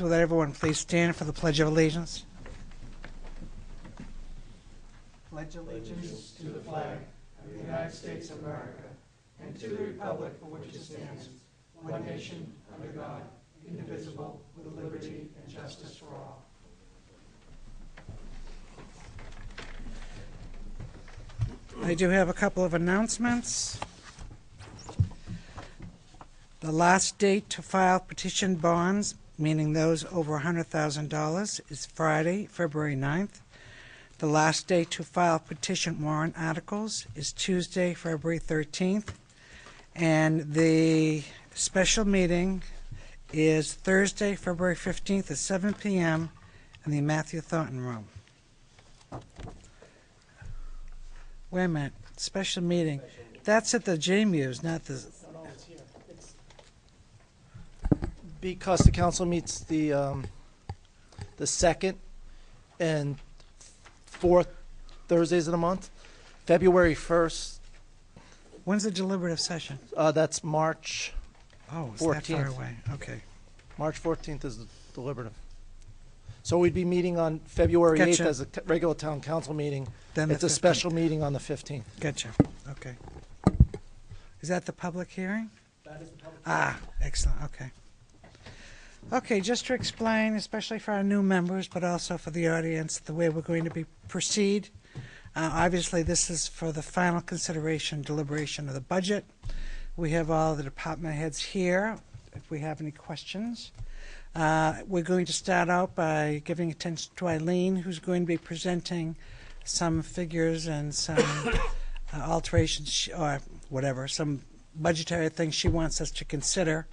Will that everyone please stand for the Pledge of Allegiance? Pledge allegiance to the flag of the United States of America and to the republic for which it stands, one nation, under God, indivisible, with liberty and justice for all. I do have a couple of announcements. The last date to file petition bonds, meaning those over $100,000, is Friday, February 9th. The last day to file petition warrant articles is Tuesday, February 13th. And the special meeting is Thursday, February 15th at 7 p.m. in the Matthew Thornton Room. Wait a minute, special meeting. That's at the JMUs, not the... Because the council meets the second and fourth Thursdays of the month, February 1st. When's the deliberative session? That's March Oh, it's 14th. that far away. Okay. March 14th is the deliberative. So we'd be meeting on February 8th Gotcha. as a regular town council meeting. Then It's the a 15th. special meeting on the 15th. Gotcha. Okay. Is that the public hearing? That is the public Excellent. Okay. Okay, just to explain, especially for our new members, but also for the audience, the way we're going to proceed. Obviously, this is for the final consideration, deliberation of the budget. We have all the department heads here. If we have any questions, we're going to start out by giving attention to Eileen, who's going to be presenting some figures and some alterations or whatever, some budgetary things she wants us to consider.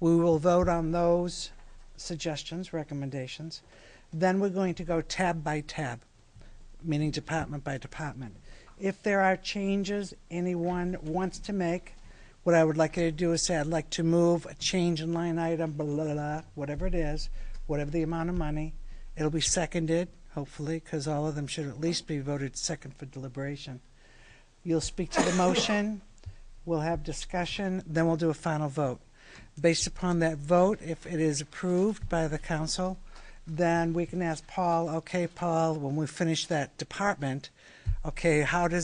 We will vote on those suggestions, recommendations. Then we're going to go tab by tab, meaning department by department. If there are changes anyone wants to make, what I would like you to do is say, I'd like to move a change in line item, blah, blah, blah, whatever it is, whatever the amount of money. It'll be seconded, hopefully, because all of them should at least be voted second for deliberation. You'll speak to the motion. We'll have discussion. Then we'll do a final vote. Based upon that vote, if it is approved by the council, then we can ask Paul, okay, Paul, when we finish that department, okay, how do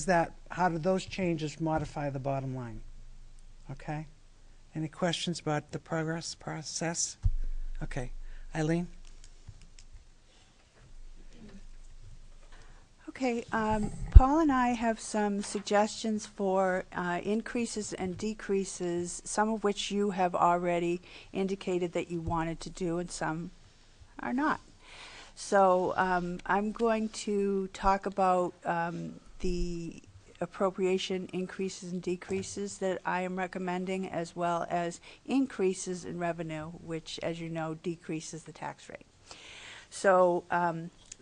those changes modify the bottom line? Okay? Any questions about the process? Okay. Eileen? Okay, Paul and I have some suggestions for increases and decreases, some of which you have already indicated that you wanted to do and some are not. So I'm going to talk about the appropriation increases and decreases that I am recommending, as well as increases in revenue, which, as you know, decreases the tax rate. So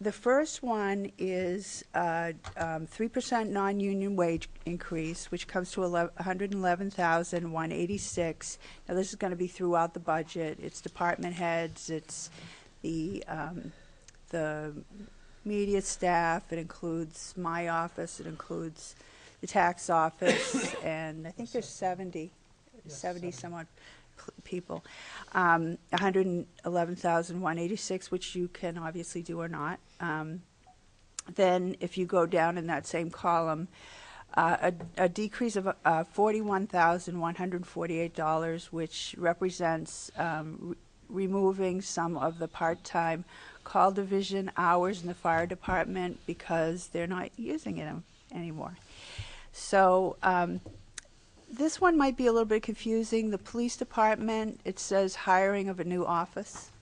the first one is 3% non-union wage increase, which comes to $111,186. Now, this is going to be throughout the budget. It's department heads. It's the media staff. It includes my office. It includes the tax office, and I think there's 70 some odd people. 111,186, which you can obviously do or not. Then if you go down in that same column, a decrease of $41,148, which represents removing some of the part-time call division hours in the fire department because they're not using it anymore. So this one might be a little bit confusing. The police department, it says hiring of a new office.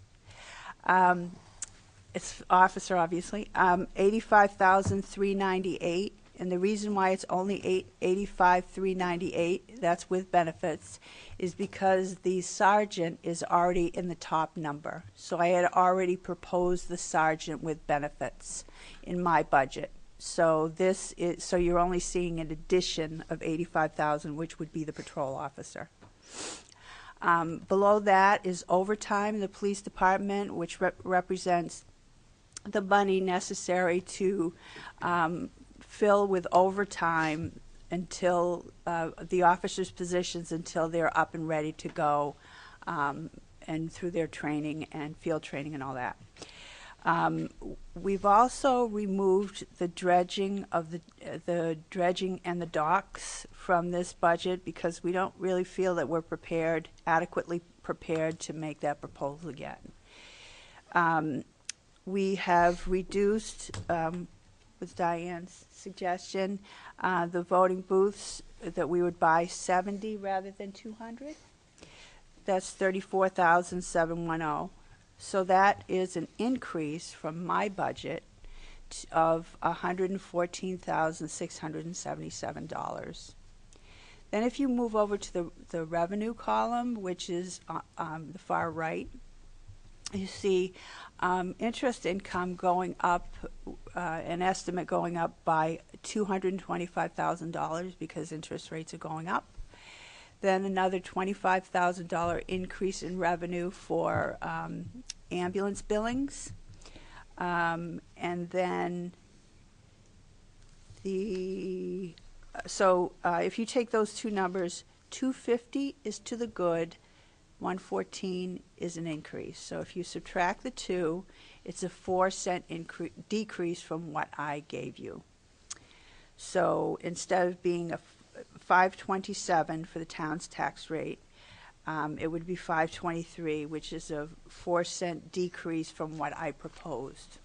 It's officer, obviously. $85,398, and the reason why it's only $85,398, that's with benefits, is because the sergeant is already in the top number. So I had already proposed the sergeant with benefits in my budget. So so you're only seeing an addition of $85,000, which would be the patrol officer. Below that is overtime in the police department, which represents the money necessary to fill with overtime until the officers' positions until they're up and ready to go and through their training and field training and all that. We've also removed the dredging of the dredging and the docks from this budget because we don't really feel that we're adequately prepared to make that proposal again. We have reduced, with Diane's suggestion, the voting booths that we would buy 70 rather than 200. That's $34,710. So that is an increase from my budget of $114,677. Then if you move over to the revenue column, which is the far right, you see interest income going up, an estimate going up by $225,000 because interest rates are going up. Then another $25,000 increase in revenue for ambulance billings. And then if you take those two numbers, 250 is to the good, 114 is an increase. So if you subtract the two, it's a 4-cent decrease from what I gave you. So instead of being a 527 for the town's tax rate, it would be 523, which is a 4-cent decrease from what I proposed.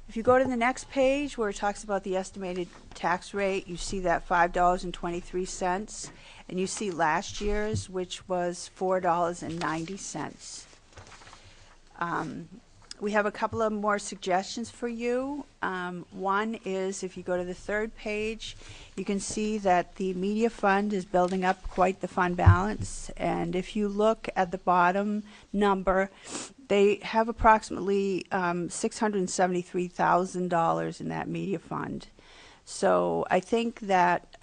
If you go to the next page where it talks about the estimated tax rate, you see that $5.23, and you see last year's, which was $4.90. We have a couple of more suggestions for you. One is if you go to the third page, you can see that the media fund is building up quite the fund balance. And if you look at the bottom number, they have approximately $673,000 in that media fund. So I think that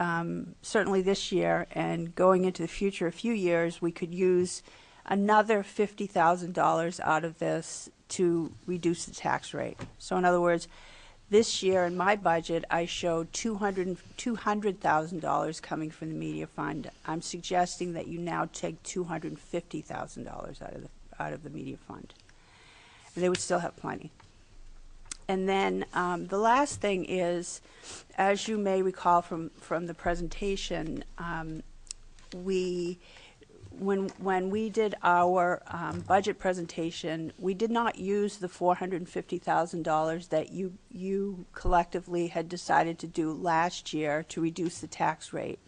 certainly this year and going into the future, a few years, we could use another $50,000 out of this to reduce the tax rate. So in other words, this year in my budget, I showed $200,000 coming from the media fund. I'm suggesting that you now take $250,000 out of the media fund, and they would still have plenty. And then the last thing is, as you may recall from the presentation, when we did our budget presentation, we did not use the $450,000 that you collectively had decided to do last year to reduce the tax rate.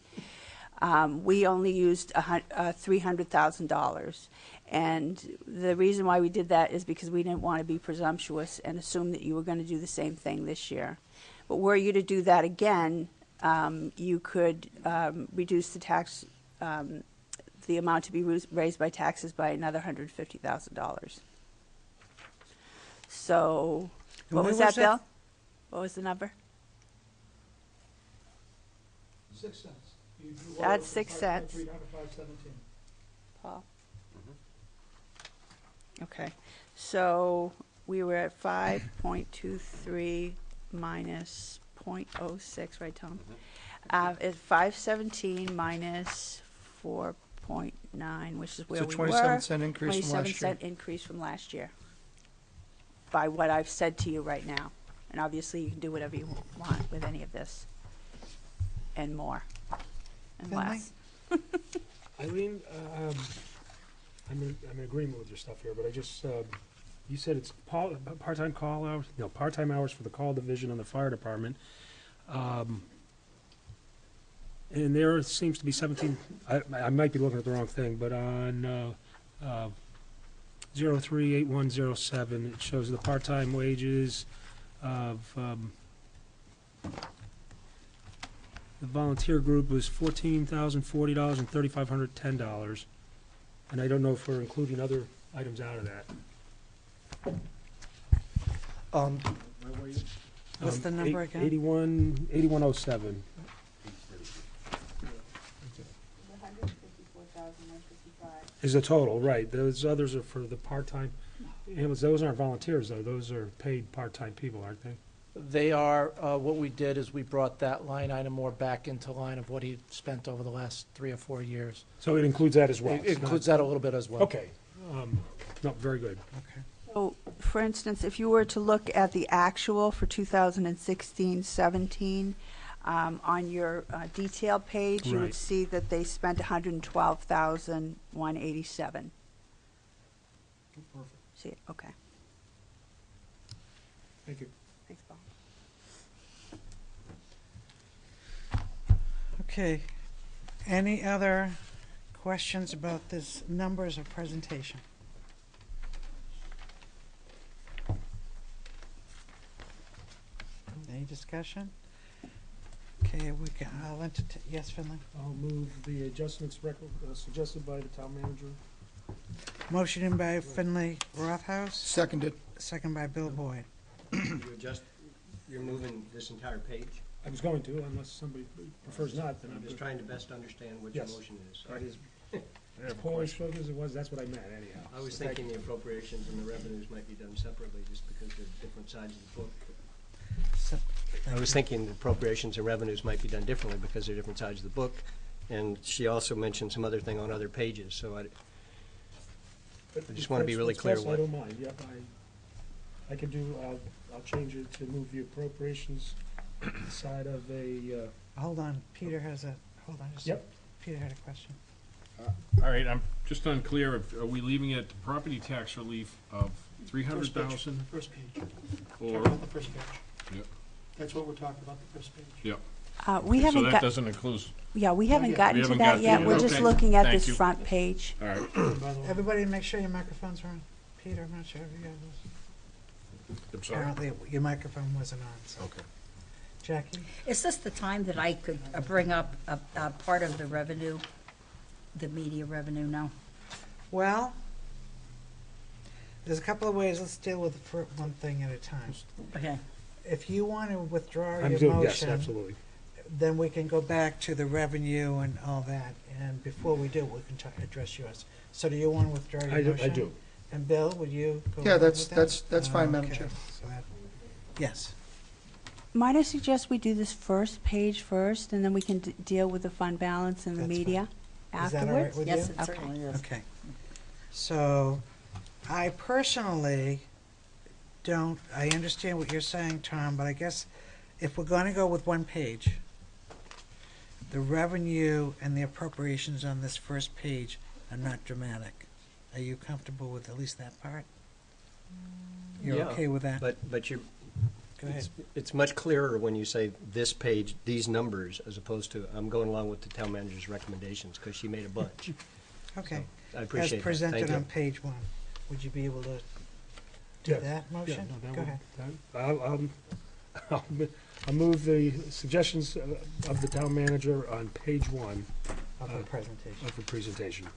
We only used $300,000. And the reason why we did that is because we didn't want to be presumptuous and assume that you were going to do the same thing this year. But were you to do that again, you could reduce the tax, the amount to be raised by taxes by another $150,000. So, what was that, Bill? What was the number? 6 cents. That's 6 cents. 3 down to 517. Paul? Okay, so we were at 5.23 minus 0.06, right, Tom? It's 517 minus 4.9, which is where we were. So 27-cent increase from last year. 27-cent increase from last year, by what I've said to you right now. And obviously, you can do whatever you want with any of this, and more, and Finley? less. Eileen, I'm in agreement with your stuff here, but I just, you said it's part-time call hours, no, part-time hours for the call division and the fire department. And there seems to be 17, I might be looking at the wrong thing, but on 038107, it shows the part-time wages of the volunteer group was $14,040 and $3,510. And I don't know if we're including other items out of that. What's the number again? 8107. Is the total, right. Those others are for the part-time. Those aren't volunteers, though. Those are paid part-time people, aren't they? They are, what we did is we brought that line item more back into line of what he spent over the last 3 or 4 years. So it includes that as well? It It's not- includes that a little bit as well. Okay. No, very good. Okay. So, for instance, if you were to look at the actual for 2016-17, on your detail page, you would Right. see that they spent 112,187. Perfect. See it? Okay. Thank you. Thanks, Paul. Okay. Any other questions about this numbers or presentation? Any discussion? Okay, we can, I'll entertain, yes, Finley? I'll move the adjustments suggested by the town manager. Motion by Finley Rothaus, Seconded. second by Bill Boyd. You're moving this entire page? I was going to, unless somebody prefers not, then I'm I'm just just trying to best understand what your Yes. motion is. That is, as Polish spoke as it was, that's what I meant anyhow. I was So thank thinking the appropriations and the revenues might be done separately, just because they're different sides of the book. So- I was thinking the appropriations and revenues might be done differently because they're different sides of the book. And she also mentioned some other thing on other pages, so But I just wanna be really that's- clear that's- I what- don't mind, yep, I can do, I'll change it to move the appropriations side of a, Hold on, Peter has a, hold on just a Yep. Peter had a question. All right, I'm just unclear, are we leaving it property tax relief of 300,000? First page. Or, Talk about the first page. Yep. That's what we're talking about, the first page. yep, We so haven't that got, doesn't include, yeah, we haven't yet. gotten We to haven't that got yet. to it. We're just Okay. looking at Thank this you. front page. all right. And by the way, Everybody make sure your microphones are on. Peter, I'm not sure if you got this. I'm sorry. Apparently, your microphone wasn't on, so. Okay. Jackie? Is this the time that I could bring up a part of the revenue, the media revenue now? Well, there's a couple of ways. Let's deal with one thing at a time. Okay. If you want to withdraw I'm your doing, yes, motion, absolutely. then we can go back to the revenue and all that. And before we do, we can address yours. So do you want to withdraw your I do, motion? I do. And Bill, would you go Yeah, along that's- with that? that's fine, Madam Okay, Chair. so that- Yes. Might I suggest we do this first page first, and then we can deal with the fund balance and the That's fine. media Is that all right afterwards? with Yes, you? it certainly is. Okay. So, I personally don't, I understand what you're saying, Tom, but I guess if we're gonna go with one page, the revenue and the appropriations on this first page are not dramatic. Are you comfortable with at least that part? You're Yeah, okay with that? but you're, Go ahead. it's much clearer when you say this page, these numbers, as opposed to, I'm going along with the town manager's recommendations, because she made a bunch. Okay. I appreciate that. As presented Thank you. on page one, would you be able to do Yes. that Yeah, motion? no, that Go would- ahead. I'll move the suggestions of the town manager on page one Of the presentation. of the presentation.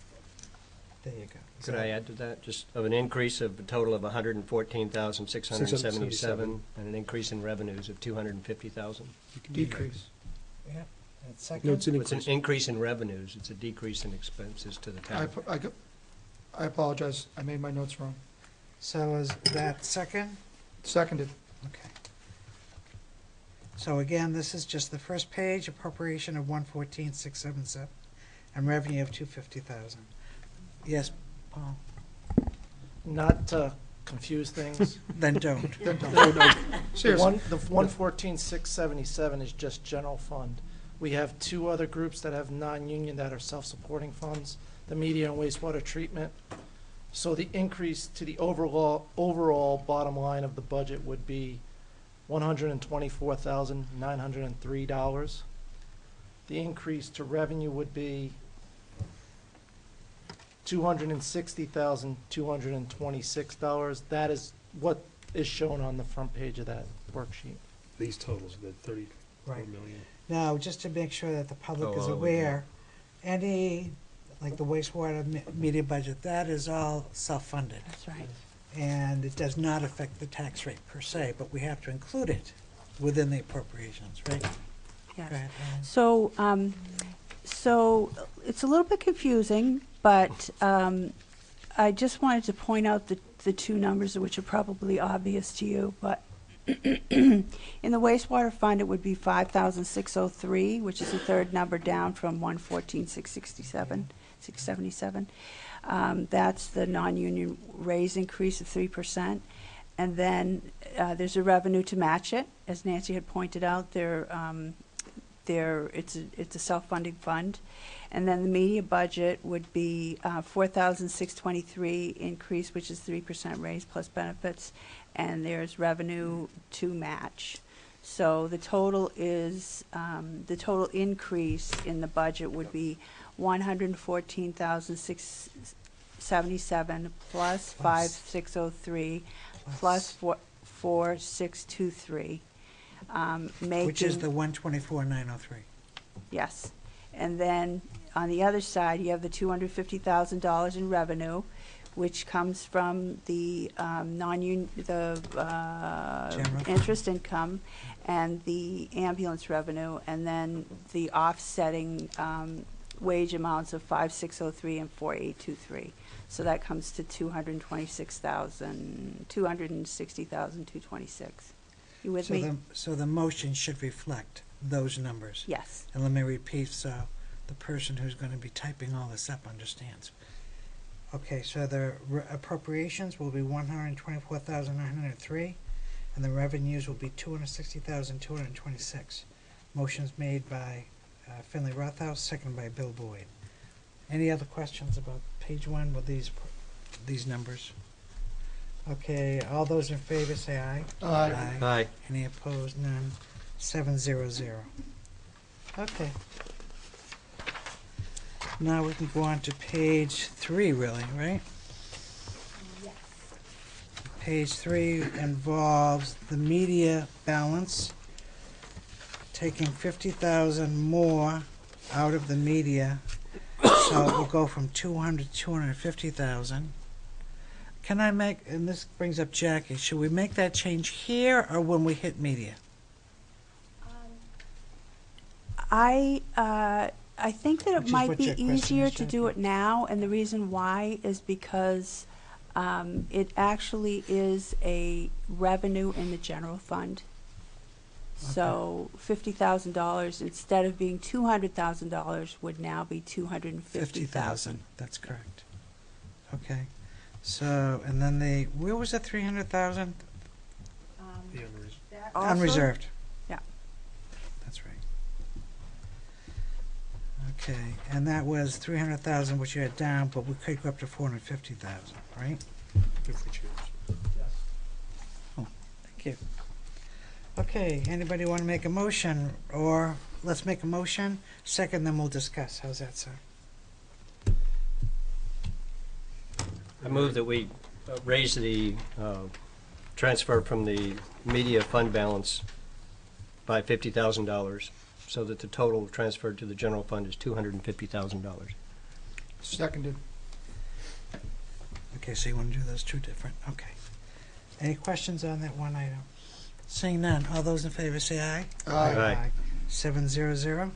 There you go. Could I add to that, just of an increase of a total of 114,677, and an increase in revenues of 250,000? decrease. Yeah. And No, second? it's an It's an increase. increase in revenues, it's a decrease in expenses to the town. I apologize, I made my notes wrong. So is that second? Seconded. Okay. So again, this is just the first page, appropriation of 114,677, and revenue of 250,000. Yes, Paul? Not to confuse things. Then don't. Seriously. The 114,677 is just general fund. We have two other groups that have non-union that are self-supporting funds, the media and wastewater treatment. So the increase to the overall bottom line of the budget would be $124,903. The increase to revenue would be $260,226. That is what is shown on the front page of that worksheet. These totals, the 34 Right. million. Now, just to make sure that the public Oh, is okay. aware, any, like the wastewater media budget, that is all self-funded. That's right. And it does not affect the tax rate per se, but we have to include it within the appropriations, right? Go Yes. ahead, Ellen. So, so it's a little bit confusing, but I just wanted to point out the two numbers which are probably obvious to you, but In the wastewater fund, it would be 5,603, which is the third number down from 677. That's the non-union raise increase of 3%. And then there's a revenue to match it. As Nancy had pointed out, it's a self-funding fund. And then the media budget would be 4,623 increase, which is 3% raise plus benefits, and there's revenue to match. So the total is the total increase in the budget would be 114,677 plus 5,603 plus 4,623. Which is the 124,903. Yes. And then on the other side, you have the $250,000 in revenue, which comes from the General. interest income and the ambulance revenue, and then the offsetting wage amounts of 5,603 and 4,823. So that comes to 260,226. You with me? So the motion should reflect those numbers. Yes. And let me repeat so the person who's going to be typing all this up understands. Okay, so the appropriations will be 124,903, and the revenues will be 260,226. Motion's made by Finley Rothaus, seconded by Bill Boyd. Any other questions about page 1 with these numbers? Okay, all those in favor say aye. Aye. Aye. Any opposed? None. 700. Okay. Now we can go on to page 3, really, right? Yes. Page 3 involves the media balance, taking 50,000 more out of the media, so it will go from 200 to 250,000. Can I make, and this brings up Jackie, should we make that change here or when we hit media? I think that Which it is might what be your question easier is, to do it now, and the reason why is because it actually is a revenue in the general fund. So $50,000 instead of being $200,000 would now be $250,000. That's correct. Okay. So, and then where was the 300,000? The unreserved. Also- Unreserved. Yeah. That's right. Okay, and that was 300,000, which you had down, but we could go up to 450,000, right? If we choose. Thank you. Okay, anybody want to make a motion, or let's make a motion, second, then we'll discuss. How's that sound? I move that we raise the transfer from the media fund balance by $50,000 so that the total transferred to the general fund is $250,000. Seconded. Okay, so you want to do those two different, okay. Any questions on that one item? Seeing none, all those in favor say aye. Aye. 700.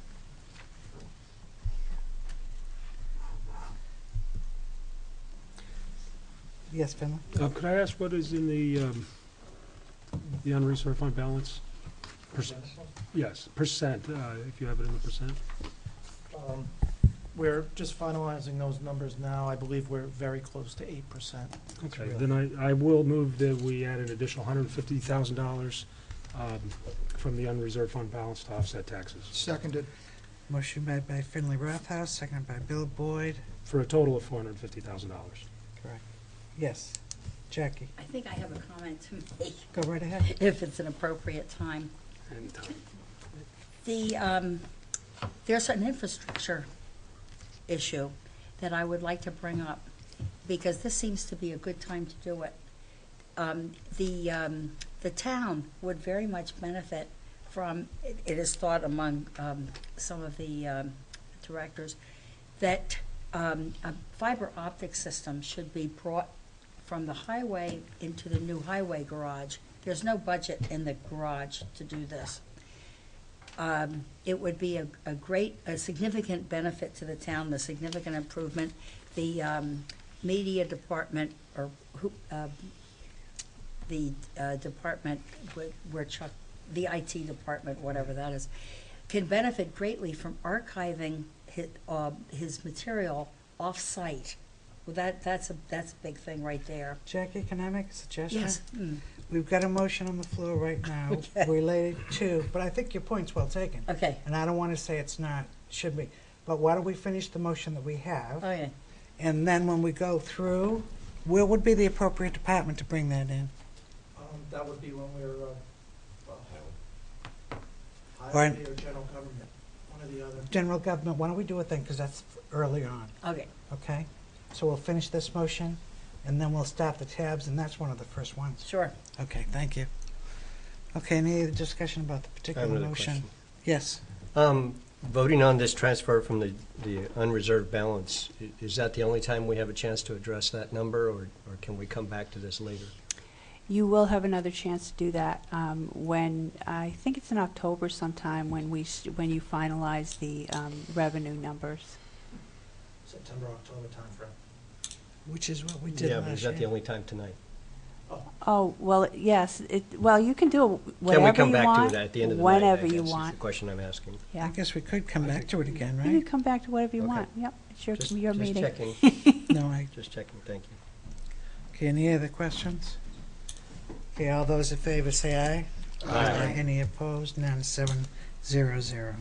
Yes, Finley? Could I ask what is in the unreserved fund balance? Percent? Yes, percent, if you have it in the percent. We're just finalizing those numbers now. I believe we're very close to 8%. Okay, then I will move that we add an additional $150,000 from the unreserved fund balance to offset taxes, Seconded. Motion made by Finley Rothaus, seconded by Bill Boyd. for a total of $450,000. Correct. Yes. Jackie, I think I have a comment to make, go right ahead. if it's an appropriate time. Anytime. There's an infrastructure issue that I would like to bring up, because this seems to be a good time to do it. The town would very much benefit from, it is thought among some of the directors, that a fiber optic system should be brought from the highway into the new highway garage. There's no budget in the garage to do this. It would be a significant benefit to the town, a significant improvement. The media department, or the department where Chuck, the IT department, whatever that is, can benefit greatly from archiving his material off-site. Well, that's a big thing right there. Jackie, can I make a suggestion? Yes. Mm. We've got a motion on the floor right now Okay. related to, but I think your point's well taken. Okay. And I don't want to say it's not, should be. But why don't we finish the motion that we have? Okay. And then when we go through, where would be the appropriate department to bring that in? That would be when we're, Or- highway or general government, one or the other. General government, why don't we do it then, because that's early on, Okay. okay? So we'll finish this motion, and then we'll stop the tabs, and that's one of the first ones. Sure. Okay, thank you. Okay, any other discussion about the I have particular another motion? question. Yes. Voting on this transfer from the unreserved balance, is that the only time we have a chance to address that number, or can we come back to this later? You will have another chance to do that when, I think it's in October sometime, when when you finalize the revenue numbers. September, October timeframe. Which is what we did Yeah, but is last that the year. only time tonight? Oh, well, yes, well, you can do it Can whatever we you come back want, to it at the end of the night? whenever I you guess is want. the question I'm asking. Yeah. I guess we could come back to it again, You can right? come back to whatever you Okay. want. Yep, it's your Just meeting. checking, No, I, just checking, thank you. okay, any other questions? Okay, all those in favor say aye. Aye. Any opposed? None, 700.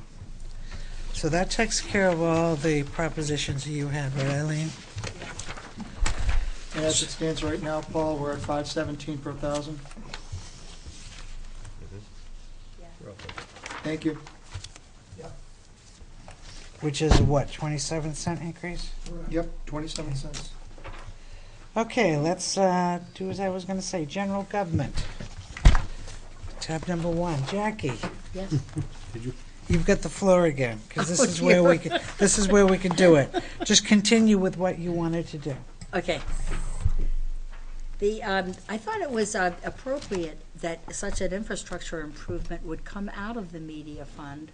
So that takes care of all the propositions that you had, right, Eileen? And as it stands right now, Paul, we're at 517 per thousand. Roughly. Thank you. Which is a what, 27-cent increase? Yep, 27 cents. Okay, let's do as I was going to say, general government. Tab number 1, Jackie, Yes. Did you? you've got the floor again, because this Oh, is where we can, this is where we can do it. Just continue with what you wanted to do. Okay. I thought it was appropriate that such an infrastructure improvement would come out of the media fund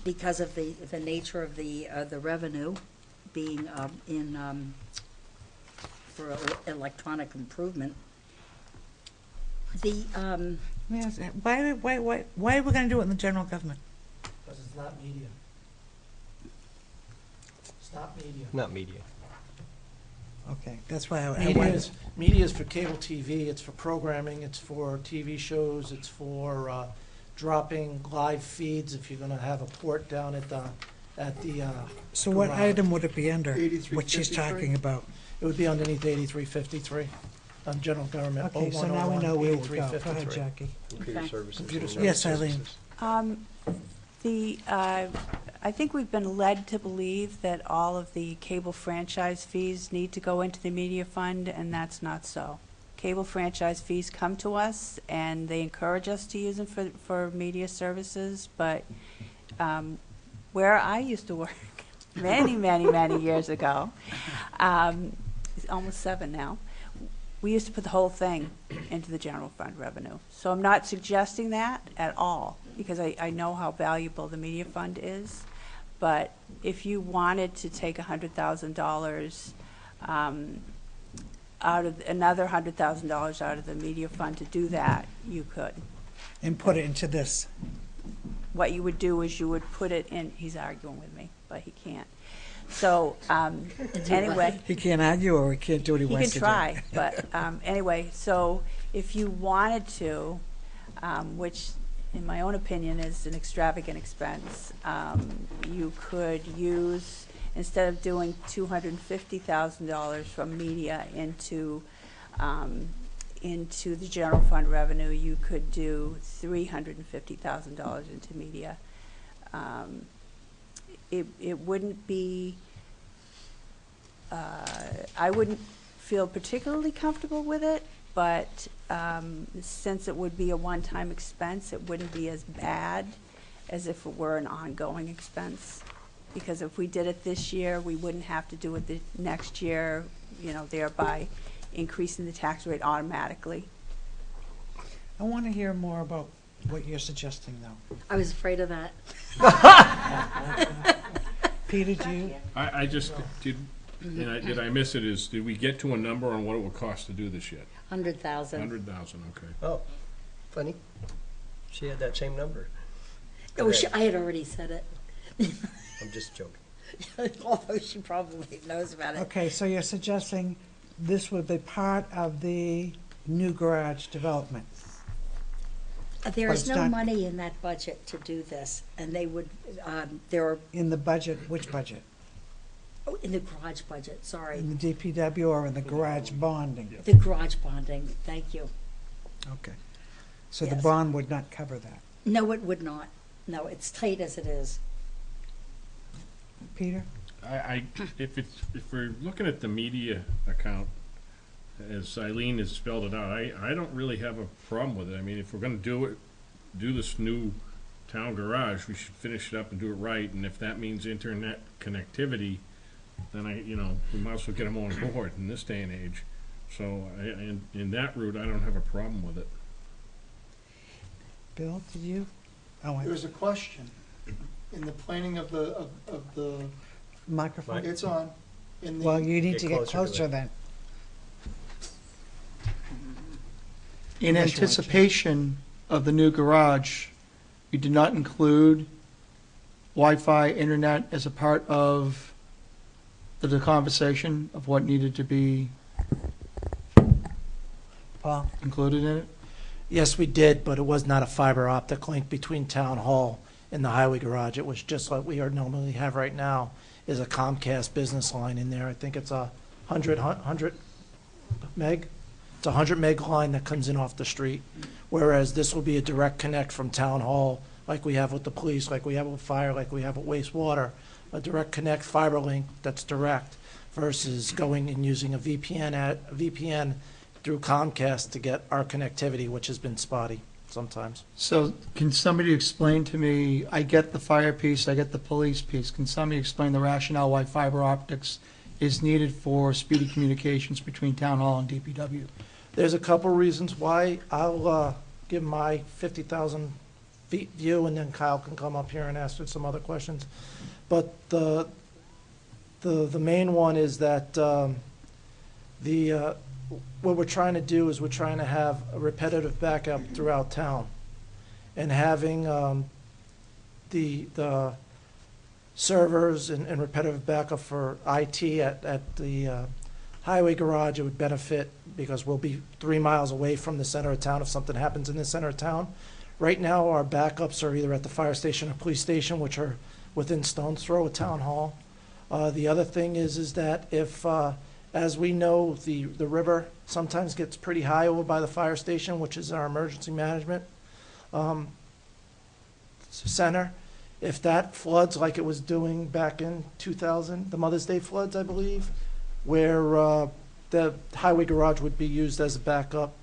because of the nature of the revenue being for electronic improvement. Yes, why are we going to do it in the general government? Because it's not media. It's not media. Not media. Okay, that's why I Media is for cable TV, it's for programming, it's for TV shows, it's for dropping live feeds if you're gonna have a port down at the, So what garage. item would it be under? What she's 8353? talking about? it would be underneath 8353 on general government. Okay, so now we know where we'll go. Go ahead, 8353. Jackie. Computer Okay. services. Computer and services. Yes, Eileen. I think we've been led to believe that all of the cable franchise fees need to go into the media fund, and that's not so. Cable franchise fees come to us, and they encourage us to use them for media services, but where I used to work many, many, many years ago, it's almost 7 now, we used to put the whole thing into the general fund revenue. So I'm not suggesting that at all, because I know how valuable the media fund is. But if you wanted to take $100,000 out of, another $100,000 out of the media fund to do that, you could. And put it into this. What you would do is you would put it in, he's arguing with me, but he can't. So, anyway. He can't argue or he can't do what he He wants can to do. try, but anyway, so if you wanted to, which in my own opinion is an extravagant expense, you could use, instead of doing $250,000 from media into the general fund revenue, you could do $350,000 into media. It wouldn't be, I wouldn't feel particularly comfortable with it, but since it would be a one-time expense, it wouldn't be as bad as if it were an ongoing expense. Because if we did it this year, we wouldn't have to do it the next year, thereby increasing the tax rate automatically. I want to hear more about what you're suggesting, though. I was afraid of that. Peter, do you? I just did, Did I miss it, did we get to a number on what it would cost to do this yet? 100,000. 100,000, okay. Oh, funny. She had that same number. Oh, I had already said it. I'm just joking. Although she probably knows about it. Okay, so you're suggesting this would be part of the new garage development? There But is it's no not- money in that budget to do this, and they would, there are, In the budget, which budget? oh, in the garage budget, sorry. In the DPW or in the garage bonding? The garage bonding, thank you. Okay. So the Yes. bond would not cover that. No, it would not. No, it's tight as it is. Peter? If we're looking at the media account, as Eileen has spelled it out, I don't really have a problem with it. I mean, if we're gonna do this new town garage, we should finish it up and do it right, and if that means internet connectivity, then we might as well get them on board in this day and age. So, in that route, I don't have a problem with it. Bill, did you? Oh, There's a question in the planning of the, microphone? it's on, in Well, the, you need Get to get closer to closer it. then. in Unless you want to. anticipation of the new garage, you did not include Wi-Fi, internet as a part of the conversation of what needed to be Paul? included in it? Yes, we did, but it was not a fiber optic link between Town Hall and the highway garage. It was just like we normally have right now, is a Comcast business line in there. I think it's a 100 meg. It's a 100 meg line that comes in off the street, whereas this will be a direct connect from Town Hall, like we have with the police, like we have with fire, like we have with wastewater, a direct connect fiber link that's direct versus going and using a VPN through Comcast to get our connectivity, which has been spotty sometimes. So can somebody explain to me, I get the fire piece, I get the police piece, can somebody explain the rationale why fiber optics is needed for speedy communications between Town Hall and DPW? There's a couple reasons why. I'll give my 50,000 feet view, and then Kyle can come up here and ask some other questions. But the main one is that what we're trying to do is we're trying to have a repetitive backup throughout town, and having the servers and repetitive backup for IT at the highway garage, it would benefit because we'll be 3 miles away from the center of town if something happens in the center of town. Right now, our backups are either at the fire station or police station, which are within stone's throw of Town Hall. The other thing is that if, as we know, the river sometimes gets pretty high over by the fire station, which is our emergency management center. If that floods like it was doing back in 2000, the Mother's Day floods, I believe, where the highway garage would be used as a backup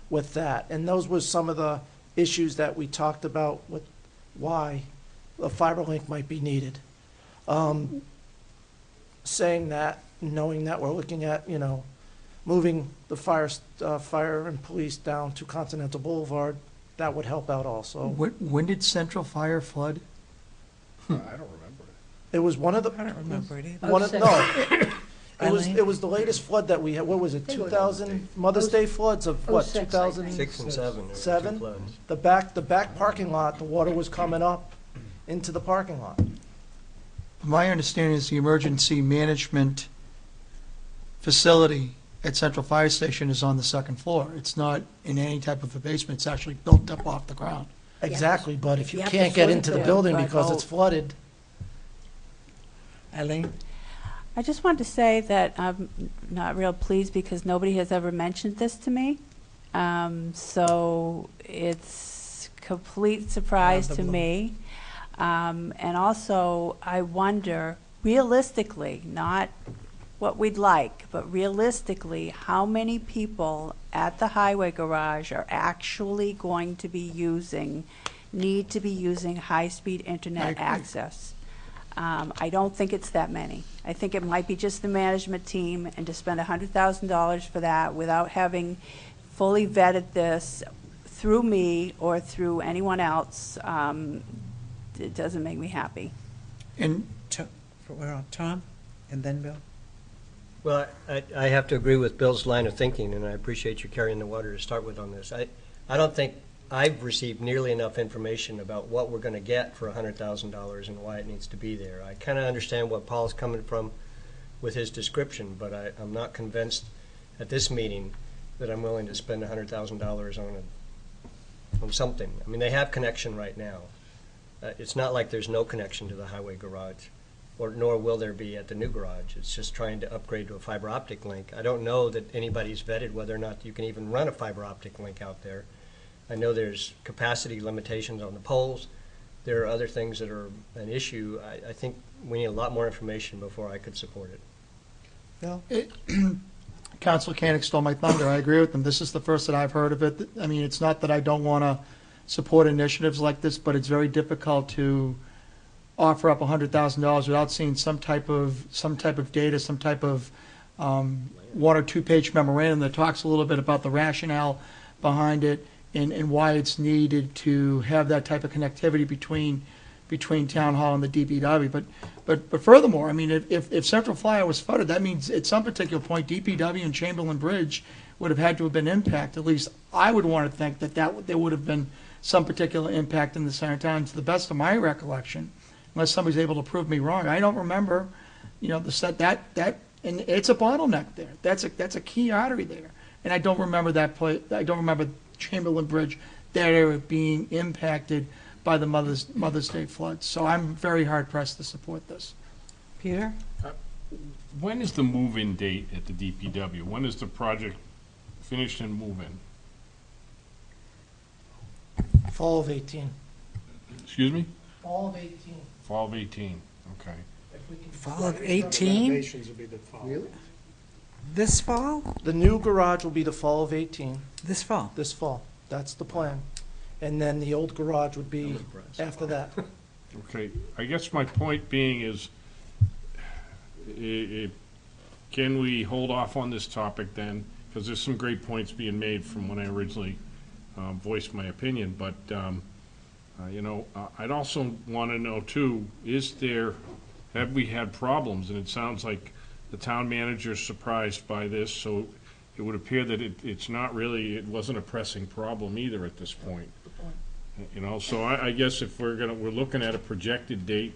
with that. And those were some of the issues that we talked about with why a fiber link might be needed. Saying that, knowing that we're looking at, moving the fire and police down to Continental Boulevard, that would help out also. When did Central Fire flood? I don't remember it. It was one of the. I don't remember it either. One of, no. Eileen? It was the latest flood that we had. What was it, 2000, Mother's Day floods of what, 06, I think. 2000? 6 and 7. there were two Seven? floods. The back parking lot, the water was coming up into the parking lot. My understanding is the emergency management facility at Central Fire Station is on the second floor. It's not in any type of a basement. It's actually built up off the ground. Exactly, but if you You have to can't get flood into the the building by because it's boat. flooded, Eileen? I just wanted to say that I'm not real pleased because nobody has ever mentioned this to me. So it's complete surprise Out of the to blue. me. And also, I wonder, realistically, not what we'd like, but realistically, how many people at the highway garage are actually going to be need to be using high-speed I internet agree. access? I don't think it's that many. I think it might be just the management team, and to spend $100,000 for that without having fully vetted this through me or through anyone else, it doesn't make me happy. And We're on Tom, and then Bill? Well, I have to agree with Bill's line of thinking, and I appreciate you carrying the water to start with on this. I don't think I've received nearly enough information about what we're going to get for $100,000 and why it needs to be there. I kind of understand what Paul's coming from with his description, but I'm not convinced at this meeting that I'm willing to spend $100,000 on something. I mean, they have connection right now. It's not like there's no connection to the highway garage, nor will there be at the new garage. It's just trying to upgrade to a fiber optic link. I don't know that anybody's vetted whether or not you can even run a fiber optic link out there. I know there's capacity limitations on the poles. There are other things that are an issue. I think we need a lot more information before I could support it. Bill? Councilor Koenig stole my thunder. I agree with them. This is the first that I've heard of it. I mean, it's not that I don't want to support initiatives like this, but it's very difficult to offer up $100,000 without seeing some type of data, some type of 1 or 2 page memorandum that talks a little bit about the rationale behind it and why it's needed to have that type of connectivity between Town Hall and the DPW. But furthermore, I mean, if Central Flyer was flooded, that means at some particular point, DPW and Chamberlain Bridge would have had to have been impacted. At least I would want to think that there would have been some particular impact in the center town. To the best of my recollection, unless somebody's able to prove me wrong, I don't remember, and it's a bottleneck there. That's a key artery there, and I don't remember that place. I don't remember Chamberlain Bridge, that area being impacted by the Mother's Day floods. So I'm very hard pressed to support this. Peter? When is the move-in date at the DPW? When is the project finished and move-in? Fall of 18. Excuse me? Fall of 18. Fall of 18, okay. If we can- Fall of 18? Renovations would be the fall. Really? This fall? The new garage will be the fall of 18, This fall? this fall. That's the plan. And then the old garage would be after that. Okay, I guess my point being is, can we hold off on this topic then? Because there's some great points being made from when I originally voiced my opinion, but, I'd also want to know too, have we had problems? And it sounds like the town manager's surprised by this, so it would appear that it wasn't a pressing problem either at this point. So I guess if we're looking at a projected date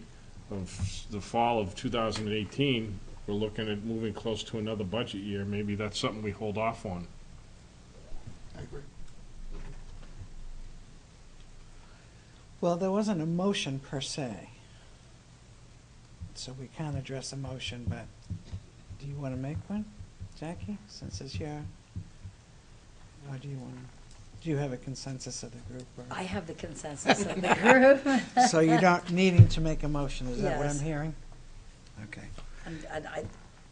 of the fall of 2018, we're looking at moving close to another budget year. Maybe that's something we hold off on. I agree. Well, there wasn't a motion per se. So we can't address a motion, but do you want to make one, Jackie, since it's your, or do you have a consensus of the group? Or? I have the consensus of the group. So you don't needing to make a motion, is that what I'm Yes. hearing? Okay. And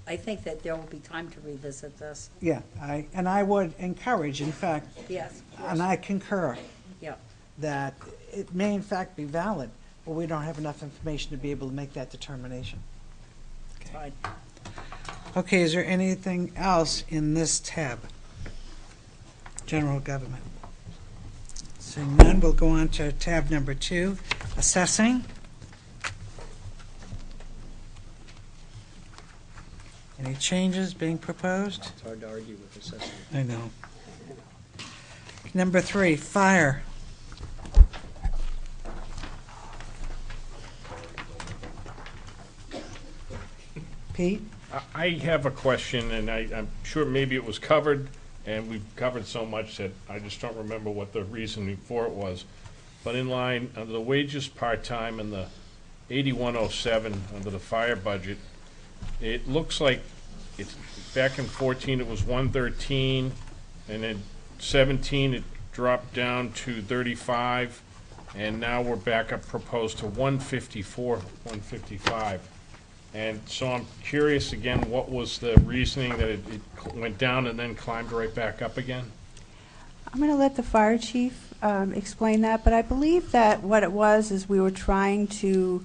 I think that there will be time to revisit this. Yeah, I would encourage, in fact, Yes. and I concur, Yeah. that it may in fact be valid, but we don't have enough information to be able to make that determination. Fine. Okay, is there anything else in this tab? General government. Seeing none, we'll go on to tab number 2, assessing. Any changes being proposed? It's hard to argue with assessment. I know. Number 3, fire. Pete? I have a question, and I'm sure maybe it was covered, and we've covered so much that I just don't remember what the reasoning for it was. But in line, under the wages part-time and the 8107 under the fire budget, it looks like it's, back in 14 it was 113, and in 17 it dropped down to 35, and now we're back up proposed to 154, 155. And so I'm curious again, what was the reasoning that it went down and then climbed right back up again? I'm going to let the fire chief explain that, but I believe that what it was is we were trying to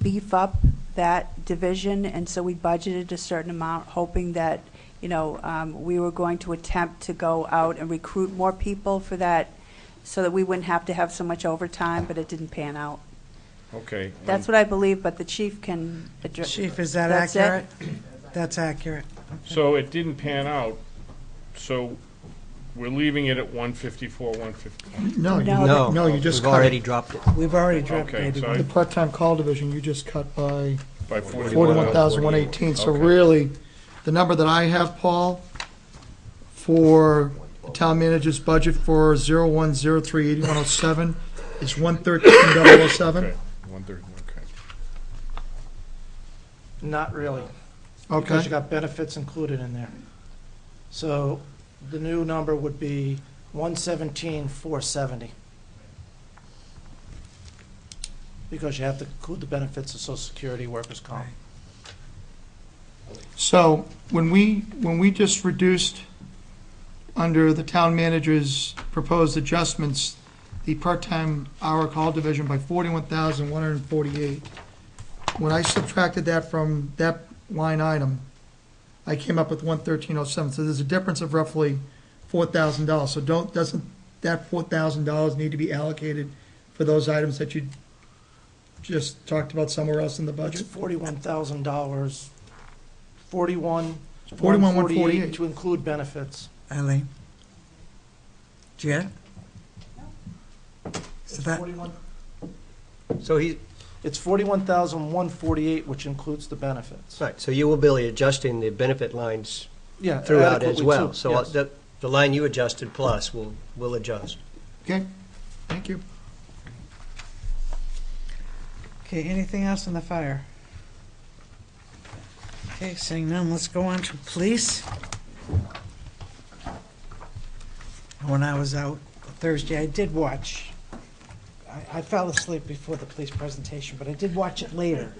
beef up that division, and so we budgeted a certain amount, hoping that we were going to attempt to go out and recruit more people for that, so that we wouldn't have to have so much overtime, but it didn't pan out. Okay. That's what I believe, but the chief can address. Chief, is that That's it? accurate? That's accurate. So it didn't pan out, so we're leaving it at 154, 155. No, No. no, you just We've cut already it. dropped it. We've already dropped Okay, so The part-time call division, you just cut by By 41,118. So Okay. really, the number that I have, Paul, for the town manager's budget for 0103-8107 is 113,007. Okay, 130, okay. Not really. Okay. Because you got benefits included in there. So the new number would be 117,470. Because you have to include the benefits of Social Security, workers' comp. So when we just reduced under the town manager's proposed adjustments, the part-time hour call division by 41,148, when I subtracted that from that line item, I came up with 113,07. So there's a difference of roughly $4,000. So doesn't that $4,000 need to be allocated for those items that you just talked about somewhere else in the It's budget? $41,000, 41,148 to include benefits. Eileen? Do you get it? So that, So It's 41,148, which includes the benefits. right, so you will be adjusting the benefit lines Yeah. throughout as adequately well. too, So yes. the line you adjusted plus will adjust. Okay, thank you. okay, anything else on the fire? Okay, seeing none, let's go on to police. When I was out Thursday, I did watch, I fell asleep before the police presentation, but I did watch it later.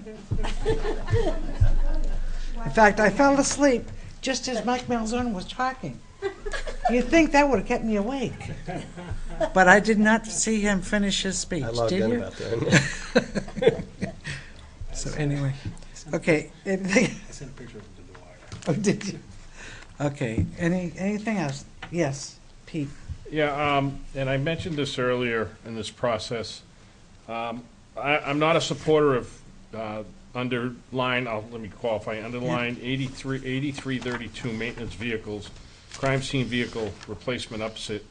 In fact, I fell asleep just as Mike Malzone was talking. You'd think that would have kept me awake. But I did not see him finish his speech, I logged did in you? about that. So anyway, okay, anything, I sent a picture of him to the wire. oh, did you? Okay, anything else? Yes, Pete. Yeah, and I mentioned this earlier in this process. I'm not a supporter of underline, let me qualify, underline 8332 maintenance vehicles, crime scene vehicle replacement upfit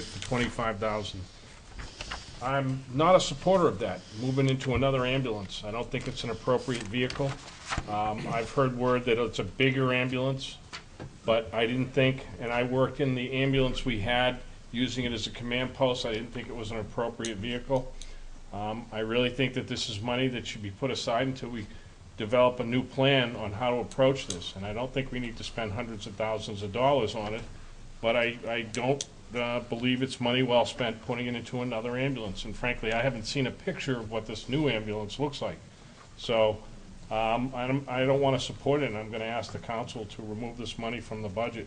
for $25,000. I'm not a supporter of that, moving into another ambulance. I don't think it's an appropriate vehicle. I've heard word that it's a bigger ambulance, but I didn't think, and I worked in the ambulance we had, using it as a command post. I didn't think it was an appropriate vehicle. I really think that this is money that should be put aside until we develop a new plan on how to approach this. And I don't think we need to spend hundreds of thousands of dollars on it, but I don't believe it's money well spent putting it into another ambulance. And frankly, I haven't seen a picture of what this new ambulance looks like. So I don't want to support it, and I'm going to ask the council to remove this money from the budget.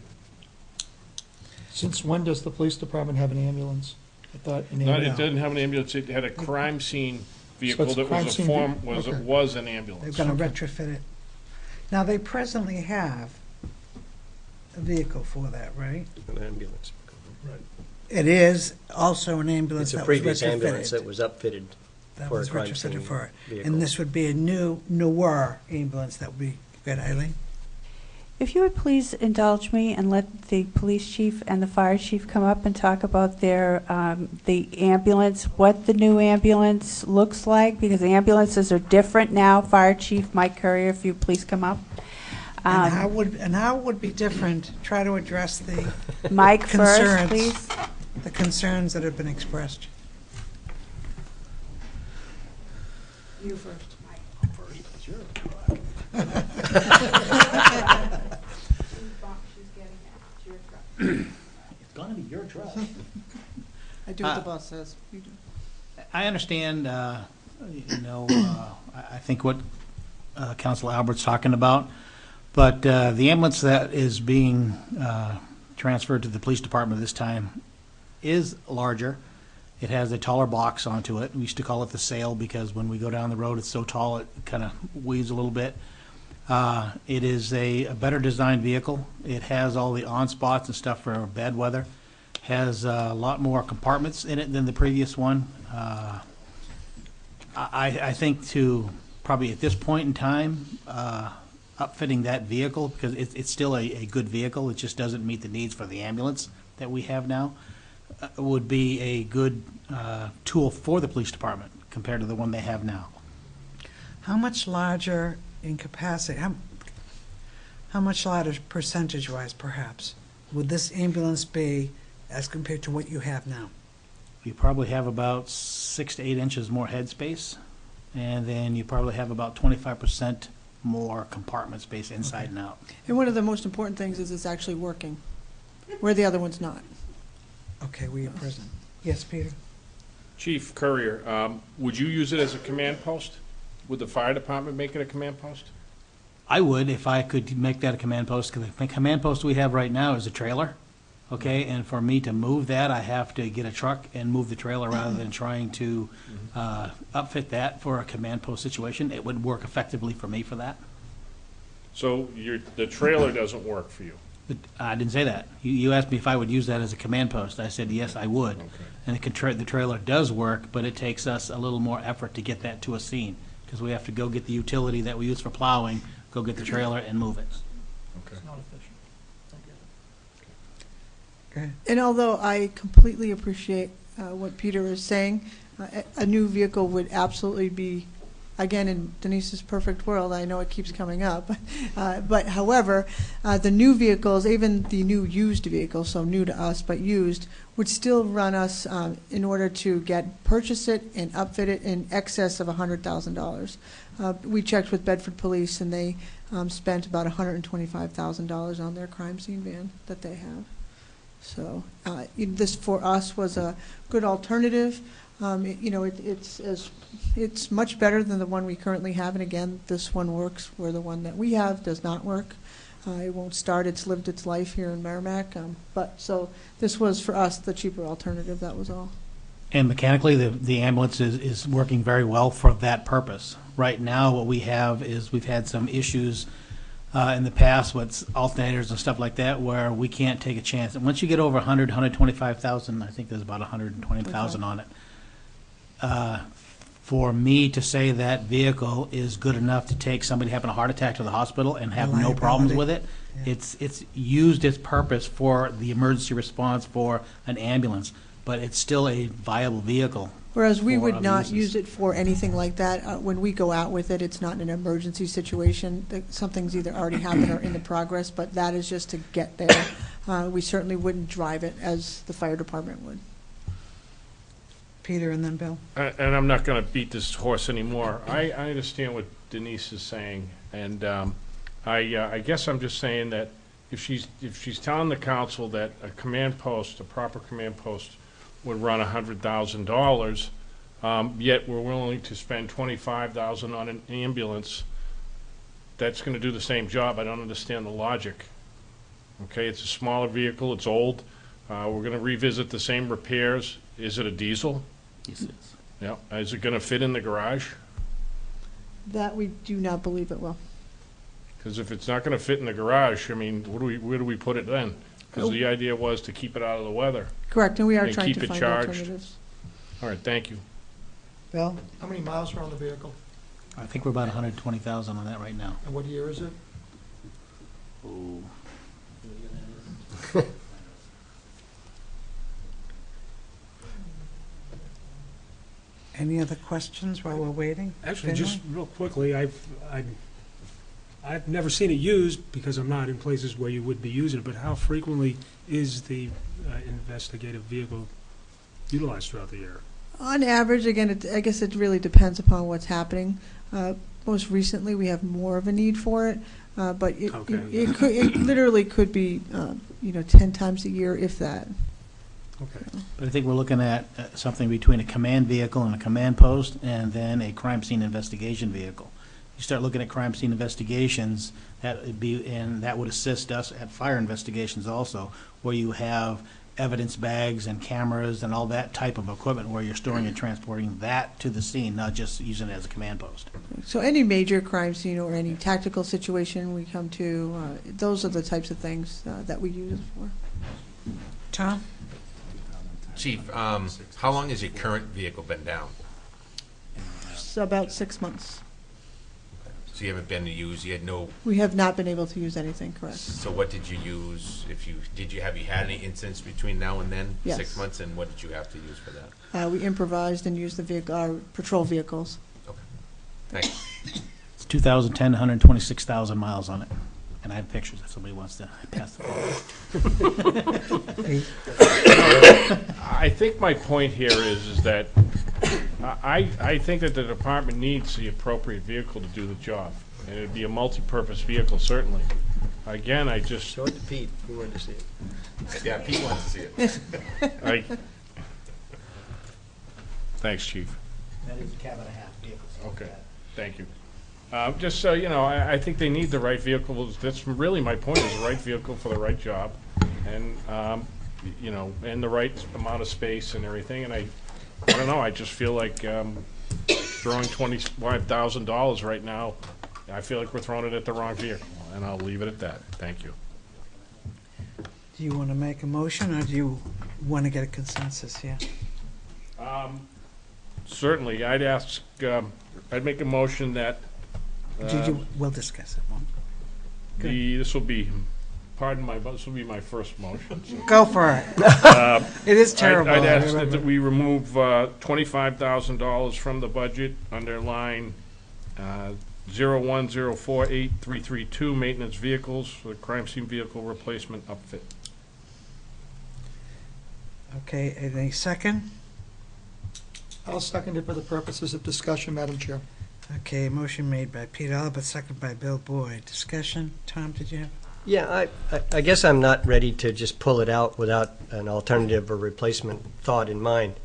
Since when does the police department have an ambulance? I thought an No, it ambulance. didn't have an ambulance, it had a crime scene vehicle it's that crime was a scene form, ve- was, okay. was an They're ambulance. going to retrofit it. Now, they presently have a vehicle for that, right? An ambulance. It is also an ambulance It's a that was previous ambulance that retrofitted. was upfitted That for a was crime scene retrofitted for it. vehicle. And this would be a newer ambulance that would be, good, Eileen? If you would please indulge me and let the police chief and the fire chief come up and talk about their, the ambulance, what the new ambulance looks like, because the ambulances are different now. Fire Chief Mike Courier, if you please come up. And how it would be different, try to address the Mike first, concerns. please. the concerns that have been expressed. You first. It's gonna be your truck. I do what the boss says. I understand, I think what Council Albert's talking about, but the ambulance that is being transferred to the police department this time is larger. It has a taller box onto it. We used to call it the sail because when we go down the road, it's so tall, it kind of weaves a little bit. It is a better designed vehicle. It has all the on-spots and stuff for bad weather. Has a lot more compartments in it than the previous one. I think to probably at this point in time, upfitting that vehicle, because it's still a good vehicle, it just doesn't meet the needs for the ambulance that we have now, would be a good tool for the police department compared to the one they have now. How much larger in capacity, how much larger percentage-wise perhaps, would this ambulance be as compared to what you have now? You probably have about 6 to 8 inches more headspace, and then you probably have about 25% more compartment space inside and out. And one of the most important things is it's actually working, where the other one's not. Okay, we are present. Yes, Peter? Chief Courier, would you use it as a command post? Would the fire department make it a command post? I would if I could make that a command post, because the command post we have right now is a trailer, okay? And for me to move that, I have to get a truck and move the trailer rather than trying to upfit that for a command post situation. It would work effectively for me for that. So the trailer doesn't work for you? But I didn't say that. You asked me if I would use that as a command post. I said, yes, I would. Okay. And the trailer does work, but it takes us a little more effort to get that to a scene, because we have to go get the utility that we use for plowing, go get the trailer and move it. Okay. Go ahead. And although I completely appreciate what Peter is saying, a new vehicle would absolutely be, again, in Denise's perfect world, I know it keeps coming up, but however, the new vehicles, even the new used vehicles, so new to us but used, would still run us, in order to purchase it and upfit it, in excess of $100,000. We checked with Bedford Police, and they spent about $125,000 on their crime scene van that they have. So this for us was a good alternative. It's much better than the one we currently have, and again, this one works where the one that we have does not work. It won't start. It's lived its life here in Merrimack, but so this was for us the cheaper alternative. That was all. And mechanically, the ambulance is working very well for that purpose. Right now, what we have is we've had some issues in the past with alternators and stuff like that, where we can't take a chance. And once you get over 100, 125,000, I think there's about 120,000 on it. For me to say that vehicle is good enough to take somebody having a heart attack to the hospital and have no problems with it, Yeah. it's used its purpose for the emergency response for an ambulance, but it's still a viable vehicle. Whereas we for would other not uses. use it for anything like that. When we go out with it, it's not an emergency situation. Something's either already happened or in the progress, but that is just to get there. We certainly wouldn't drive it as the fire department would. Peter and then Bill. And I'm not going to beat this horse anymore. I understand what Denise is saying, and I guess I'm just saying that if she's telling the council that a proper command post, would run $100,000, yet we're willing to spend $25,000 on an ambulance that's going to do the same job. I don't understand the logic. Okay, it's a smaller vehicle. It's old. We're going to revisit the same repairs. Is it a diesel? Yes, it is. Yeah. Is it going to fit in the garage? That we do not believe it will. Because if it's not going to fit in the garage, I mean, where do we put it then? Because the idea was to keep it out of the weather. Correct, and we are And trying keep to it find charged. alternatives. All right, thank you. Bill? How many miles are on the vehicle, I think we're about 120,000 on that right now. and what year is it? Any other questions while we're waiting? Actually, Finley? just real quickly, I've never seen it used because I'm not in places where you would be using it, but how frequently is the investigative vehicle utilized throughout the year? On average, again, I guess it really depends upon what's happening. Most recently, we have more of a need for it, but it literally could be, 10 times a year, if that. Okay. But I think we're looking at something between a command vehicle and a command post, and then a crime scene investigation vehicle. You start looking at crime scene investigations, that would assist us at fire investigations also, where you have evidence bags and cameras and all that type of equipment where you're storing and transporting that to the scene, not just using it as a command post. So any major crime scene or any tactical situation we come to, those are the types of things that we use it for. Tom? Chief, how long has your current vehicle been down? about 6 months. So you haven't been to use, you had no, We have not been able to use anything, correct? so what did you use, have you had any incidents between now and then? Yes. 6 months, and what did you have to use for that? We improvised and used the vehicle, our patrol vehicles. Okay, thanks. It's 2010, 126,000 miles on it. And I have pictures if somebody wants to pass them. I think my point here is that I think that the department needs the appropriate vehicle to do the job. And it'd be a multi-purpose vehicle, certainly. Again, I just, Show it to Pete, we wanted to see it. Yeah, Pete wants to see it. Thanks, Chief. That is a cab and a half vehicle. Okay, thank you. Just so you know, I think they need the right vehicle. That's really my point, is the right vehicle for the right job. And, you know, and the right amount of space and everything. And I don't know, I just feel like throwing $25,000 right now, I feel like we're throwing it at the wrong vehicle. And I'll leave it at that. Thank you. Do you want to make a motion, or do you want to get a consensus here? Certainly, I'd ask, I'd make a motion that We'll discuss it. Good. this will be, this will be my first motion. So. Go for it. It is terrible. I'd I ask remember. that we remove $25,000 from the budget under line 010483332, maintenance vehicles for the crime scene vehicle replacement upfit. Okay, any second? I'll second it for the purposes of discussion, Madam Chair. Okay, motion made by Pete Albert, second by Bill Boyd. Discussion? Tom, did you have? Yeah, I guess I'm not ready to just pull it out without an alternative or replacement thought in mind.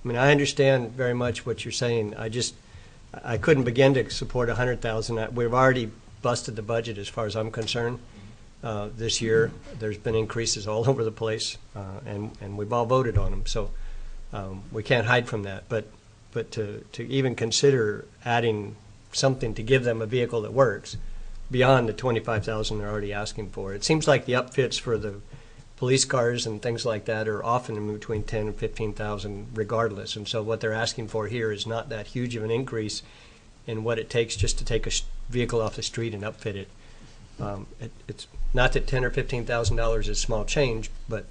I mean, I understand very much what you're saying. I couldn't begin to support 100,000. We've already busted the budget as far as I'm concerned. This year, there's been increases all over the place, and we've all voted on them. So we can't hide from that. But to even consider adding something to give them a vehicle that works beyond the 25,000 they're already asking for. It seems like the upfits for the police cars and things like that are often in between 10 and 15,000 regardless. And so what they're asking for here is not that huge of an increase in what it takes just to take a vehicle off the street and upfit it. It's not that $10,000 or $15,000 is small change, but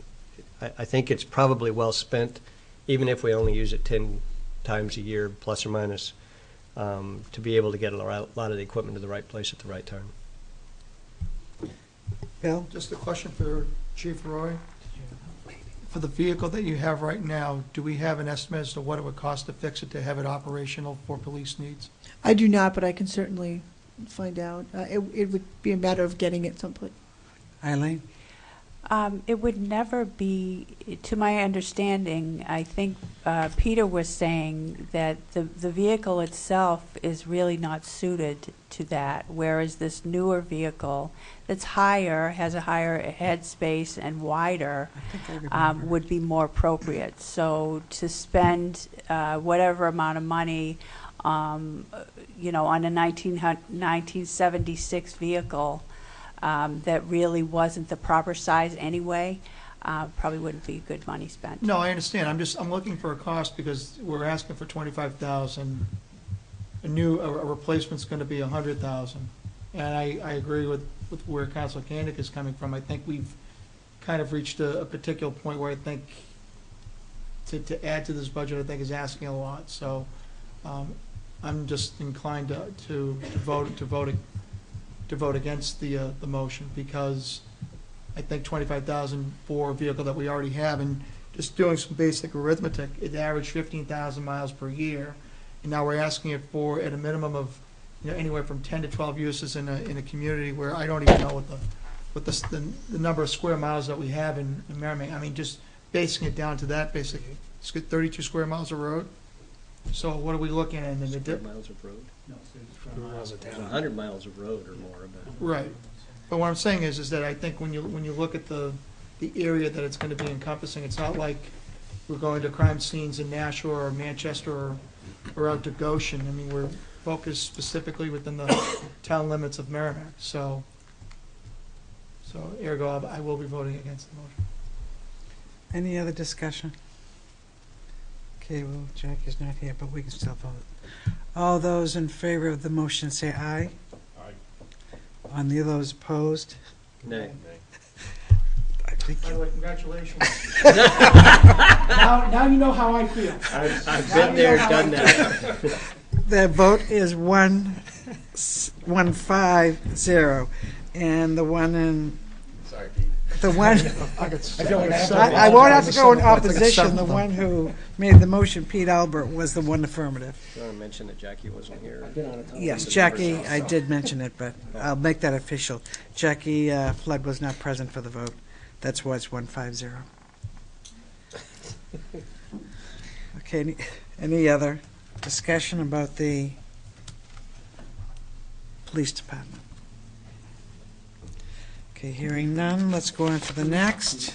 I think it's probably well spent, even if we only use it 10 times a year, plus or minus, to be able to get a lot of the equipment to the right place at the right time. Bill? Just a question for Chief Roy. For the vehicle that you have right now, do we have an estimate as to what it would cost to fix it to have it operational for police needs? I do not, but I can certainly find out. It would be a matter of getting it someplace. Eileen? It would never be, to my understanding, I think Peter was saying that the vehicle itself is really not suited to that, whereas this newer vehicle that's higher, has a higher head space and wider, I think I remember. would be more appropriate. So to spend whatever amount of money, you know, on a 1976 vehicle, that really wasn't the proper size anyway, probably wouldn't be good money spent. No, I understand. I'm looking for a cost because we're asking for 25,000. A replacement's going to be 100,000. And I agree with where Councilor Koenig is coming from. I think we've kind of reached a particular point where I think to add to this budget, I think is asking a lot. So I'm just inclined to vote against the motion, because I think 25,000 for a vehicle that we already have, and just doing some basic arithmetic, it averaged 15,000 miles per year, and now we're asking it for at a minimum of, you know, anywhere from 10 to 12 uses in a community where I don't even know what the number of square miles that we have in Merrimack. I mean, just basing it down to that, basically, it's got 32 square miles of road. So what are we looking at in the dip? Miles of road? No, There's 100 miles of road or more. Right. But what I'm saying is that I think when you look at the area that it's going to be encompassing, it's not like we're going to crime scenes in Nashua or Manchester or out to Goshen. I mean, we're focused specifically within the town limits of Merrimack. So ergo, I will be voting against the motion. Any other discussion? Okay, well, Jackie's not here, but we can still vote. All those in favor of the motion say aye. Aye. On the those opposed? Nay. I think By you- the way, congratulations. Now you know how I feel. I've been there, done that. The vote is 150, and the one in, Sorry, Pete. the one, I I won't have to go in It's like a opposition. The seventh. one who made the motion, Pete Albert, was the one affirmative. You want to mention that Jackie wasn't here? Yes, Jackie, I did mention it, but I'll make that official. Jackie Flood was not present for the vote. That's why it's 150. Okay, any other discussion about the police department? Okay, hearing none, let's go on to the next.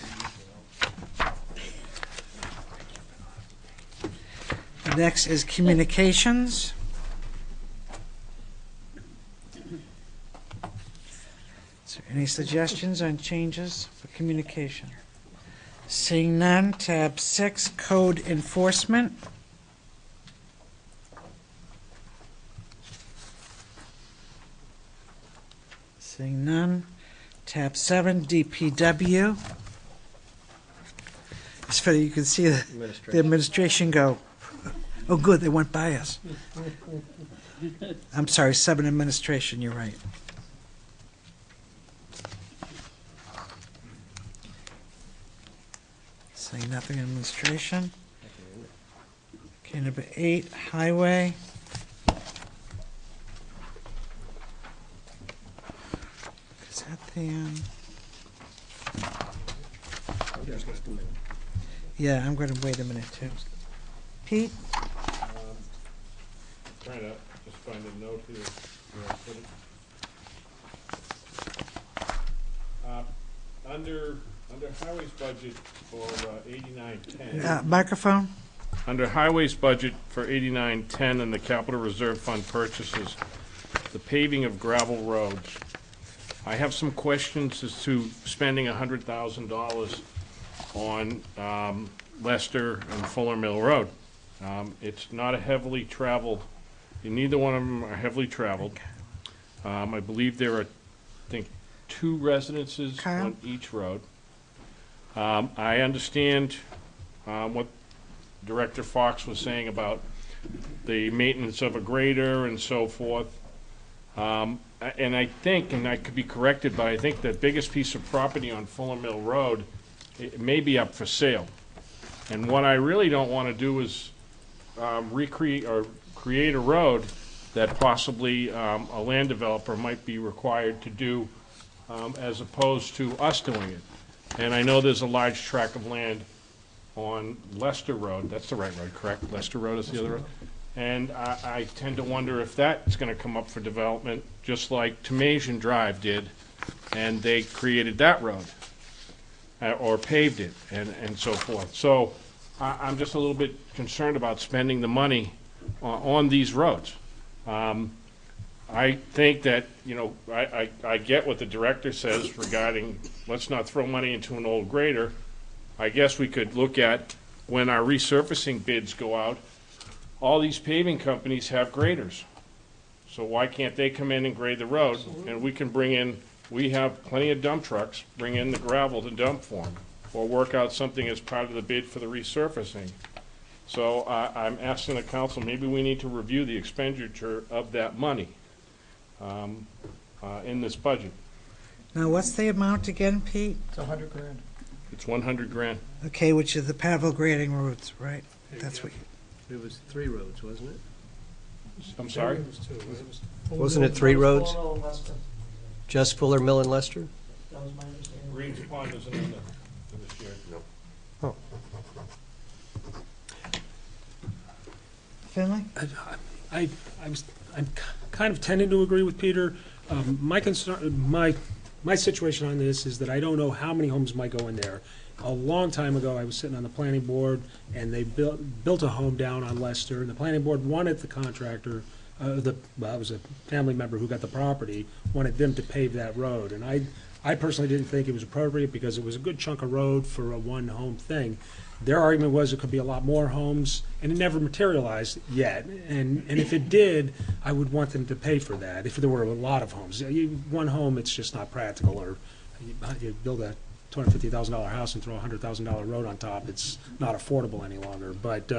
The next is communications. Is there any suggestions on changes for communication? Seeing none, tab 6, code enforcement. Seeing none, tab 7, DPW. It's funny, you can see the administration go, oh, good, they went by us. I'm sorry, 7 administration, you're right. Saying nothing in administration. Okay, number 8, highway. Is that the, yeah, I'm going to wait a minute too. Pete? Trying to just find a note here where I put it. Under highways budget for 8910. Microphone? Under highways budget for 8910 and the capital reserve fund purchases, the paving of gravel roads. I have some questions as to spending $100,000 on Lester and Fuller Mill Road. It's not a heavily traveled, neither one of them are heavily traveled. I believe there are, I think, 2 residences Kyle? on each road. I understand what Director Fox was saying about the maintenance of a grader and so forth. And I think, and I could be corrected, but I think the biggest piece of property on Fuller Mill Road, it may be up for sale. And what I really don't want to do is recreate or create a road that possibly a land developer might be required to do as opposed to us doing it. And I know there's a large tract of land on Lester Road. That's the right road, correct? Lester Road is the other road. And I tend to wonder if that's going to come up for development, just like Tomasian Drive did, and they created that road, or paved it, and so forth. So I'm just a little bit concerned about spending the money on these roads. I think that, you know, I get what the director says regarding, let's not throw money into an old grader. I guess we could look at, when our resurfacing bids go out, all these paving companies have graders. So why can't they come in and grade the road, and we can bring in, we have plenty of dump trucks, bring in the gravel to dump for them, or work out something as part of the bid for the resurfacing. So I'm asking the council, maybe we need to review the expenditure of that money in this budget. Now, what's the amount again, Pete? It's $100,000. It's 100 grand. Okay, which is the Pavel grading roads, right? That's what, It was 3 roads, wasn't it? I'm sorry? It was 2, right? It was- Wasn't it 3 roads? Fuller Mill and Lester. Just Fuller Mill and Lester? That was my understanding. Greens Pond isn't in this year. No. Finley? I'm kind of tending to agree with Peter. My concern, my situation on this is that I don't know how many homes might go in there. A long time ago, I was sitting on the planning board, and they built a home down on Lester, and the planning board wanted the contractor, well, it was a family member who got the property, wanted them to pave that road. And I personally didn't think it was appropriate because it was a good chunk of road for a one-home thing. Their argument was it could be a lot more homes, and it never materialized yet. And if it did, I would want them to pay for that, if there were a lot of homes. One home, it's just not practical, or you build a $250,000 house and throw a $100,000 road on top, it's not affordable any longer. But,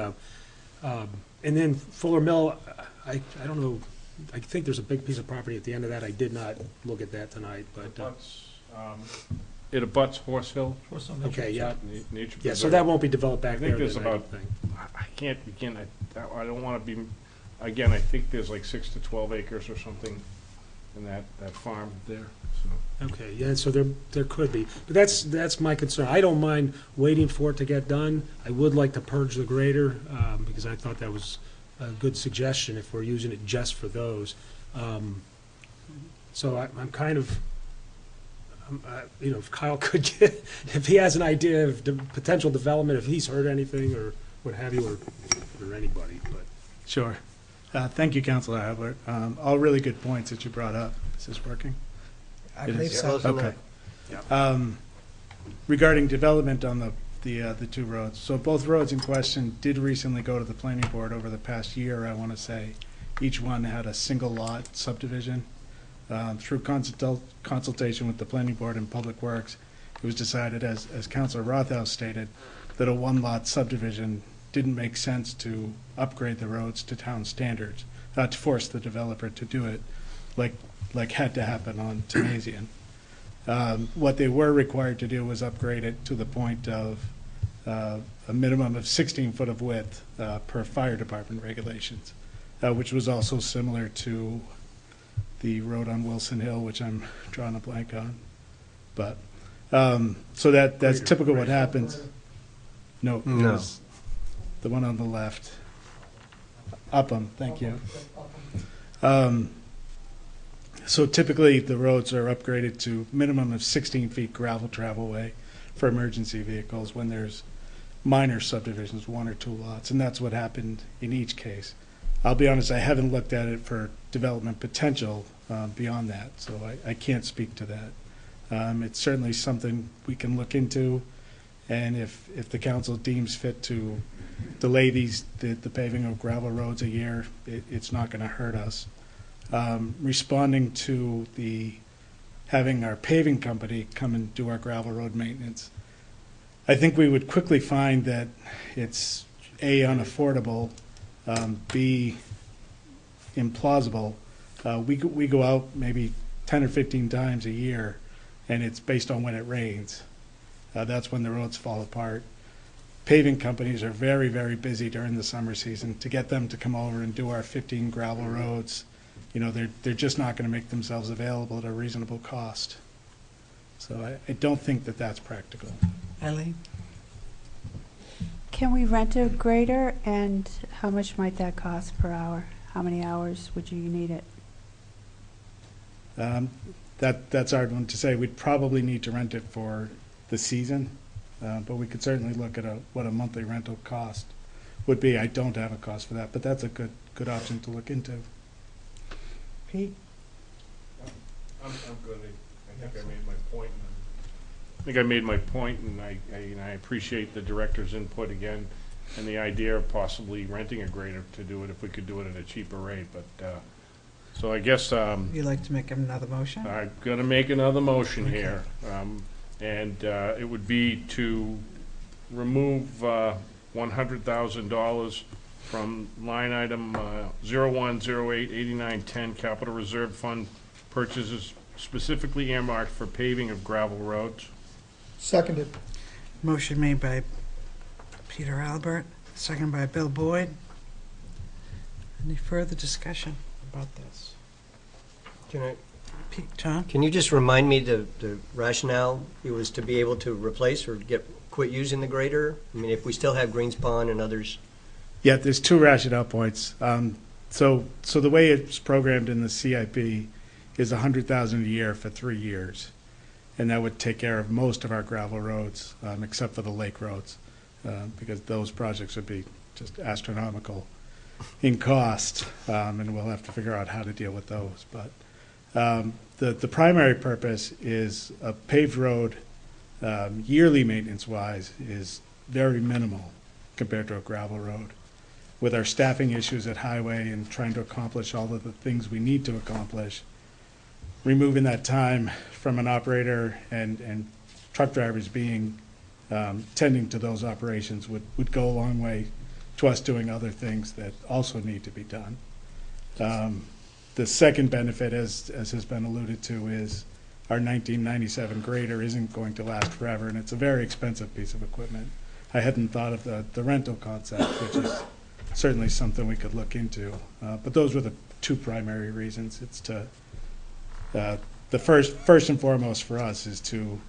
and then Fuller Mill, I don't know, I think there's a big piece of property at the end of that. I did not look at that tonight, but, It abuts Horse Hill. okay, yeah. Nature Yeah, so preserve. that won't be developed back I there. think there's then, about, think. I can't begin, I don't want to be, again, I think there's like 6 to 12 acres or something in that farm there, so. Okay, yeah, so there could be, but that's my concern. I don't mind waiting for it to get done. I would like to purge the grader, because I thought that was a good suggestion if we're using it just for those. So I'm kind of, you know, if Kyle could get, if he has an idea of potential development, if he's heard anything or what have you, or anybody, but. Sure. Thank you, Councilor Albert. All really good points that you brought up. Is this working? I It believe is? so. Okay. Regarding development on the two roads, so both roads in question did recently go to the planning board over the past year, I want to say. Each one had a single lot subdivision. Through consultation with the planning board and public works, it was decided, as Councilor Rothaus stated, that a one-lot subdivision didn't make sense to upgrade the roads to town standards, to force the developer to do it like had to happen on Tunasian. What they were required to do was upgrade it to the point of a minimum of 16 foot of width per fire department regulations, which was also similar to the road on Wilson Hill, which I'm drawing a blank on. But, so that's typical what happens. No, it No. was the one on the left. Upham, thank you. So typically, the roads are upgraded to minimum of 16 feet gravel travelway for emergency vehicles when there's minor subdivisions, 1 or 2 lots, and that's what happened in each case. I'll be honest, I haven't looked at it for development potential beyond that, so I can't speak to that. It's certainly something we can look into, and if the council deems fit to delay the paving of gravel roads a year, it's not going to hurt us. Responding to having our paving company come and do our gravel road maintenance, I think we would quickly find that it's A, unaffordable, B, implausible. We go out maybe 10 or 15 times a year, and it's based on when it rains. That's when the roads fall apart. Paving companies are very, very busy during the summer season. To get them to come over and do our 15 gravel roads, you know, they're just not going to make themselves available at a reasonable cost. So I don't think that that's practical. Eileen? Can we rent a grader, and how much might that cost per hour? How many hours would you need it? That's a hard one to say. We'd probably need to rent it for the season, but we could certainly look at what a monthly rental cost would be. I don't have a cost for that, but that's a good option to look into. Pete? I'm good. I think I made my point. And I appreciate the director's input again, and the idea of possibly renting a grader to do it if we could do it at a cheaper rate. But so I guess You'd like to make another motion? I'm gonna make another motion here, and it would be to remove $100,000 from line item 01088910 Capital Reserve Fund purchases specifically earmarked for paving of gravel roads. Seconded. Motion made by Peter Albert, seconded by Bill Boyd. Any further discussion about this? Tom? Can you just remind me the rationale? It was to be able to replace or quit using the grader? I mean, if we still have Greens Pond and others. Yeah, there's 2 rationale points. So the way it's programmed in the CIP is $100,000 a year for 3 years, and that would take care of most of our gravel roads, except for the lake roads, because those projects would be just astronomical in cost, and we'll have to figure out how to deal with those. But The primary purpose is a paved road, yearly maintenance-wise, is very minimal compared to a gravel road. With our staffing issues at Highway and trying to accomplish all of the things we need to accomplish, removing that time from an operator and truck drivers being, tending to those operations would go a long way to us doing other things that also need to be done. The second benefit, as has been alluded to, is our 1997 grader isn't going to last forever, and it's a very expensive piece of equipment. I hadn't thought of the rental concept, which is certainly something we could look into. But those were the two primary reasons. It's to, the first and foremost for us is to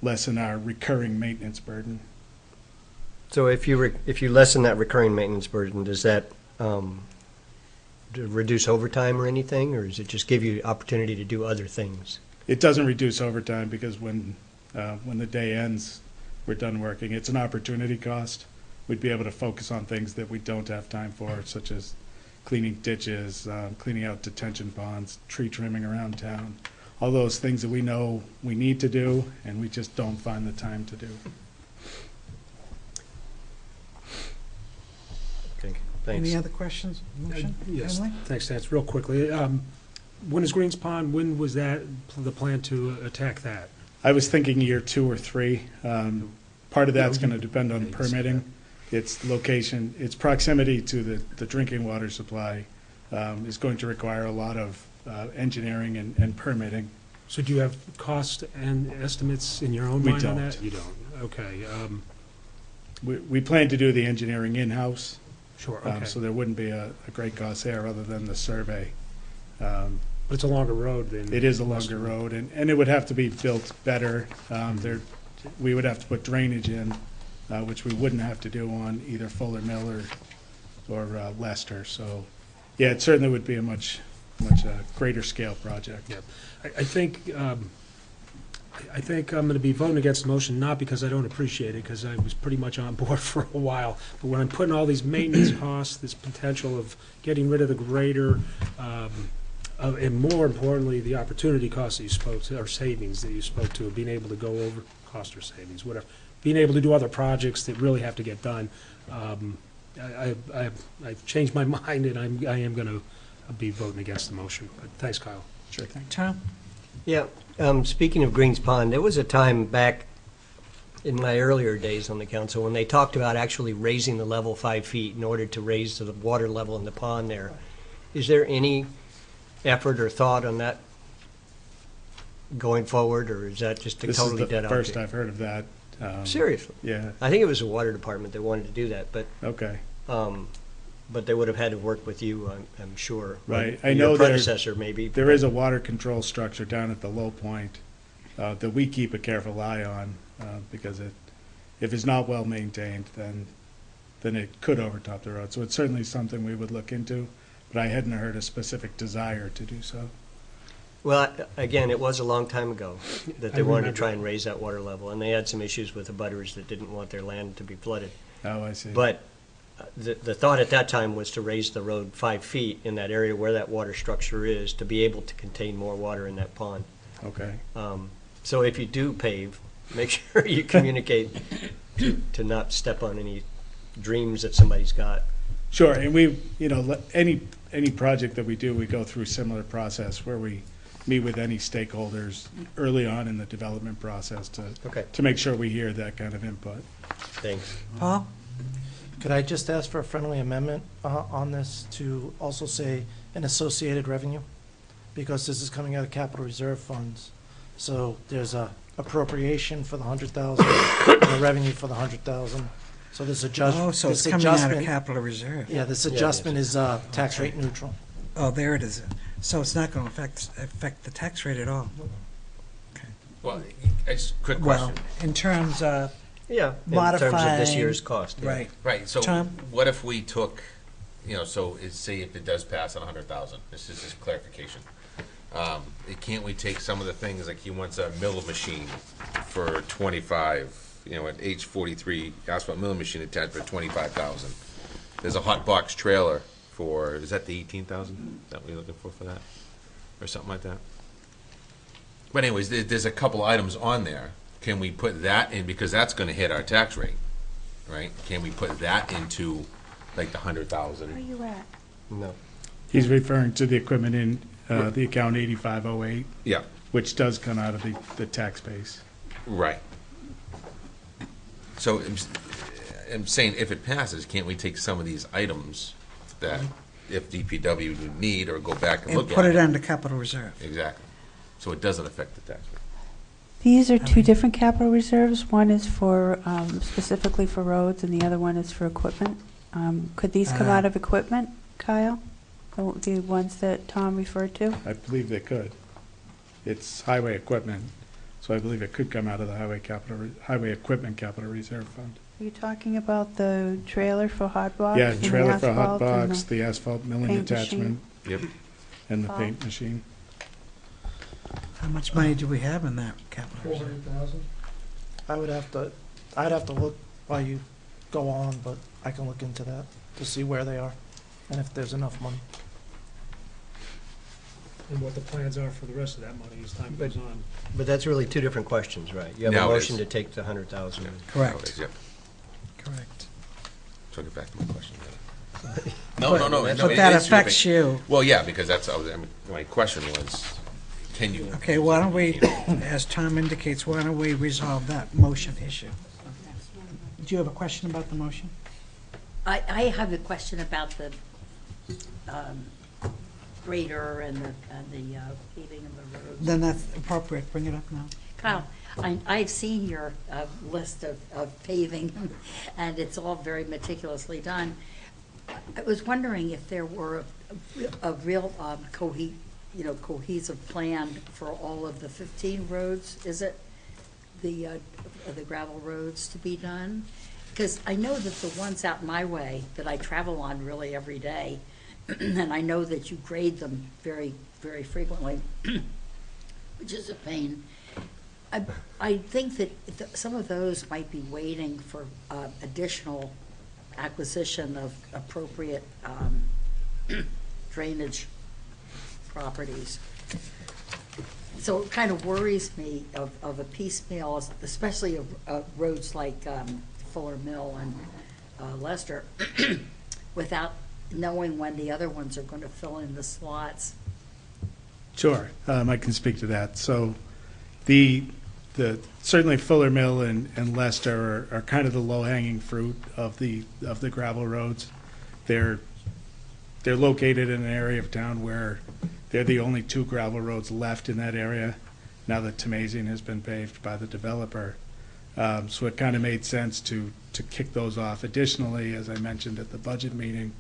lessen our recurring maintenance burden. So if you lessen that recurring maintenance burden, does that reduce overtime or anything, or does it just give you opportunity to do other things? It doesn't reduce overtime because when the day ends, we're done working. It's an opportunity cost. We'd be able to focus on things that we don't have time for, such as cleaning ditches, cleaning out detention ponds, tree trimming around town, all those things that we know we need to do and we just don't find the time to do. Okay, thanks. Any other questions? Motion? Yes, Emily? thanks, Nance. Real quickly, when is Greens Pond, when was that, the plan to attack that? I was thinking year 2 or 3. Part of that's going to depend on permitting. Its location, its proximity to the drinking water supply is going to require a lot of engineering and permitting. So do you have cost and estimates in your own We mind on that? don't. You don't, okay. We plan to do the engineering in-house, Sure, okay. so there wouldn't be a great cost there other than the survey. But it's a longer road than. It is a longer road, and it would have to be built better. We would have to put drainage in, which we wouldn't have to do on either Fuller Mill or Leicester. So, yeah, it certainly would be a much greater scale project. Yep. I think I'm going to be voting against the motion, not because I don't appreciate it, because I was pretty much on board for a while. But when I'm putting all these maintenance costs, this potential of getting rid of the grader, and more importantly, the opportunity costs that you spoke to, or savings that you spoke to, of being able to go over, cost or savings, whatever, being able to do other projects that really have to get done. I've changed my mind, and I am going to be voting against the motion. But thanks, Kyle. Sure thing. Tom? Yeah, speaking of Greens Pond, there was a time back in my earlier days on the council when they talked about actually raising the level 5 feet in order to raise the water level in the pond there. Is there any effort or thought on that going forward, or is that just a totally dead This is the first object? I've heard of that. Seriously? Yeah, I think it was the water department that wanted to do that, okay. but they would have had to work with you, I'm sure. Right. Or I know your there- predecessor, maybe. There is a water control structure down at the low point that we keep a careful eye on because if it's not well maintained, then it could overtop the road. So it's certainly something we would look into, but I hadn't heard a specific desire to do so. Well, again, it was a long time ago that they I wanted to remember. try and raise that water level, and they had some issues with the butters that didn't want their land to be flooded. Oh, I see. But the thought at that time was to raise the road 5 feet in that area where that water structure is, to be able to contain more water in that pond. Okay. So if you do pave, make sure you communicate to not step on any dreams that somebody's got. Sure, and any project that we do, we go through a similar process where we meet with any stakeholders early on in the development process Okay, to make sure we hear that kind of input. thanks. Paul? Could I just ask for a friendly amendment on this to also say an associated revenue? Because this is coming out of capital reserve funds. So there's a appropriation for the 100,000 and a revenue for the 100,000. So this adjustment. Oh, so it's coming out of capital reserve. Yeah, this Yeah, adjustment is tax rate neutral. Oh, there it is. So it's not going to affect the tax rate at all? Well, quick Well, question. in terms of, Yeah, in terms of this Modifying- year's cost. yeah. right. Right, so Tom? what if we took, say if it does pass on 100,000, this is just clarification. Can't we take some of the things, like he wants a mill machine for 25, an H43 asphalt milling machine attached for 25,000. There's a hot box trailer for, is that the 18,000 that we're looking for that? or something like that. But anyways, there's a couple items on there. Can we put that in, because that's gonna hit our tax rate, right? Can we put that into, like, the Where are 100,000? you at? No. He's referring to the equipment in the account 8508, Yeah, which does come out of the tax base. right. So I'm saying, if it passes, can't we take some of these items that, if DPW need, or go back and And look at? put it under capital reserve. Exactly. So it doesn't affect the tax rate. These are two different capital reserves. One is for, specifically for roads, and the other one is for equipment. Could these come out of equipment, Kyle? The ones that Tom referred to? I believe they could. It's highway equipment, so I believe it could come out of the highway equipment capital reserve fund. Are you talking about the trailer for hot box? Yeah, and the trailer for hot asphalt and box, the asphalt milling paint attachment, Yep. and the Paul? paint machine. How much money do we have in that capital reserve? 400,000. I'd have to look while you go on, but I can look into that to see where they are and if there's enough money. And what the plans are for the rest of that money as time goes on. But that's really two different questions, right? You have a Now it motion is. to take the 100,000. Correct. Yep. Correct. So I'll get back to my question. No. But that affects you. Well, yeah, because my question was, can you? Okay, why don't we, as Tom indicates, why don't we resolve that motion issue? Do you have a question about the motion? I have a question about the grader and the paving of the roads. Then that's appropriate, bring it up now. Kyle, I've seen your list of paving, and it's all very meticulously done. I was wondering if there were a real cohesive plan for all of the 15 roads. Is it the gravel roads to be done? Because I know that the ones out my way that I travel on really every day, and I know that you grade them very, very frequently, which is a pain. I think that some of those might be waiting for additional acquisition of appropriate drainage properties. So it kind of worries me of a piecemeal, especially of roads like Fuller Mill and Leicester, without knowing when the other ones are going to fill in the slots. Sure, I can speak to that. So certainly Fuller Mill and Leicester are kind of the low-hanging fruit of the gravel roads. They're located in an area of town where they're the only two gravel roads left in that area now that Tomasian has been paved by the developer. So it kind of made sense to kick those off. Additionally, as I mentioned at the budget meeting,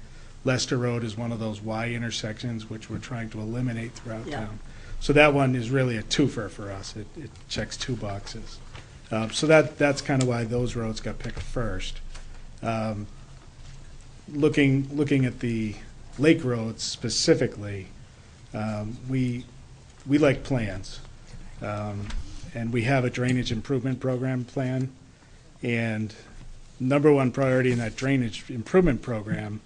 Leicester Road is one of those Y intersections which we're trying to eliminate throughout Yeah. town. So that one is really a twofer for us. It checks two boxes. So that's kind of why those roads got picked first. Looking at the lake roads specifically, we like plans. And we have a drainage improvement program plan. And number one priority in that drainage improvement program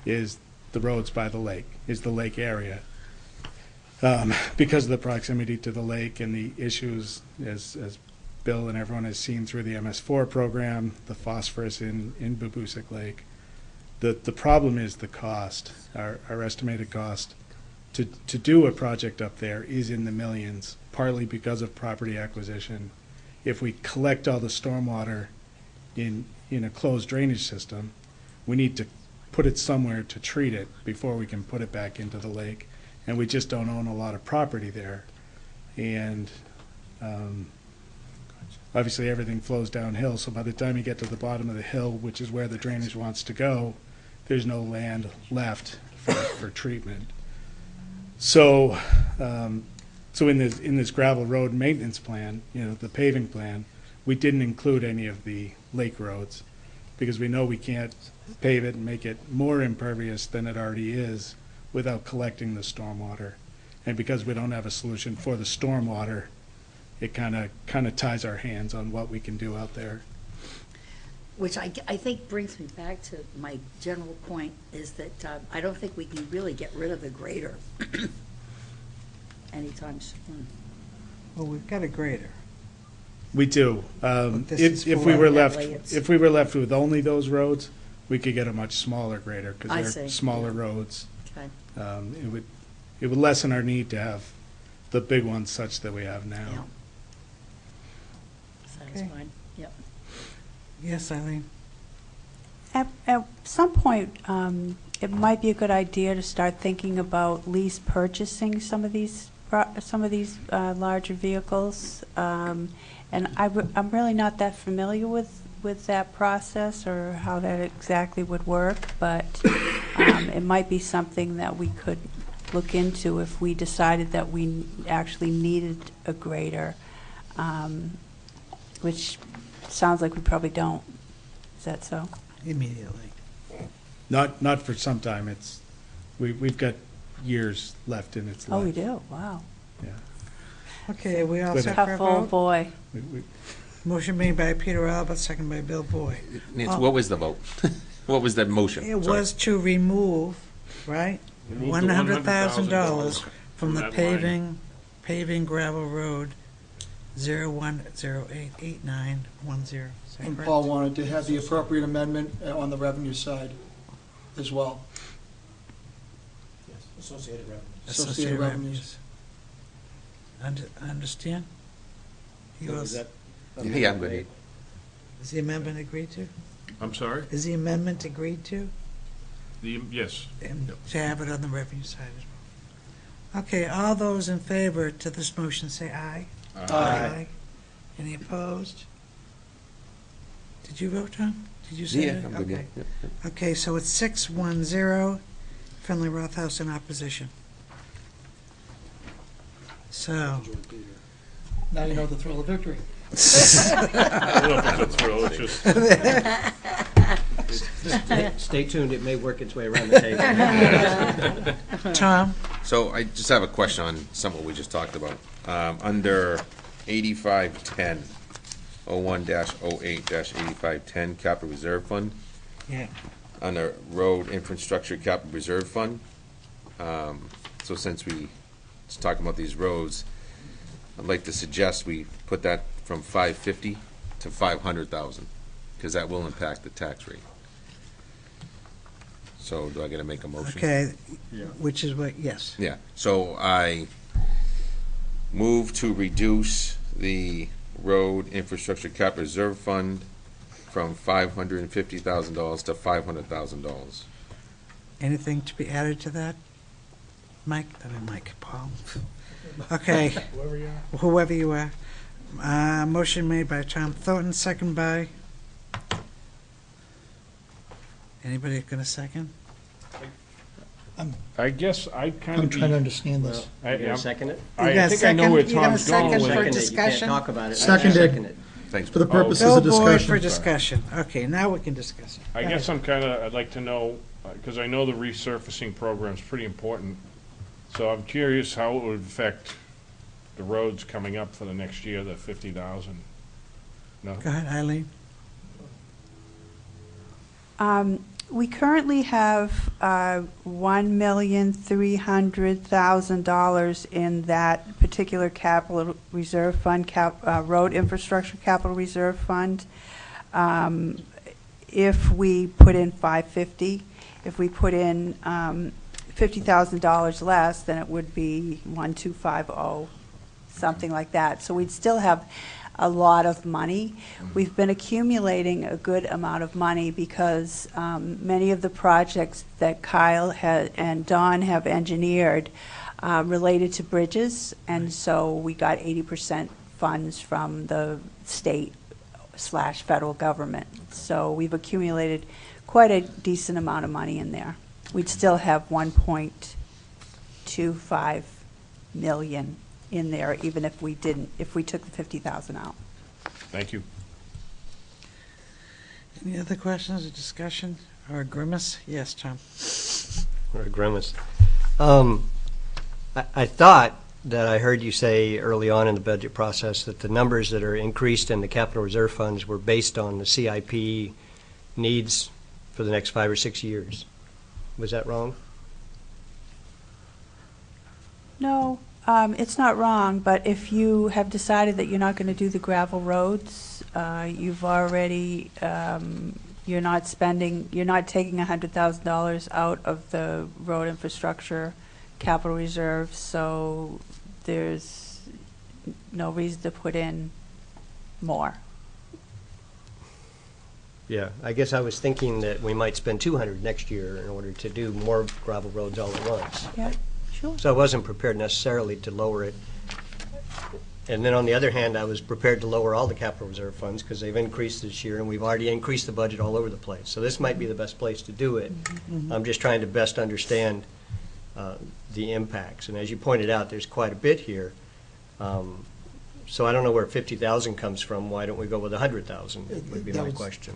is the roads by the lake, is the lake area. Because of the proximity to the lake and the issues, as Bill and everyone has seen through the MS4 program, the phosphorus in Babusick Lake. The problem is the cost. Our estimated cost to do a project up there is in the millions, partly because of property acquisition. If we collect all the stormwater in a closed drainage system, we need to put it somewhere to treat it before we can put it back into the lake. And we just don't own a lot of property there. And obviously everything flows downhill, so by the time you get to the bottom of the hill, which is where the drainage wants to go, there's no land left for treatment. So in this gravel road maintenance plan, the paving plan, we didn't include any of the lake roads because we know we can't pave it and make it more impervious than it already is without collecting the stormwater. And because we don't have a solution for the stormwater, it kind of ties our hands on what we can do out there. Which I think brings me back to my general point, is that I don't think we can really get rid of the grader anytime soon. Well, we've got a grader. We do. This is If for- we were That left, way it's- if we were left with only those roads, we could get a much smaller grader, I because they're see. smaller roads. Okay. It would lessen our need to have the big ones such that we have Yeah. now. Sounds Okay. fine. Yep. Yes, Eileen? At some point, it might be a good idea to start thinking about lease purchasing some of these larger vehicles. And I'm really not that familiar with that process or how that exactly would work, but it might be something that we could look into if we decided that we actually needed a grader, which sounds like we probably don't. Is that so? Immediately. Not for some time. We've got years left in its life. Oh, we do? Wow. Yeah. Okay, we all With set for a Tough old vote? boy. We- Motion made by Peter Albert, second by Bill Boyd. Nancy, what was the vote? What was that motion? It Sorry. was to remove, right? Remove the $100,000 from the that line. paving gravel road 01088910. Is that And correct? Paul wanted to have the appropriate amendment on the revenue side as well. Associated Associated revenues. Understand? He was- Yeah, I'm good. Is the amendment agreed to? I'm sorry? Is the amendment agreed to? Yes. And to have it on the revenue side as well. Okay, all those in favor to this motion say aye. Aye. Any opposed? Did you vote, Tom? Did you say Yeah, that? I'm good, yeah. Okay. Yep, yep. Okay, so it's 6-1-0, Friendly Rothaus in opposition. So, Now you know the thrill of victory. I don't know if it's a thrill, it's just, Stay tuned, it may work its way around the table. Tom? So I just have a question on something we just talked about. Under 8510, 01-08-8510, Capital Reserve Fund, Yeah. under Road Infrastructure Capital Reserve Fund. So since we was talking about these roads, I'd like to suggest we put that from 550 to 500,000, because that will impact the tax rate. So do I gotta make a motion? Okay, Yeah. which is what, yes. Yeah, so I move to reduce the Road Infrastructure Capital Reserve Fund from $550,000 to $500,000. Anything to be added to that? Mike? I mean, Mike, Paul. Okay, Whoever you are. whoever you are. Motion made by Tom Thornton, second by? Anybody gonna second? I guess I kind I'm of trying to understand this. You gonna second it? You I gotta think I know where second- you gotta Tom's going second with for it. Second it, you can't discussion? talk about it. Seconded. Second it. Thanks. For the purposes Bill of Boyd discussion. for discussion. Okay, now we can discuss it. I Go guess ahead. I'd like to know, because I know the resurfacing program's pretty important. So I'm curious how it would affect the roads coming up for the next year, the 50,000. No? Go ahead, Eileen. We currently have $1,300,000 in that particular capital reserve fund, road infrastructure capital reserve fund. If we put in 550, if we put in $50,000 less, then it would be 1,250, something like that. So we'd still have a lot of money. We've been accumulating a good amount of money because many of the projects that Kyle and Don have engineered related to bridges, and so we got 80% funds from the state/federal government. So we've accumulated quite a decent amount of money in there. We'd still have 1.25 million in there, even if we took the 50,000 out. Thank you. Any other questions or discussion or a grimace? Yes, Tom. Or a grimace. I thought that I heard you say early on in the budget process that the numbers that are increased in the capital reserve funds were based on the CIP needs for the next 5 or 6 years. Was that wrong? No, It's not wrong, but if you have decided that you're not going to do the gravel roads, you've already, you're not taking $100,000 out of the road infrastructure capital reserve, so there's no reason to put in more. Yeah, I guess I was thinking that we might spend 200 next year in order to do more gravel roads all at once. Yeah, sure. So I wasn't prepared necessarily to lower it. And then on the other hand, I was prepared to lower all the capital reserve funds because they've increased this year and we've already increased the budget all over the place. So this might be the best place to do it. I'm just trying to best understand the impacts. And as you pointed out, there's quite a bit here. So I don't know where 50,000 comes from. Why don't we go with 100,000 would be That my was- question.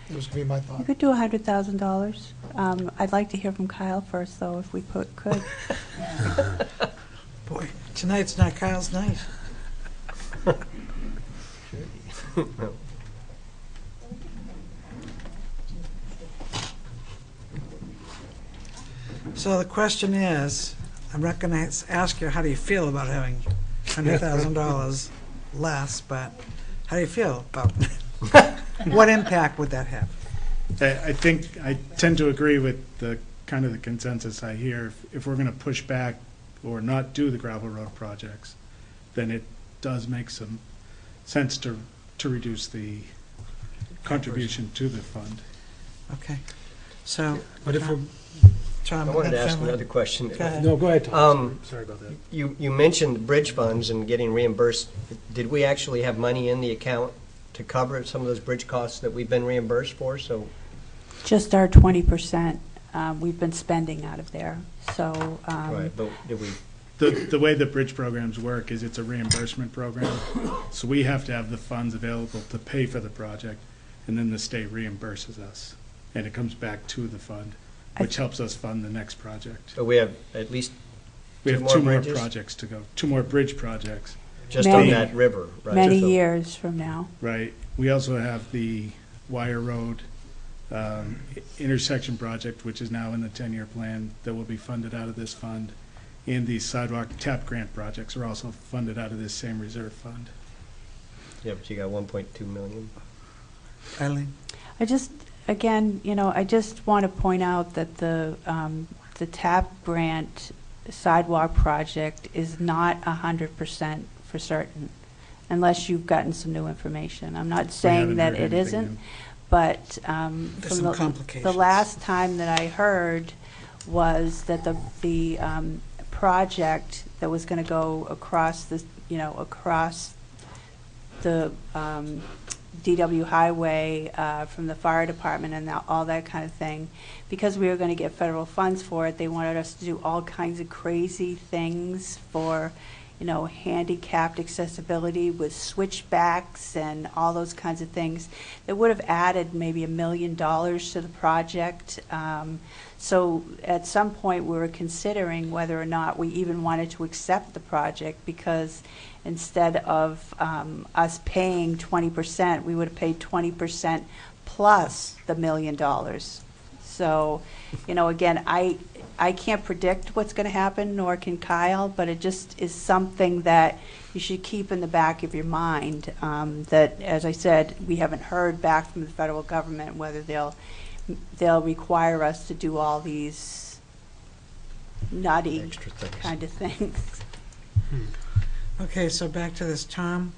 That was going to be my You thought. could do $100,000. I'd like to hear from Kyle first, though, if we could. Boy, tonight's not Kyle's night. So the question is, I'm not going to ask you how do you feel about having $100,000 less, but how do you feel about what impact would that have? I think I tend to agree with the kind of the consensus I hear. If we're going to push back or not do the gravel road projects, then it does make some sense to reduce the contribution to the fund. Okay, so. But if we're, Tom, I wanted to ask Finley. another question. Go ahead. no, go ahead, Tom. Sorry about that. You mentioned bridge funds and getting reimbursed. Did we actually have money in the account to cover some of those bridge costs that we've been reimbursed for? So, Just our 20%, we've been spending out of there, so. right, but did we? The way the bridge programs work is it's a reimbursement program, so we have to have the funds available to pay for the project, and then the state reimburses us, and it comes back to the fund, which helps us fund the next project. But we have at least We Two have more two more bridges? projects to go, 2 more bridge projects, just Many- on that river, right? Many Just the- years from now. right? We also have the Wire Road intersection project, which is now in the 10-year plan, that will be funded out of this fund. And the sidewalk TAP grant projects are also funded out of this same reserve fund. Yeah, but you got 1.2 million. Eileen? I just, again, I just want to point out that the TAP grant sidewalk project is not 100% for certain, unless you've gotten some new information. I'm not saying that it isn't, but from some the complications. last time that I heard was that the project that was going to go across the, across the DW highway from the fire department and all that kind of thing, because we were going to get federal funds for it, they wanted us to do all kinds of crazy things for, handicapped accessibility with switchbacks and all those kinds of things that would have added maybe $1 million to the project. So at some point, we were considering whether or not we even wanted to accept the project, because instead of us paying 20%, we would have paid 20% plus the $1 million. So, again, I can't predict what's going to happen, nor can Kyle, but it just is something that you should keep in the back of your mind, that, as I said, we haven't heard back from the federal government whether they'll require us to do all these nutty Extra things. kind of things. Okay, so back to this, Tom,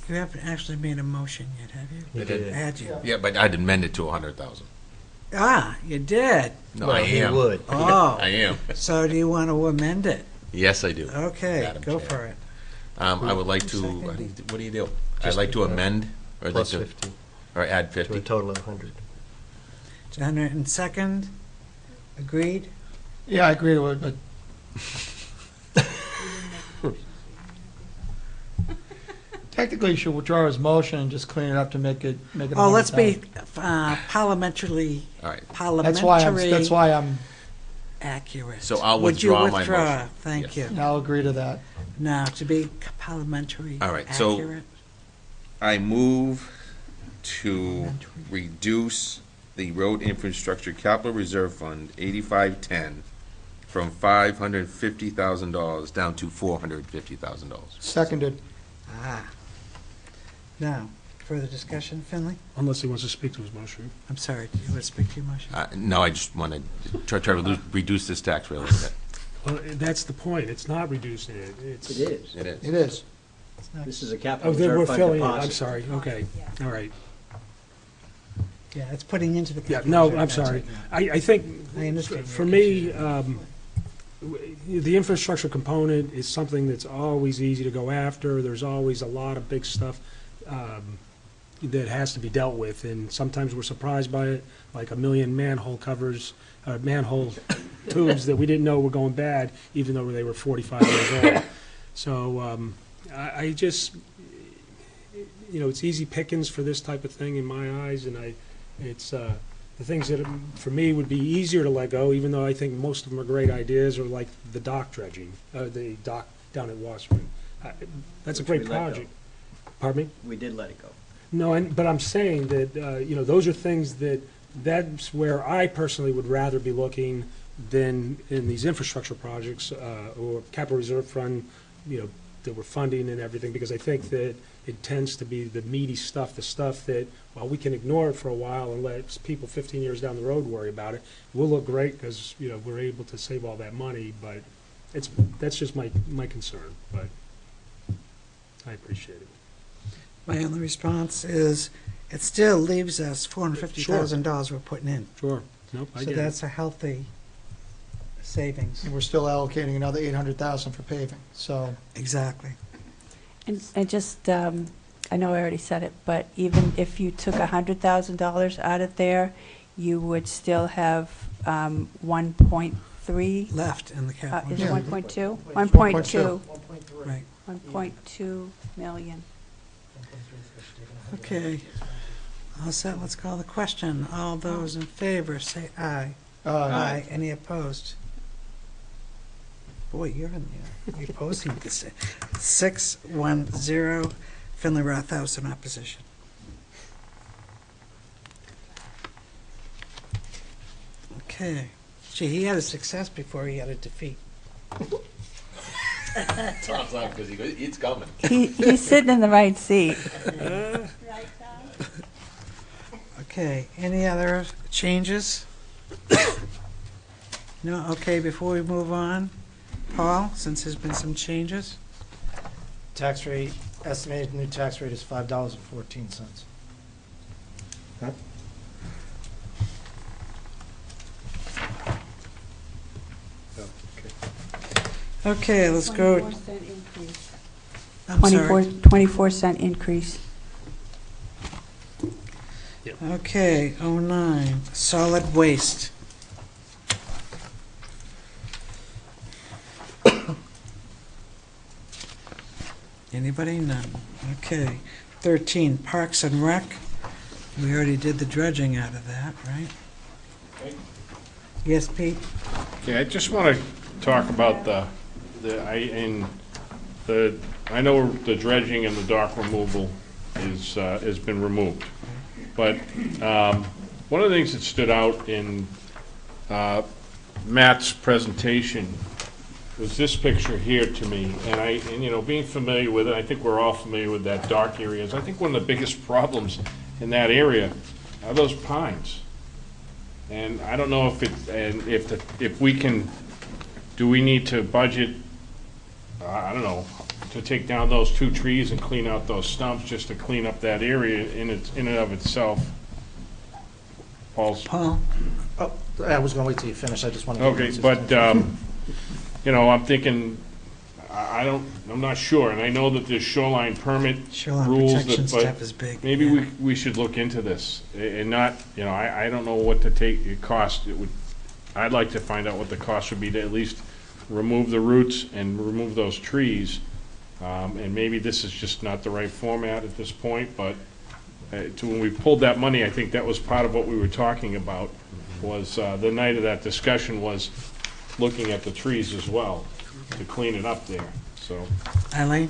you haven't actually made a motion yet, have you? You did. Had you? Yeah, but I'd amend it to 100,000. Ah, you did. No, Well, I he am. would. Oh. I am. So do you want to amend it? Yes, I do. Okay, Madam go Chair. for it. I would like to, Second. what do you do? I'd Just like to the- amend, or like Plus to, 50 or add to a 50. total of 100. 102nd, agreed? Yeah, I agree with it. Technically, you should withdraw his motion and just clean it up to make it. Oh, let's be parliamentary, All right. That's why I'm, accurate. So I'll Would you withdraw my withdraw? motion. Thank Yes. you. I'll agree to that. Now, to be parliamentary All right, so- accurate. I move to reduce the road infrastructure capital reserve fund 8510 from $550,000 down to $450,000. Seconded. Ah. Now, further discussion, Finley? Unless he wants to speak to his motion. I'm sorry, do you want to speak to your motion? No, I just want to try to reduce this tax rate a little bit. Well, that's the point. It's not reducing it. It It's. is. It is. It is. This is a Oh, capital then we're reserve fund filling it. deposit. I'm sorry. Okay. All right. Yeah, it's putting into the. Yeah, capital no, reserve, I'm that's sorry. it, yeah. I think, I understand for your me, the infrastructure component is something that's always easy to go after. There's always a lot of big stuff that has to be dealt with, and sometimes we're surprised by it, like a million manhole covers, manhole tubes that we didn't know were going bad, even though they were 45 years old. So I just, it's easy pickings for this type of thing in my eyes, and it's the things that for me would be easier to let go, even though I think most of them are great ideas, are like the dock dredging, the dock down at Wasserman. That's a Which great we let go. project. Pardon me? We did let it go. No, but I'm saying that, those are things that's where I personally would rather be looking than in these infrastructure projects, or capital reserve fund, that we're funding and everything, because I think that it tends to be the meaty stuff, the stuff that, while we can ignore it for a while and let people 15 years down the road worry about it, we'll look great because, we're able to save all that money, but that's just my concern, but I appreciate it. My only response is, it still leaves us $450,000 we're putting in. Sure. Nope, I So get it. that's a healthy savings. And we're still allocating another 800,000 for paving, so. Exactly. And just, I know I already said it, but even if you took $100,000 out of there, you would still have 1.3, Left in the capital. is it Yeah. 1.2? 1.2. 1.2, Right. 1.2 million. Okay. All set, let's call the question. All those in favor, say aye. Aye. Any opposed? Boy, you're opposing this. 610, Finley Rothaus in opposition. Okay. Gee, he had a success before he had a defeat. Tom's laughing because he goes, it's coming. He's sitting in the right seat. Okay, any other changes? No, okay, before we move on, Paul, since there's been some changes? Tax rate, estimated new tax rate is $5.14. Okay, let's go. 24-cent increase. I'm sorry. 24-cent increase. Okay, 09, solid waste. Anybody? None. Okay. 13, Parks and Rec. We already did the dredging out of that, right? Yes, Pete? Okay, I just want to talk about I know the dredging and the dock removal has been removed. But one of the things that stood out in Matt's presentation was this picture here to me. And being familiar with it, I think we're all familiar with that dock area. I think one of the biggest problems in that area are those pines. And I don't know if we can, do we need to budget, I don't know, to take down those 2 trees and clean out those stumps just to clean up that area in and of itself? Paul? Oh, I was going to wait till you finish. I just want to. Okay, but, I'm thinking, I'm not sure, and I know that there's shoreline permit Shoreline rules, protection but stuff is big. maybe yeah. we should look into this and not, I don't know what it cost. I'd like to find out what the cost would be to at least remove the roots and remove those trees. And maybe this is just not the right format at this point, but when we pulled that money, I think that was part of what we were talking about, was the night of that discussion was looking at the trees as well, to clean it up there, so. Eileen?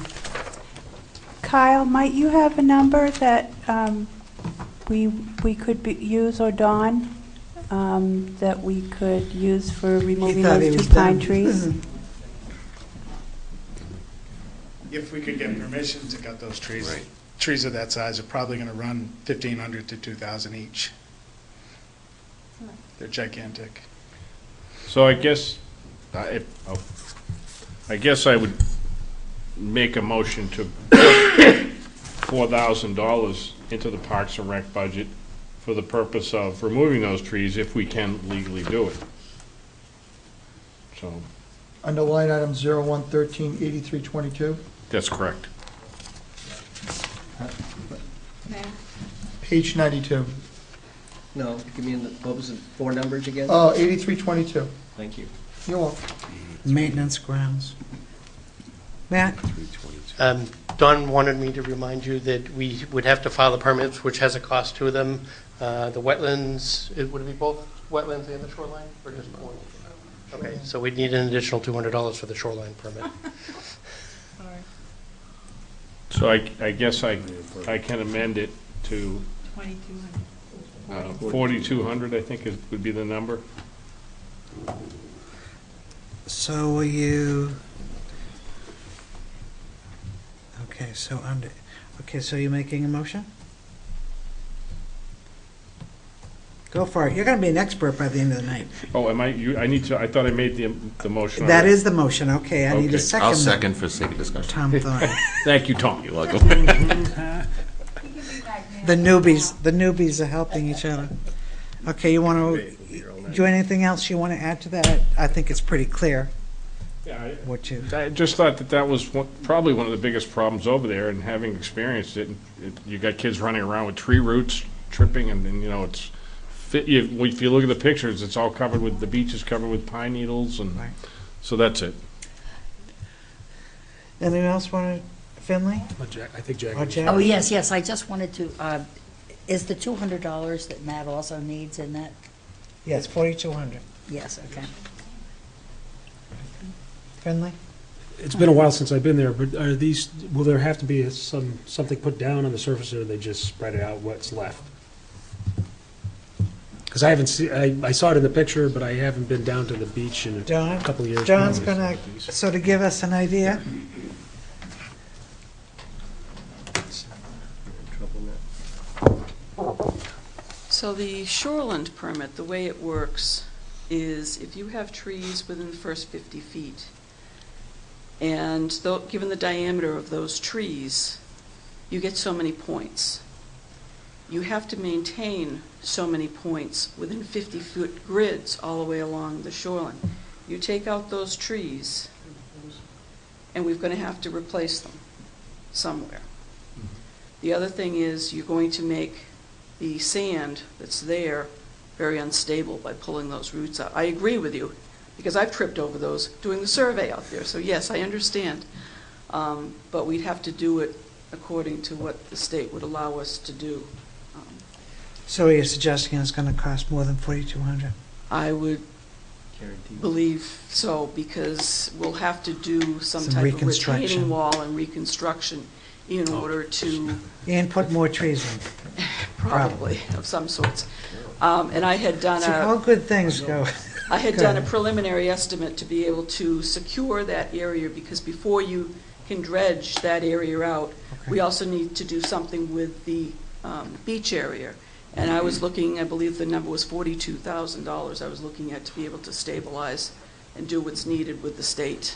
Kyle, might you have a number that we could use, or Dawn, that we could use for removing thought he those was 2 pine done. trees? If we could get permission to cut those trees, Right. trees of that size are probably gonna run 1,500 to 2,000 each. They're gigantic. So I guess, I guess I would make a motion to put $4,000 into the Parks and Rec budget for the purpose of removing those trees if we can legally do it. So, Under line item 0113, 8322, that's correct. page 92. No, give me, what was the 4 numbers again? 8322. Thank you. You're welcome. Maintenance grounds. Matt? Don wanted me to remind you that we would have to file the permits, which has a cost to them. The wetlands, would it be both wetlands and the shoreline, or just one? Okay, so we'd need an additional $200 for the shoreline permit. So I guess I can amend it to 4,200, I think would be the number. So will you, so you're making a motion? Go for it. You're gonna be an expert by the end of the night. Oh, I thought I made the motion. That already. is the motion, okay, I need Okay. a second. I'll second for sake of discussion. Tom Thorne. Thank you, Tom. You're welcome. The newbies are helping each other. Okay, you wanna, do anything else you wanna add to that? I think it's pretty clear Yeah, what you, I just thought that was probably one of the biggest problems over there, and having experienced it, you got kids running around with tree roots, tripping, and then, it's, if you look at the pictures, it's all covered with, the beach is covered with pine needles, and Right. so that's it. anything else wanna, Finley? I think Jack. Or Jack? Oh, yes, I just wanted to, is the $200 that Matt also needs in that? Yes, 4,200. Yes, okay. Finley? It's been a while since I've been there, but are these, will there have to be something put down on the surface, or do they just spread it out what's left? Because I haven't seen, I saw it in the picture, but I haven't been down to the beach in a John? couple of years. John's probably. gonna sort of give us an idea. So the shoreland permit, the way it works is if you have trees within the first 50 feet, and given the diameter of those trees, you get so many points. You have to maintain so many points within 50-foot grids all the way along the shoreline. You take out those trees, and we're going to have to replace them somewhere. The other thing is you're going to make the sand that's there very unstable by pulling those roots out. I agree with you, because I've tripped over those doing the survey out there, so yes, I understand. But we'd have to do it according to what the state would allow us to do. So you're suggesting it's gonna cost more than 4,200? I would believe so, because we'll have to do some Some type of reconstruction. retaining wall and reconstruction in order to, And put more trees in. probably, of some sorts. And I had done See how a, good things go. I had Go done a ahead. preliminary estimate to be able to secure that area, because before you can dredge that area out, we also need to do something with the beach area. And I was looking, I believe the number was $42,000 I was looking at to be able to stabilize and do what's needed with the state.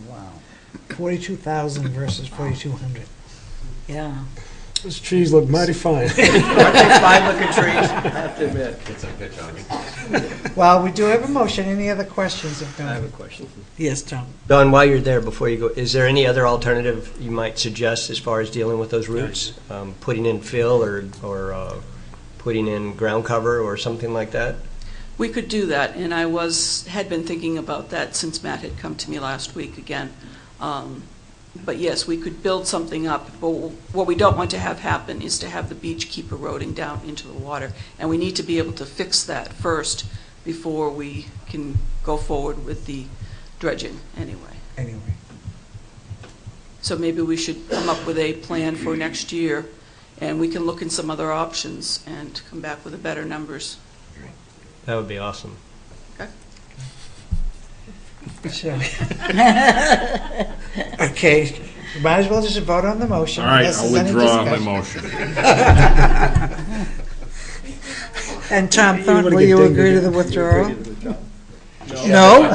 Wow. 42,000 versus 4,200. Yeah. Those trees look mighty fine. Fine-looking trees, I have to admit. Get some pitch on it. Well, we do have a motion. Any other questions of I have a Don? question. Yes, Tom. Don, while you're there, before you go, is there any other alternative you might suggest as far as dealing with those roots? Putting in fill or putting in ground cover or something like that? We could do that, and I had been thinking about that since Matt had come to me last week again. But yes, we could build something up, but what we don't want to have happen is to have the beach keep eroding down into the water. And we need to be able to fix that first before we can go forward with the dredging anyway. Anyway. So maybe we should come up with a plan for next year, and we can look in some other options and come back with a better numbers. That would be awesome. Sure. Okay, you might as well just vote on the motion. All right, unless I'll there's any withdraw my discussion. motion. And Tom You Thorne, wanna will get you dinged agree to again? the withdrawal? No. No? Oh,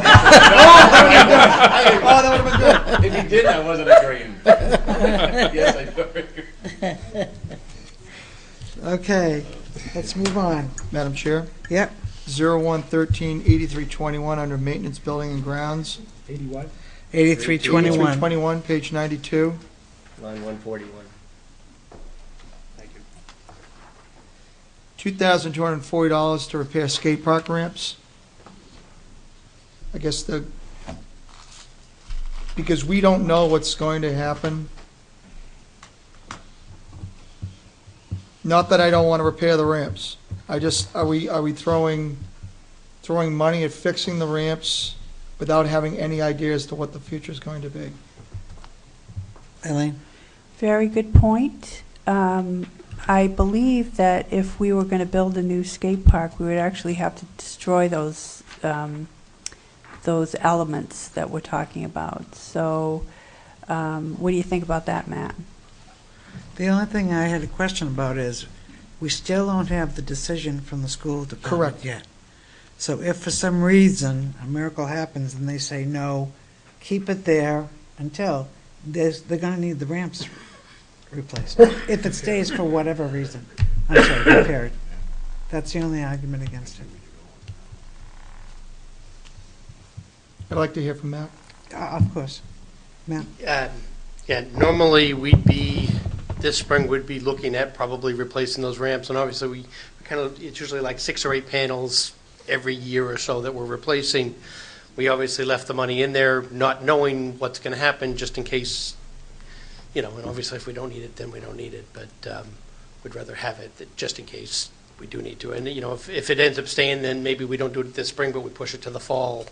that would've been good. If you didn't, I wasn't agreeing. Yes, I do. Okay, let's move on. Madam Chair, Yep, 0113-8321 under Maintenance, Building and Grounds. 80 what? 8321. 8321, page 92. Line 141. Thank you. $2,240 to repair skate park ramps. I guess because we don't know what's going to happen. Not that I don't want to repair the ramps. Are we throwing money at fixing the ramps without having any idea as to what the future is going to be? Elaine? Very good point. I believe that if we were going to build a new skate park, we would actually have to destroy those elements that we're talking about. So what do you think about that, Matt? The only thing I had a question about is, we still don't have the decision from the school department Correct. yet. So if for some reason a miracle happens and they say, no, keep it there until, they're going to need the ramps replaced. If it stays for whatever reason. I'm sorry, repaired. That's the only argument against it. I'd like to hear from Matt. Of course. Matt? Yeah, normally this spring we'd be looking at probably replacing those ramps, and obviously we it's usually like 6 or 8 panels every year or so that we're replacing. We obviously left the money in there, not knowing what's going to happen, just in case, and obviously if we don't need it, then we don't need it, but we'd rather have it just in case we do need to. And, if it ends up staying, then maybe we don't do it this spring, but we push it to the fall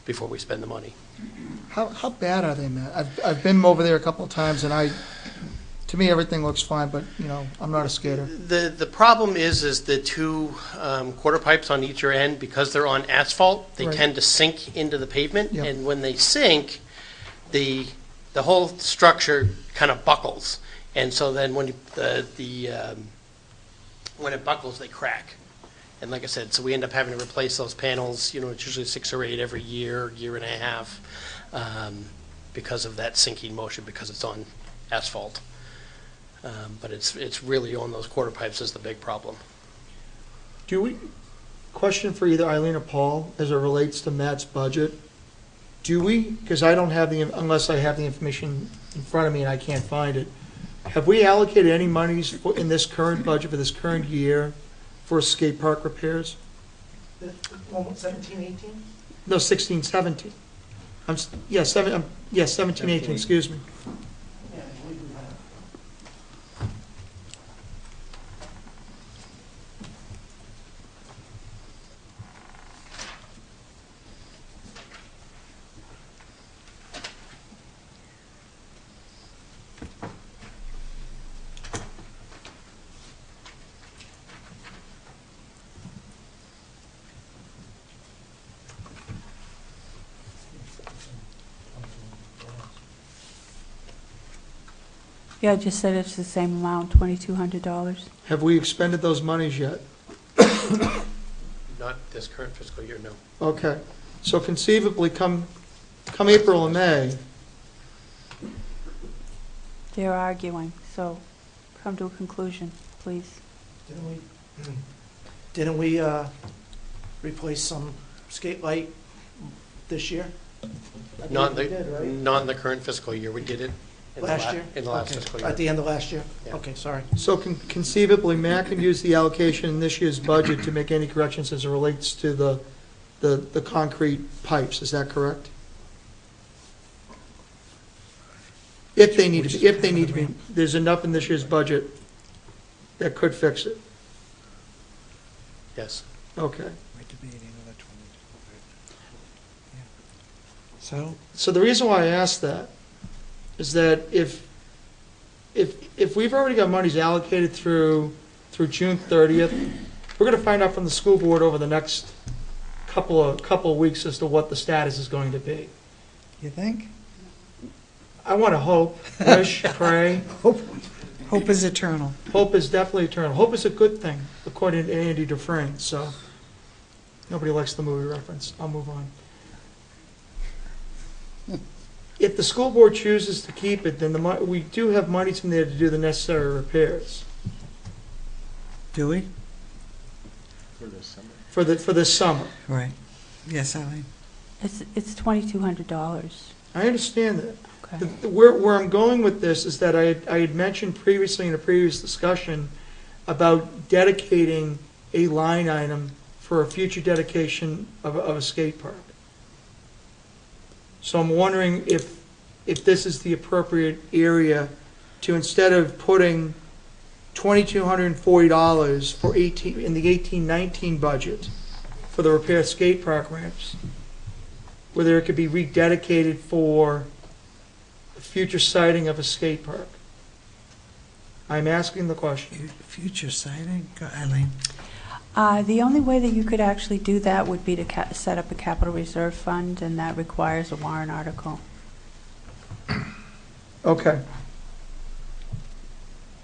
before we spend the money. How bad are they, Matt? I've been over there a couple of times, and to me, everything looks fine, but, I'm not a skater. The problem is the 2 quarter pipes on each end, because they're on asphalt, they Right. tend to sink into the pavement, Yep. and when they sink, the whole structure kind of buckles, and so then when when it buckles, they crack. And like I said, so we end up having to replace those panels. It's usually 6 or 8 every year and a half, because of that sinking motion, because it's on asphalt. But it's really on those quarter pipes is the big problem. Question for either Eileen or Paul, as it relates to Matt's budget. Do we, because I don't have unless I have the information in front of me and I can't find it, have we allocated any monies in this current budget for this current year for skate park repairs? 17, 18? No, 16, 17. 17, 18, excuse me. Yeah, I believe we have. Yeah, I just said it's the same amount, $2,200. Have we expended those monies yet? Not this current fiscal year, no. Okay. So conceivably, come April and May, They're arguing, so come to a conclusion, please. Didn't we replace some skate light this year? I Not believe we did, right? not in the current fiscal year. We did it in Last year? In the last Okay. fiscal year. At the end of last year? Yeah. Okay, sorry. so conceivably, Matt can use the allocation in this year's budget to make any corrections as it relates to the concrete pipes, is that correct? If they need to be, there's enough in this year's budget that could fix it. Yes. Okay. So, The reason why I asked that is that if we've already got monies allocated through June 30th, we're going to find out from the school board over the next couple of weeks as to what the status is going to be. You think? I want to hope, wish, pray. Hope is eternal. Hope is definitely eternal. Hope is a good thing, according to Andy Dufresne, so nobody likes the movie reference. I'll move on. If the school board chooses to keep it, then we do have monies in there to do the necessary repairs Do we? for this summer. Right. Yes, Eileen. It's $2,200. I understand that. Okay. Where I'm going with this is that I had mentioned previously in a previous discussion about dedicating a line item for a future dedication of a skate park. So I'm wondering if this is the appropriate area to, instead of putting $2,240 for in the 18-19 budget for the repair skate park ramps, whether it could be rededicated for the future siting of a skate park. I'm asking the question. Future sighting? Go, Eileen. The only way that you could actually do that would be to set up a capital reserve fund, and that requires a warrant article. Okay.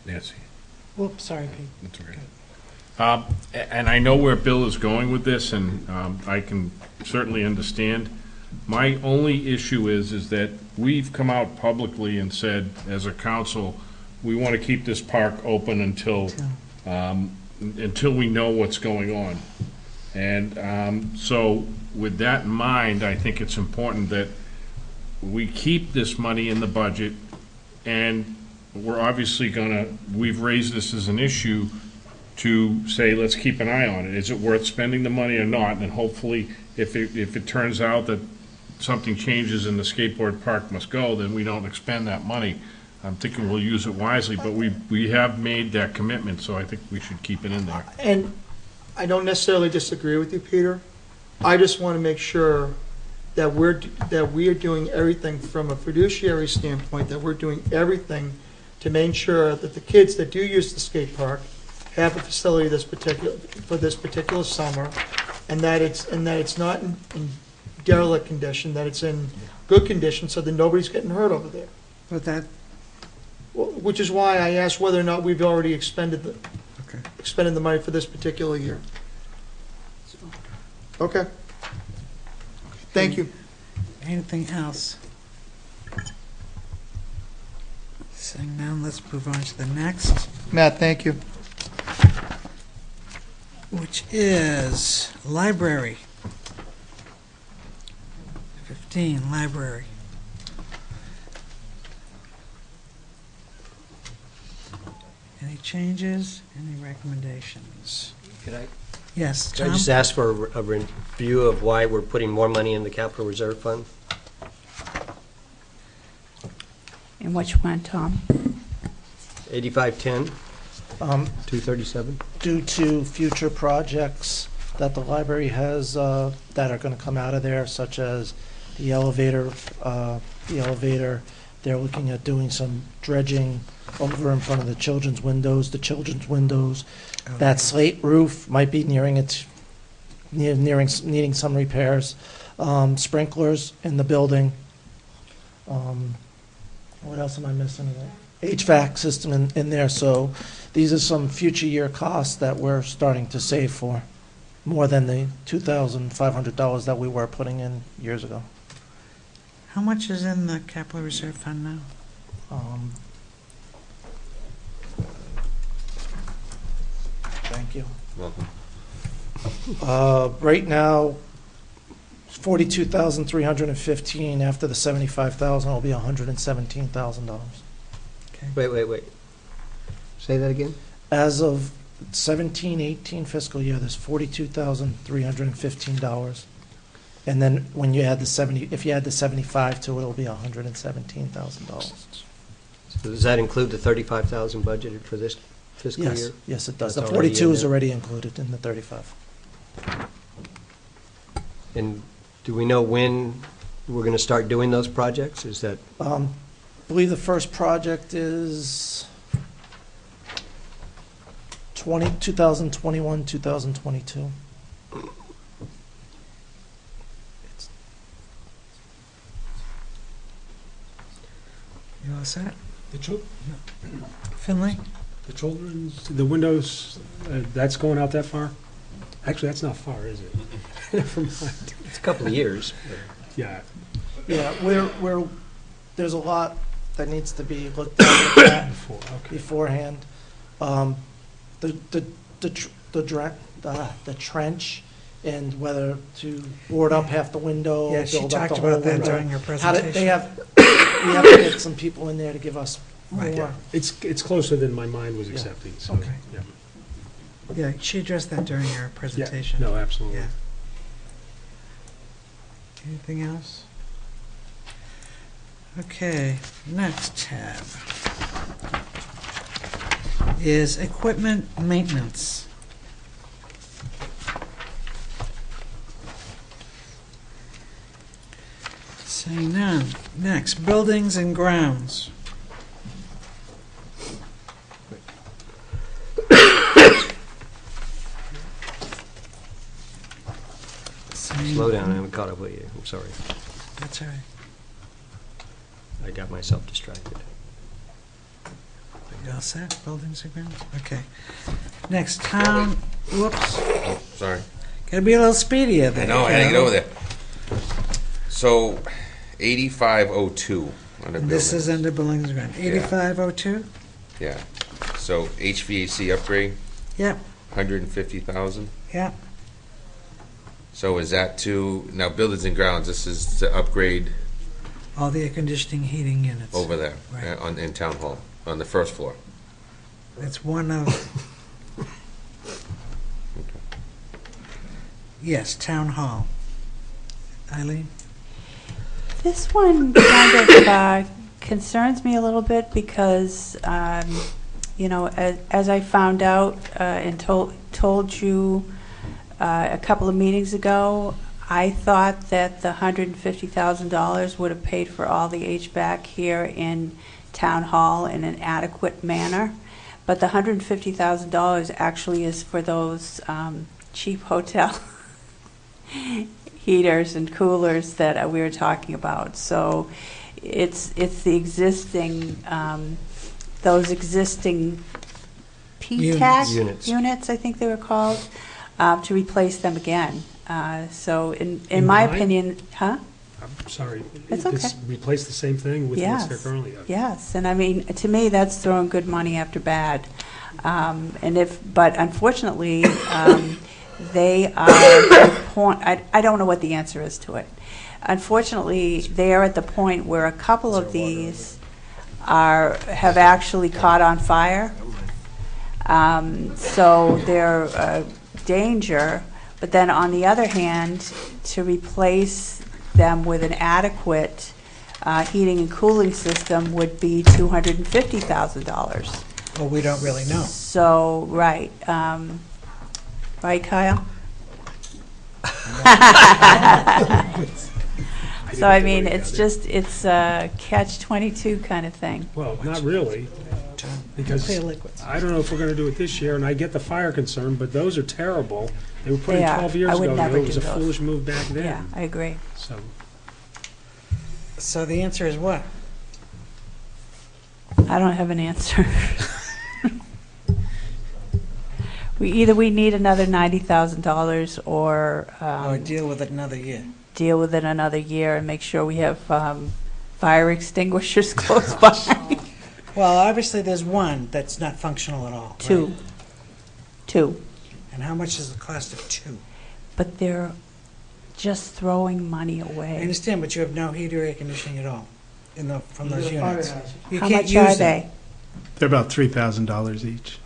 Nancy. Whoops, sorry, Pete. That's okay. And I know where Bill is going with this, and I can certainly understand. My only issue is that we've come out publicly and said, as a council, we want to keep this park open until we know what's going on. And so with that in mind, I think it's important that we keep this money in the budget, and we're obviously we've raised this as an issue to say, let's keep an eye on it. Is it worth spending the money or not? And hopefully, if it turns out that something changes and the skateboard park must go, then we don't expend that money. I'm thinking we'll use it wisely, but we have made that commitment, so I think we should keep it in there. And I don't necessarily disagree with you, Peter. I just want to make sure that we are doing everything from a fiduciary standpoint, that we're doing everything to make sure that the kids that do use the skate park have a facility for this particular summer, and that it's not in derelict condition, that it's in good condition, so that nobody's getting hurt over there. But that, Which is why I asked whether or not we've already expended the money for this particular year. Okay. Thank you. anything else? Seeing none, let's move on to the next, Matt, thank you. which is library. 15, library. Any changes, any recommendations? Could I Yes, Could I Tom? just ask for a review of why we're putting more money in the capital reserve fund? In which one, Tom? 8510, Um, 237? Due to future projects that the library has that are going to come out of there, such as the elevator, they're looking at doing some dredging over in front of the children's windows. That slate roof might be needing some repairs. Sprinklers in the building. What else am I missing? HVAC system in there. So these are some future year costs that we're starting to save for, more than the $2,500 that we were putting in years ago. How much is in the capital reserve fund now? Thank you. Welcome. Right now, 42,315. After the 75,000, it'll be $117,000. Wait. Say that again? As of 17-18 fiscal year, there's $42,315. And then when you add if you add the 75 to it, it'll be $117,000. So does that include the 35,000 budgeted for this fiscal Yes, year? yes, it does. That's The already 42 in is there. already included in the 35. And do we know when we're going to start doing those projects? Is that, I believe the first project is 2021, 2022. What's that? The Finley? children's, the windows, that's going out that far? Actually, that's not far, is it? Never mind. It's a couple of years. Yeah, Yeah, there's a lot that needs to be looked at before, okay. beforehand. The trench and whether to board up half the window, Yeah, she build up talked the whole about that window. during her How did, presentation. we have to get some people in there to give us Right. more. It's closer than my mind was Yeah. accepting, so, Okay. yeah. Yeah, she addressed that during her Yeah, presentation. no, absolutely. Yeah. Anything else? Okay, next tab is equipment maintenance. Saying none. Next, buildings and grounds. Saying- Slow down, I haven't caught up with you, I'm sorry. That's all right. I got myself distracted. You all set? Buildings and grounds? Okay. Next, town, whoops, Sorry. gotta be a little speedier there. I know, I had to get Carol. over there. So, 8502 under And this buildings. is under buildings and grounds. 8502? Yeah. So HVAC upgrade, Yep, 150,000. yep. So is that now buildings and grounds, this is to upgrade All the air conditioning, heating units. over there Right. in town hall, on the first floor. It's one of, yes, town hall. Eileen? This one kind of concerns me a little bit because, you know, as I found out and told you a couple of meetings ago, I thought that the $150,000 would have paid for all the HVAC here in Town Hall in an adequate manner. But the $150,000 actually is for those cheap hotel heaters and coolers that we were talking about. So it's the existing, those existing P-TAC units, I think they were called, to replace them again. So in my opinion, huh? I'm sorry. It's okay. This replace the same thing with what's there Yes, currently? yes, and I mean, to me, that's throwing good money after bad. But unfortunately, they are at the point, I don't know what the answer is to it. Unfortunately, they are at the point where a couple of these have actually caught on fire. So they're a danger, but then on the other hand, to replace them with an adequate heating and cooling system would be $250,000. Well, we don't really know. So, right. Right, Kyle? So, I mean, it's just, it's a catch-22 kind of thing. Well, not really, because Clear liquids. I don't know if we're gonna do it this year, and I get the fire concern, but those are terrible. They were put They in are. 12 years I would ago, never it was do a those. foolish move back then. Yeah, I agree. So, So the answer is what? I don't have an answer. We need another $90,000 or Or deal with it another year? deal with it another year and make sure we have fire extinguishers close by. Well, obviously, there's one that's not functional at all. right? Two. And how much is the cost of two? But they're just throwing money I away. understand, but you have no heat or air conditioning at all from those The fire units. hazard. You How can't much are use them. they? They're about $3,000 each.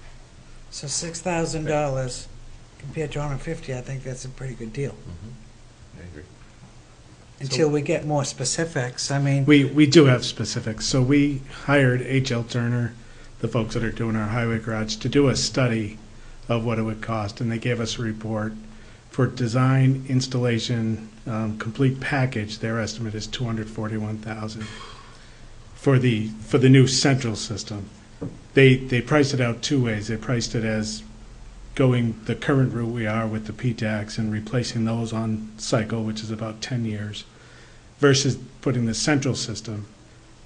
So $6,000 compared to 150, I think that's a pretty good deal. I agree. Until we get more specifics, I mean, We do have specifics. So we hired H.L. Turner, the folks that are doing our highway garage, to do a study of what it would cost, and they gave us a report. For design, installation, complete package, their estimate is $241,000 for the new central system. They priced it out two ways. They priced it as going the current route we are with the P-TACs and replacing those on cycle, which is about 10 years, versus putting the central system,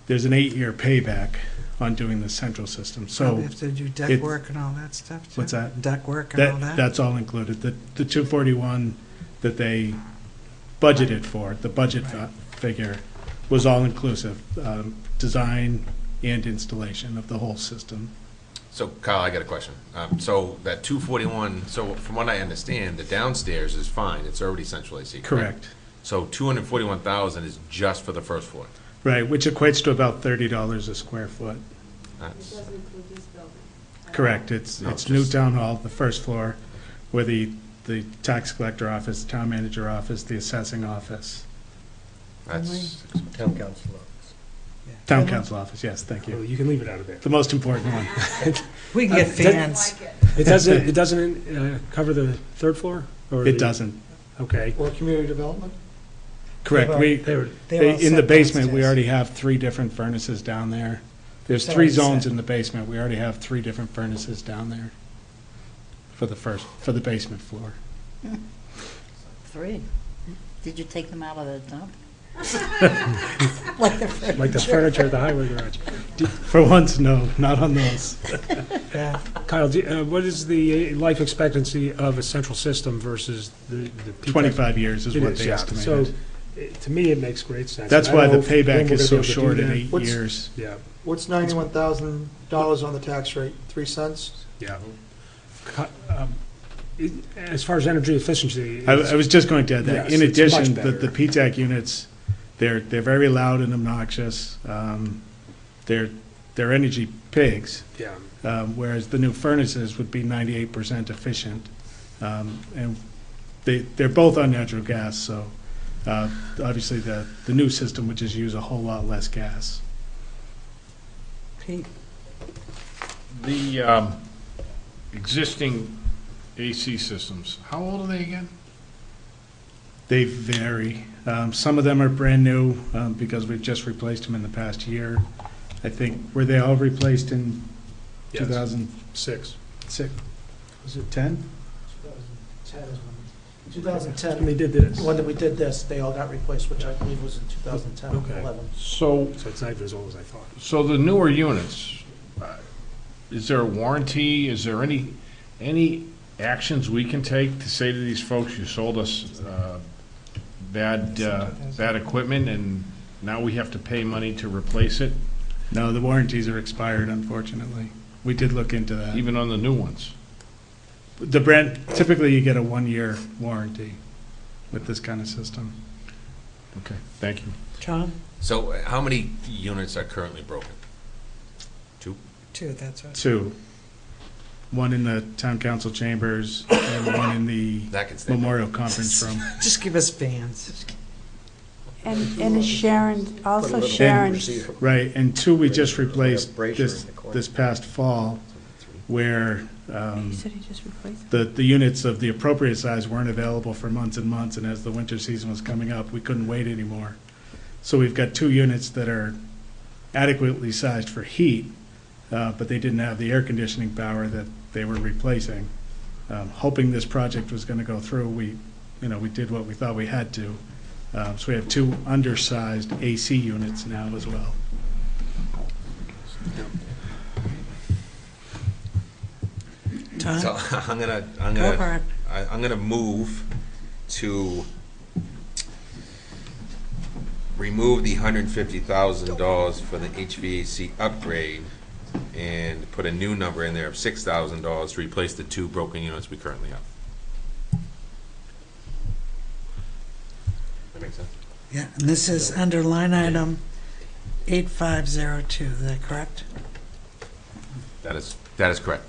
there's an 8-year payback on doing the central system. So Probably have to do deck it- work and all that stuff, too. What's that? Deck work and all that? That's all included. The 241 that they budgeted for, the budget figure, was all inclusive, design and installation of the whole system. So Kyle, I got a question. So that 241, so from what I understand, the downstairs is fine, it's already central AC, correct? Correct. So 241,000 is just for the first floor? Right, which equates to about $30 a square foot. That's- Correct, it's No, new just- town hall, the first floor, where the tax collector office, town manager office, the assessing office, That's, Town council office. town council office, yes, thank Well, you. you can leave it out of there. The most important one. We can get fans. It doesn't cover the third floor? Or It the- doesn't. Okay. Or community development? Correct, They were, in the basement, we already have 3 different furnaces down there. There's It's 3 already zones set. in the basement, we already have 3 different furnaces down there for the basement floor. 3. Did you take them out of the dump? like the furniture at the highway garage. For once, no, not on those. Yeah. Kyle, what is the life expectancy of a central system versus the P-TECH? 25 years is It what is, they yeah. estimated. So, to me, it makes great sense. That's And I why don't the know if- when payback we're is gonna so be able to short do at that. 8 years. Yeah, What's $91,000 on the tax rate? 3 cents? yeah. As far as energy efficiency. I was just going to add that. Yes, In it's much addition, better. the PTAC units, they're very loud and obnoxious. They're energy pigs, Yeah. whereas the new furnaces would be 98% efficient. And they're both on natural gas, so obviously the new system would just use a whole lot less gas. Pete, The existing AC systems, how old are they again? They vary. Some of them are brand new because we've just replaced them in the past year. I think, were they all replaced in Yes. 2006? 6. Was it 10? 2010, When they did this. when we did this, they all got replaced, which I believe was in 2010, Okay. 11. So, So it's not even as old as I thought. so the newer units, is there a warranty? Is there any actions we can take to say to these folks, you sold us bad equipment and now we have to pay money to replace it, No, the warranties are expired, unfortunately. We did look into that. even on the new ones? The brand, typically you get a 1-year warranty with this kind of system. Okay, thank you. John? so how many units are currently broken? 2, that's right. 2. One in the town council chambers and one in the That can stay. memorial conference room. Just give us fans. And Sharon, also Sharon, Right, and 2 we just replaced Brazier in this, the corner. this past fall, where you said he just replaced the units of the appropriate size weren't available for months and months, and as the winter season was coming up, we couldn't wait anymore. So we've got 2 units that are adequately sized for heat, but they didn't have the air conditioning power that they were replacing. Hoping this project was gonna go through, we did what we thought we had to. So we have 2 undersized AC units now as well. Tom? So I'm Go for it. I'm gonna move to remove the $150,000 for the HVAC upgrade and put a new number in there of $6,000 to replace the 2 broken units we currently have. That makes sense? Yeah, and this is under line item 8502, is that correct? That is correct.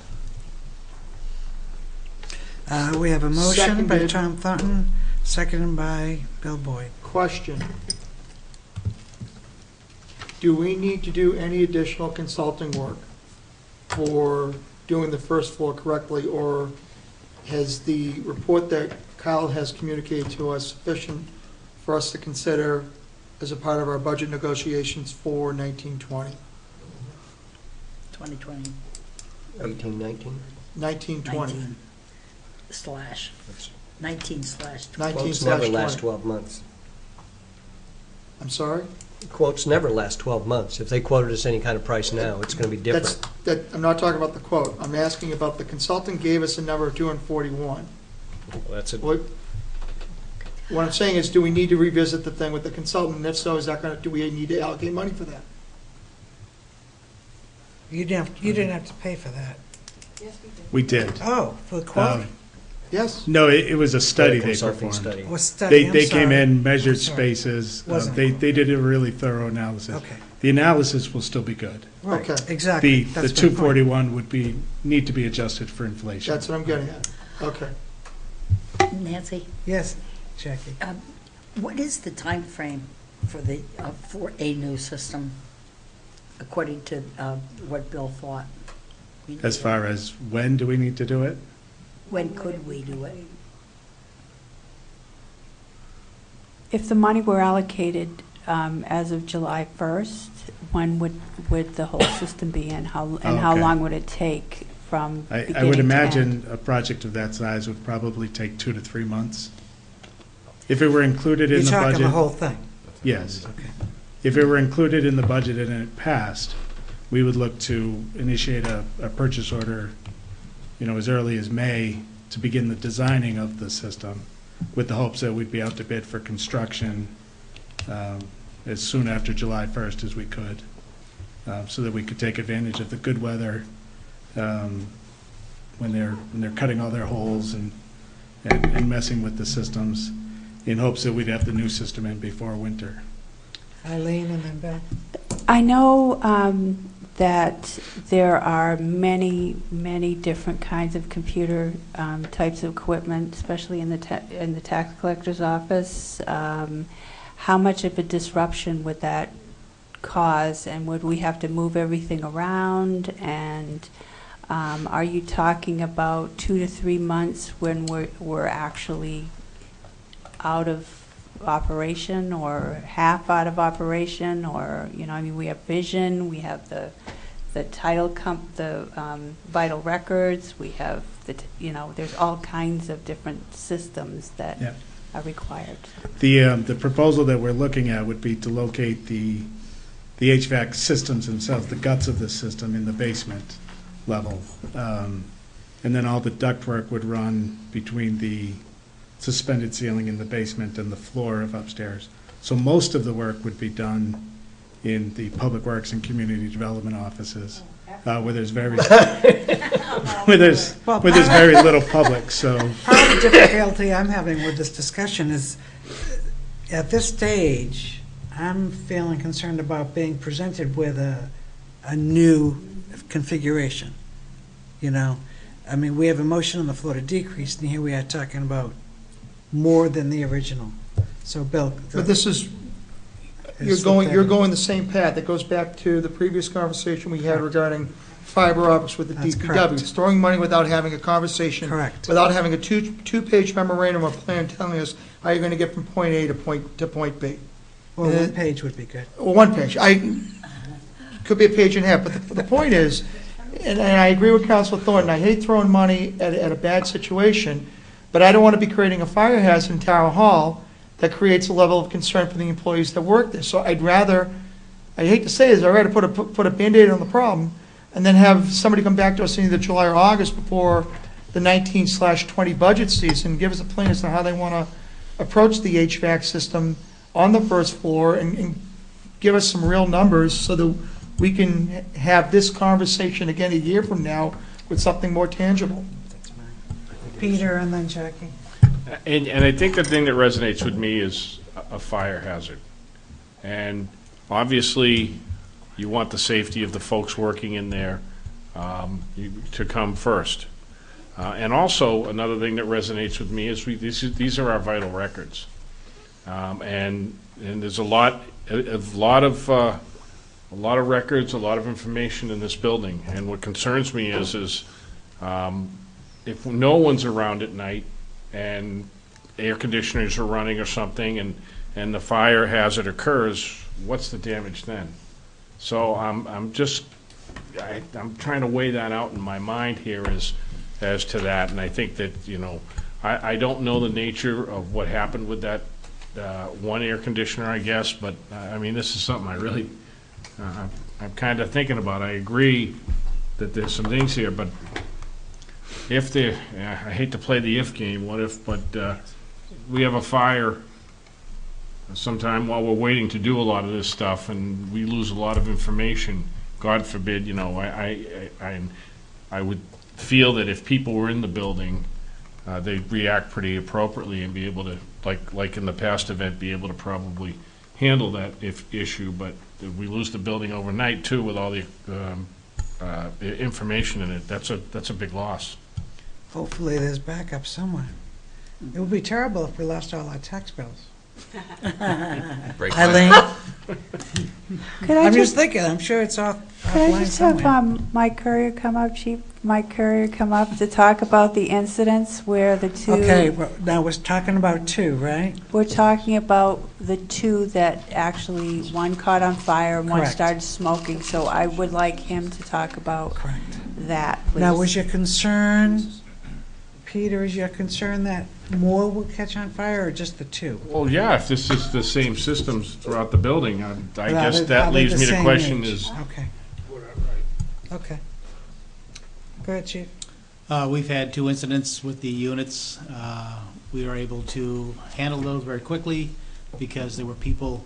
We have a motion by Seconded. Tom Thornton, seconded by Bill Boyd. Question. Do we need to do any additional consulting work for doing the first floor correctly, or has the report that Kyle has communicated to us sufficient for us to consider as a part of our budget negotiations for 1920? 2020. 1819? 1920. 19/20. 19 Well, it's never last /20. 12 months. I'm sorry? Quotes never last 12 months. If they quoted us any kind of price now, it's going to be different. I'm not talking about the quote. I'm asking about the consultant gave us a number of 241. That's a, What I'm saying is, do we need to revisit the thing with the consultant? And if so, do we need to allocate money for that? You didn't have to pay for that. We did. Oh, for the quote? Yes? No, it was a study they consulting performed. study. Was study, I'm They came sorry. in, measured Sorry. spaces. Wasn't They quote. did a really thorough analysis. Okay. The analysis will still be good. Right, Okay. exactly. The That's my point. 241 would need to be adjusted for inflation. That's what I'm getting at. Okay. Nancy, Yes, Jackie. what is the time frame for for a new system, according to what Bill thought? As far as when do we need to do it? When could we do it? If the money were allocated as of July 1st, when would the whole system be in? How Okay. long would it take from beginning I would to end? imagine a project of that size would probably take 2 to 3 months. If it were included in You're the talking budget. the whole thing? Yes. Okay. If it were included in the budget and it passed, we would look to initiate a purchase order, as early as May to begin the designing of the system, with the hopes that we'd be out to bid for construction as soon after July 1st as we could, so that we could take advantage of the good weather when they're cutting all their holes and messing with the systems, in hopes that we'd have the new system in before winter. Eileen and then Beth. I know that there are many, many different kinds of computer types of equipment, especially in the tax collector's office. How much of a disruption would that cause, and would we have to move everything around? And are you talking about 2 to 3 months when we're actually out of operation, or half out of operation, or we have Vision, we have the title the vital records, we have there's all kinds of different systems that Yeah. are required. The proposal that we're looking at would be to locate the HVAC systems themselves, the guts of the system, in the basement level. And then all the ductwork would run between the suspended ceiling in the basement and the floor of upstairs. So most of the work would be done in the Public Works and Community Development offices, where there's very very little public. So Part of the difficulty I'm having with this discussion is, at this stage, I'm feeling concerned about being presented with a new configuration. We have a motion on the floor to decrease, and here we are talking about more than the original. So, Bill. But this is, you're going the same path. It goes back to the previous conversation we had regarding fiber optics with the That's DPW. correct. It's throwing money without having a conversation. Correct. Without having a two-page memorandum or plan telling us how you're going to get from point A to point B. Well, one page would be good. Well, one page. Could be a page and a half, but the point is, and I agree with Councilor Thornton, I hate throwing money at a bad situation, but I don't want to be creating a fire hazard in Town Hall that creates a level of concern for the employees that work there. So I hate to say this, I'd rather put a Band-Aid on the problem and then have somebody come back to us in either July or August before the 19/20 budget season, give us a plan as to how they want to approach the HVAC system on the first floor and give us some real numbers so that we can have this conversation again a year from now with something more tangible. Peter and then Jackie. And I think the thing that resonates with me is a fire hazard. And obviously, you want the safety of the folks working in there to come first. And also, another thing that resonates with me is these are our vital records. And there's a lot of records, a lot of information in this building. And what concerns me is if no one's around at night and air conditioners are running or something and the fire hazard occurs, what's the damage then? So I'm trying to weigh that out in my mind here as to that. And I think that, I don't know the nature of what happened with that one air conditioner, I guess, but, I mean, this is something I really, I'm kind of thinking about. I agree that there's some things here, but if there, I hate to play the if game, what if, but we have a fire sometime while we're waiting to do a lot of this stuff, and we lose a lot of information, God forbid, you know, I would feel that if people were in the building, they'd react pretty appropriately and be able to, like in the past event, be able to probably handle that issue, but if we lose the building overnight too with all the information in it, that's a big loss. Hopefully there's backup somewhere. It would be terrible if we lost all our tax bills. Break Eileen? Could I I'm just just, thinking, I'm sure it's could I offline just have somewhere. Mike Courier come up, Chief Mike Courier come up to talk about the incidents where the two... Okay, well, now we're talking about two, right? We're talking about the two that actually, one caught on fire and one Correct. started smoking, so I would like him to talk about Correct. that, please. Now, was your concern, Peter, is your concern that more will catch on fire or just the two? Well, yeah, if this is the same systems throughout the building, I Are guess they- that are they leaves the me to same question age? is, Okay, okay. Go ahead, Chief. We've had 2 incidents with the units. We were able to handle those very quickly because there were people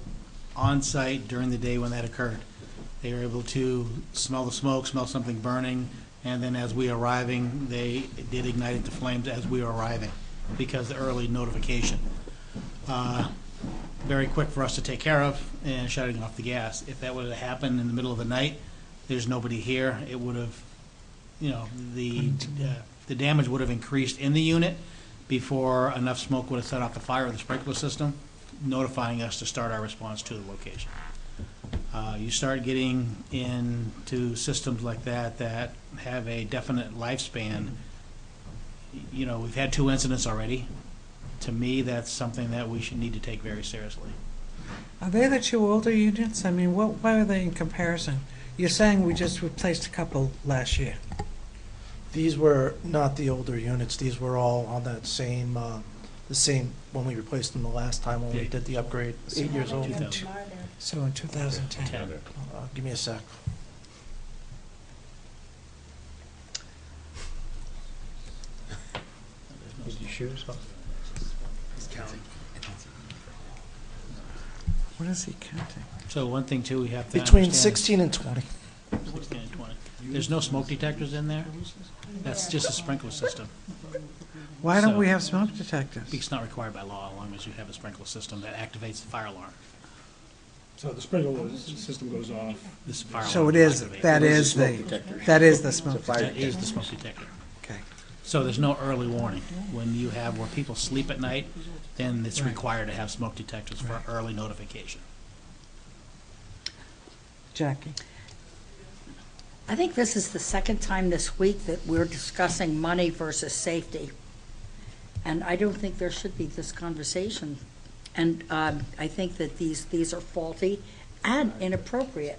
on site during the day when that occurred. They were able to smell the smoke, smell something burning, and then as we were arriving, they did ignite into flames as we were arriving because of the early notification. Very quick for us to take care of and shutting off the gas. If that would have happened in the middle of the night, there's nobody here, it would have, you know, the damage would have increased in the unit before enough smoke would have set off the fire of the sprinkler system, notifying us to start our response to the location. You start getting into systems like that that have a definite lifespan. You know, we've had 2 incidents already. To me, that's something that we should need to take very seriously. Are they the two older units? I mean, why are they in comparison? You're saying we just replaced a couple last year. These were not the older units, these were all on that same, the same, when we replaced them the last time when we did the upgrade, 8 years old. 2000. So in 2010. 10. Give me a sec. Is your shoes off? What is he counting? So one thing too, we have to Between understand- 16 and 20. 16 and 20. There's no smoke detectors in there. That's just a sprinkler system. Why don't So- we have smoke detectors? It's not required by law, as long as you have a sprinkler system that activates the fire alarm. So the sprinkler system goes off. This fire So alarm it is, activates. that is the smoke That detector. is the smoke detector. Okay. So there's no early warning. When you have where people sleep at night, then it's Right. required to have smoke detectors for early notification. Jackie? I think this is the second time this week that we're discussing money versus safety. And I don't think there should be this conversation. And I think that these are faulty and inappropriate.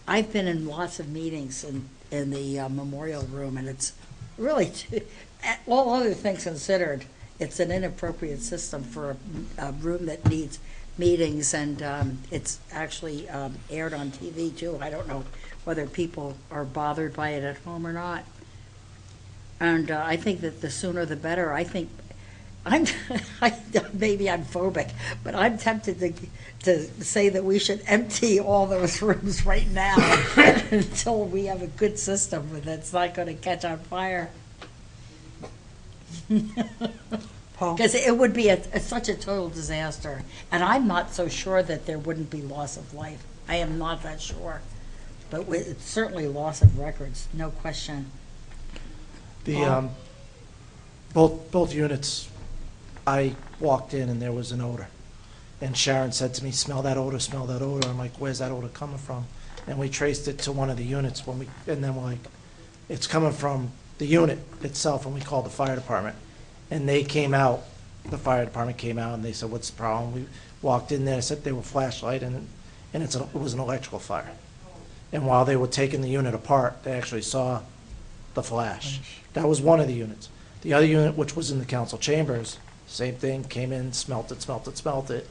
I've been in lots of meetings in the memorial room, and it's really, all other things considered, it's an inappropriate system for a room that needs meetings, and it's actually aired on TV too. I don't know whether people are bothered by it at home or not. And I think that the sooner the better. I think maybe I'm phobic, but I'm tempted to say that we should empty all those rooms right now until we have a good system that's not going to catch on fire. Paul? Because it would be such a total disaster. And I'm not so sure that there wouldn't be loss of life. I am not that sure. But it's certainly loss of records, no question. The, both units, I walked in and there was an odor. And Sharon said to me, smell that odor, smell that odor. I'm like, where's that odor coming from? And we traced it to one of the units and then we're like, it's coming from the unit itself, and we called the fire department. And they came out, the fire department came out and they said, what's the problem? We walked in there, said they were flashlight, and it was an electrical fire. And while they were taking the unit apart, they actually saw the flash. That was one of the units. The other unit, which was in the council chambers, Same thing, came in, smelt it.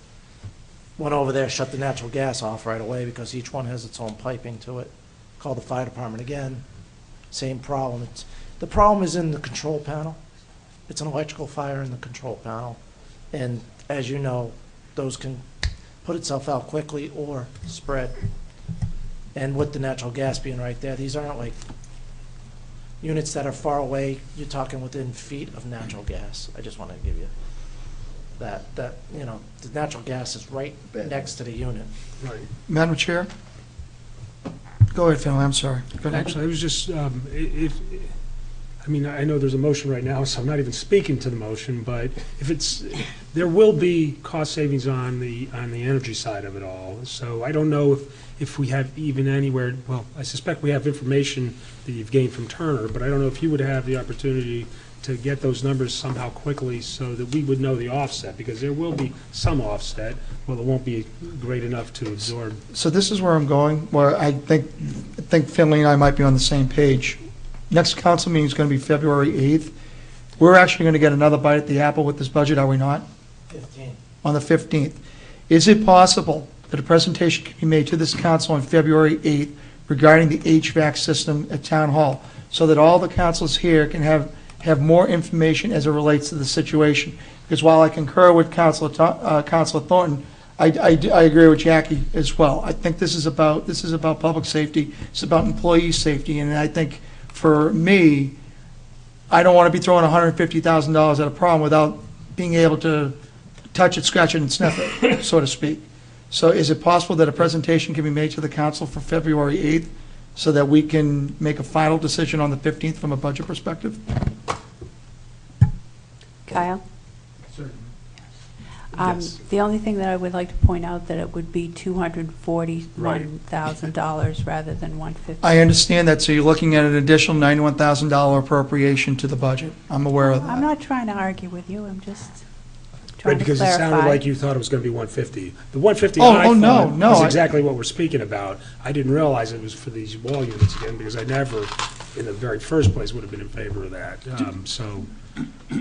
Went over there, shut the natural gas off right away because each one has its own piping to it. Called the fire department again, same problem. The problem is in the control panel. It's an electrical fire in the control panel. And as you know, those can put itself out quickly or spread. And with the natural gas being right there, these aren't like units that are far away. You're talking within feet of natural gas. I just want to give you that, you know, the natural gas is right next to the unit. Right. Madam Chair? Go ahead, Finley, I'm sorry. Go ahead. Actually, I was just, I mean, I know there's a motion right now, so I'm not even speaking to the motion, but if it's, there will be cost savings on the energy side of it all. So I don't know if we have even anywhere, well, I suspect we have information that you've gained from Turner, but I don't know if you would have the opportunity to get those numbers somehow quickly so that we would know the offset, because there will be some offset, well, it won't be great enough to absorb. So this is where I'm going, where I think Finley and I might be on the same page. Next council meeting is going to be February 8th. We're actually going to get another bite at the apple with this budget, are we not? 15. On the 15th. Is it possible that a presentation can be made to this council on February 8th regarding the HVAC system at Town Hall, so that all the councils here can have more information as it relates to the situation? Because while I concur with Councilor Thornton, I agree with Jackie as well. I think this is about public safety. It's about employee safety, and I think for me, I don't want to be throwing $150,000 at a problem without being able to touch it, scratch it, and sniff it, so to speak. So is it possible that a presentation can be made to the council for February 8th so that we can make a final decision on the 15th from a budget perspective? Kyle? Certainly. Yes. The only thing that I would like to point out, that it would be $241,000 rather than $150,000. I understand that, so you're looking at an additional $91,000 appropriation to the budget. I'm aware of that. I'm not trying to argue with you, I'm just Right, trying to because it sounded clarify. like you thought it was going to be 150. The 150 Oh, I oh, no, thought no, was I- exactly what we're speaking about. I didn't realize it was for these wall units again, because I never, in the very first place, would have been in favor of that. So,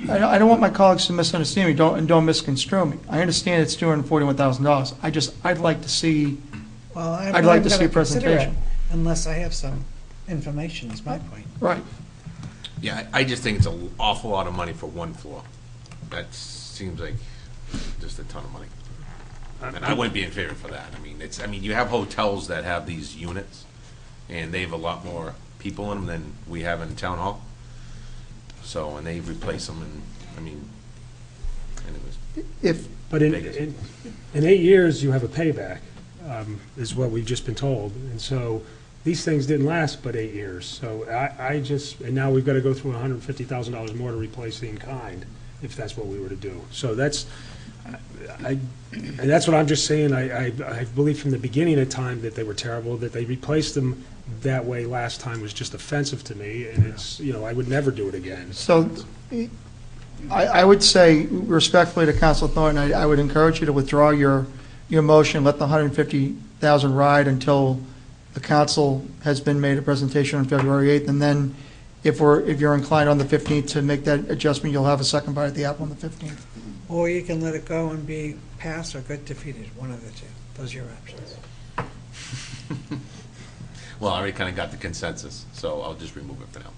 I don't want my colleagues to misunderstand me, don't misconstrue me. I understand it's $241,000. I'd like to see, Well, I'd like to see a presentation. Unless I have some information, is my point. right. Yeah, I just think it's an awful lot of money for one floor. That seems like just a ton of money. And I wouldn't be in favor for that. I mean, you have hotels that have these units, and they have a lot more people in them than we have in Town Hall. So, and they replace them, and, I mean, anyways. but in 8 years, you have a payback, is what we've just been told. And so these things didn't last but 8 years. So I just, and now we've got to go through $150,000 more to replace the in-kind, if that's what we were to do. So that's, and that's what I'm just saying. I believe from the beginning of time that they were terrible, that they replaced them that way last time was just offensive to me, and it's, I would never do it again. So I would say respectfully to Council Thornton, I would encourage you to withdraw your motion, let the $150,000 ride until the council has been made a presentation on February 8th, and then if you're inclined on the 15th to make that adjustment, you'll have a second bite at the apple on the 15th. Or you can let it go and be passed or get defeated, one of the two. Those are your options. Well, I already kind of got the consensus, so I'll just remove it for now.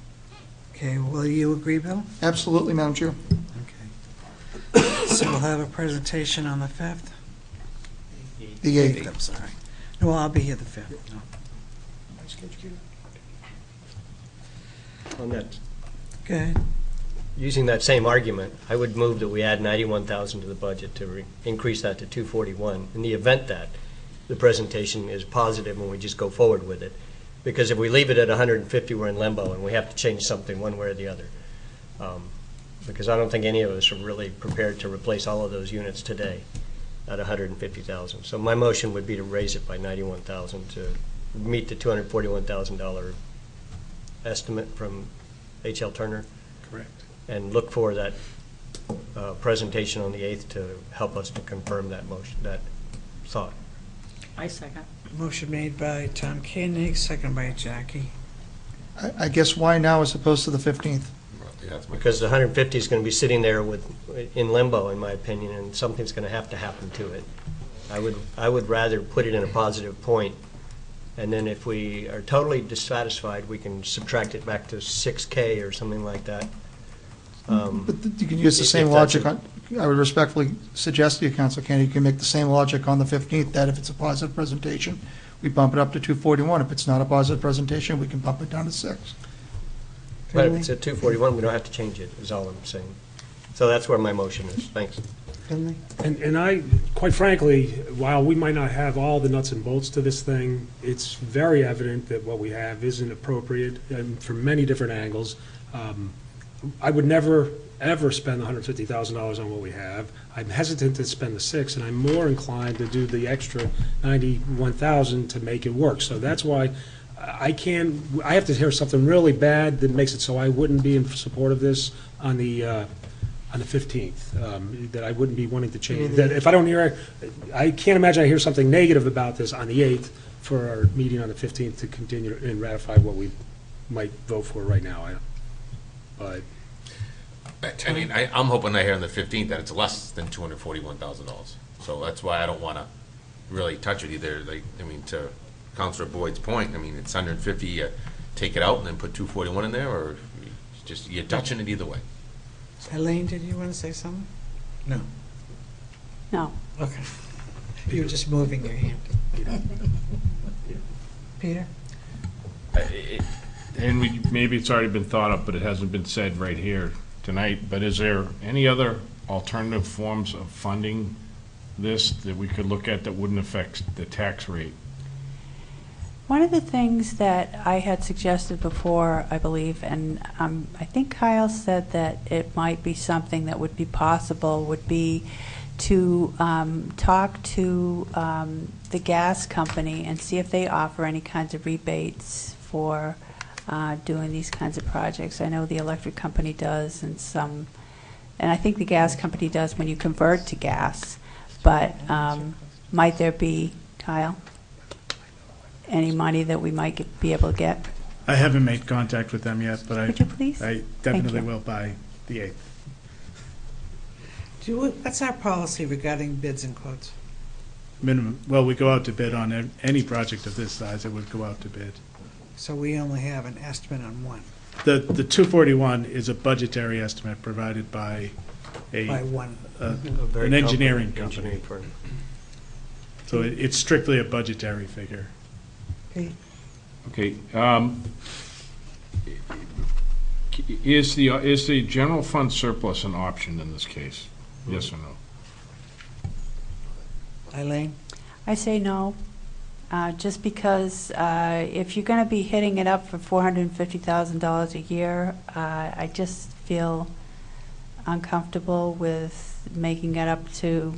Okay, will you agree, Bill? Absolutely, Madam Chair. Okay. So we'll have a presentation on the 5th? The 8th. I'm sorry. No, I'll be here the 5th. No. On that, Good. using that same argument, I would move that we add 91,000 to the budget to increase that to 241 in the event that the presentation is positive and we just go forward with it. Because if we leave it at 150, we're in limbo and we have to change something one way or the other. Because I don't think any of us are really prepared to replace all of those units today at 150,000. So my motion would be to raise it by 91,000 to meet the $241,000 estimate from H.L. Turner. Correct. And look for that presentation on the 8th to help us to confirm that motion, that thought. I second. Motion made by Tom Koenig, second by Jackie. I guess why now as opposed to the 15th? Yeah, that's my. Because the 150 is going to be sitting there in limbo, in my opinion, and something's going to happen to it. I would rather put it in a positive point, and then if we are totally dissatisfied, we can subtract it back to 6K or something like that. But you can use the if same that's logic on, I would respectfully suggest to you, Council Kennedy, you can make the same logic on the 15th, that if it's a positive presentation, we bump it up to 241. If it's not a positive presentation, we can bump it down to 6. But if it's at 241, we don't have to change it, is all I'm saying. So that's where my motion is. Thanks. Finley? And I, quite frankly, while we might not have all the nuts and bolts to this thing, it's very evident that what we have isn't appropriate, and from many different angles. I would never, ever spend $150,000 on what we have. I'm hesitant to spend the 6, and I'm more inclined to do the extra 91,000 to make it work. So that's why I have to hear something really bad that makes it so I wouldn't be in support of this on the 15th, that I wouldn't be wanting to change. That if I don't hear, I can't imagine I hear something negative about this on the 8th for our meeting on the 15th to continue and ratify what we might vote for right now. But I mean, I'm hoping I hear on the 15th that it's less than $241,000. So that's why I don't want to really touch it either. Like, I mean, to Councilor Boyd's point, I mean, it's 150, take it out and then put 241 in there, or just, you're touching it either way. Elaine, did you want to say something? No. No. Okay. You were just moving your hand. Peter? And maybe it's already been thought of, but it hasn't been said right here tonight, but is there any other alternative forms of funding this that we could look at that wouldn't affect the tax rate? One of the things that I had suggested before, I believe, and I think Kyle said that it might be something that would be possible, would be to talk to the gas company and see if they offer any kinds of rebates for doing these kinds of projects. I know the electric company does, and I think the gas company does when you convert to gas. But might there be, Kyle, any money that we might be able to get? I haven't made contact with them yet, but Could you please? I definitely will by the 8th. What's our policy regarding bids and quotes? Minimum, well, we go out to bid on any project of this size, it would go out to bid. So we only have an estimate on one. The 241 is a budgetary estimate provided by By one. An engineering company. Engineering firm. So it's strictly a budgetary figure. Pete? Okay, is the general fund surplus an option in this case? Yes or no? Eileen? I say no, just because if you're going to be hitting it up for $450,000 a year, I just feel uncomfortable with making it up to,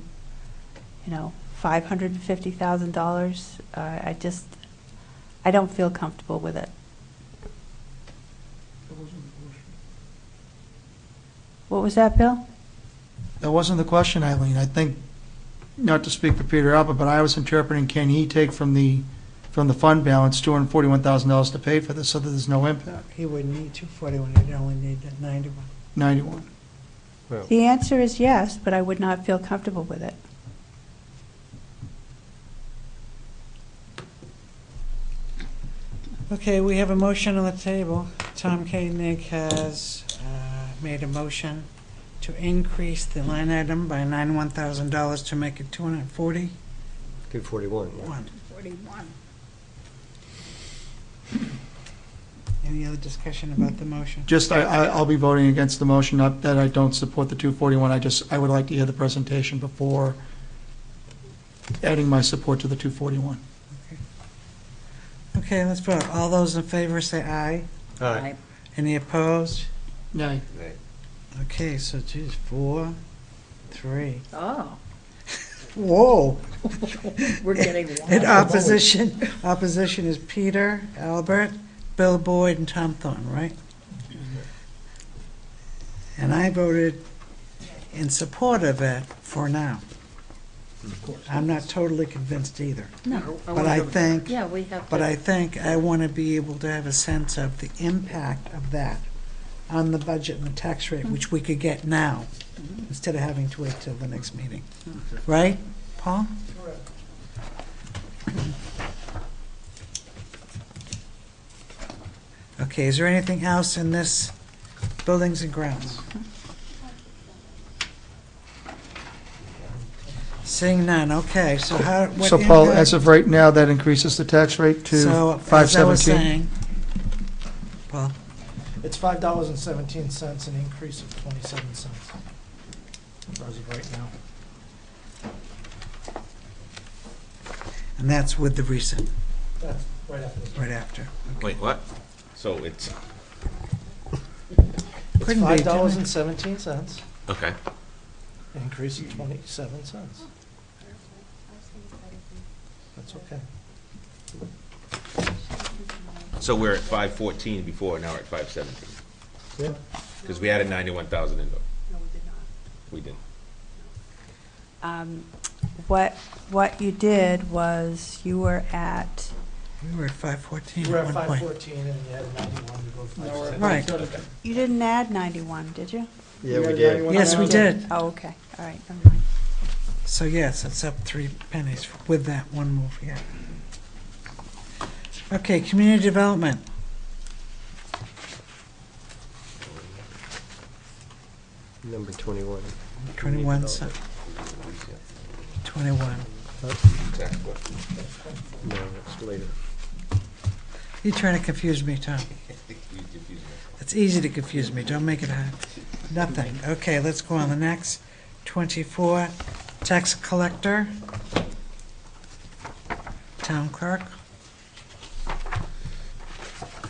$550,000. I don't feel comfortable with it. What was that, Bill? That wasn't the question, Eileen. I think, not to speak for Peter Albert, but I was interpreting, can he take from the fund balance $241,000 to pay for this so that there's no impact? He wouldn't need 241, he'd only need 91. 91. Well, The answer is yes, but I would not feel comfortable with it. Okay, we have a motion on the table. Tom Koenig has made a motion to increase the line item by $91,000 to make it 240. 241. yeah. 41. Any other discussion about the motion? Just, I'll be voting against the motion, not that I don't support the 241. I would like to hear the presentation before adding my support to the 241. Okay, let's vote. All those in favor say aye. Aye. Any opposed? Nay. Okay, so geez, 4, 3. Oh, Whoa. we're getting one. In opposition is Peter, Albert, Bill Boyd, and Tom Thornton, right? And I voted in support of it for now. I'm not totally convinced either. No. But I think, Yeah, we have. but to- I think I want to be able to have a sense of the impact of that on the budget and the tax rate, which we could get now, instead of having to wait till the next meeting. Right, Paul? Okay, is there anything else in this buildings and grounds? Seeing none, okay, so how, what So Paul, impact- as of right now, that increases the tax rate to So, as I was 517? saying, Paul, It's $5.17, an increase of 27 cents. As of right now. and that's with the recent, That's right after this. right after. Wait, what? So it's, It's Couldn't be, couldn't it? $5.17, okay. an increase of 27 cents. That's okay. So we're at 514 before, now we're at 517. Yeah. Because we added 91,000 into it. We didn't. What you did was you were at, We were at 514 We're at at one point. 514 and you had 91 to go to Now we're at 517. Right. you didn't add 91, did you? Yeah, we did. Yes, we did. Oh, okay, all right, never mind. So yes, it's up 3 pennies with that one move, yeah. Okay, community development. Number 21. 21 cents. 21. Tax book. No, that's later. You're trying to confuse me, Tom. You confused me. It's easy to confuse me, don't make it hard. Nothing. Okay, let's go on the next. 24, tax collector. Town clerk.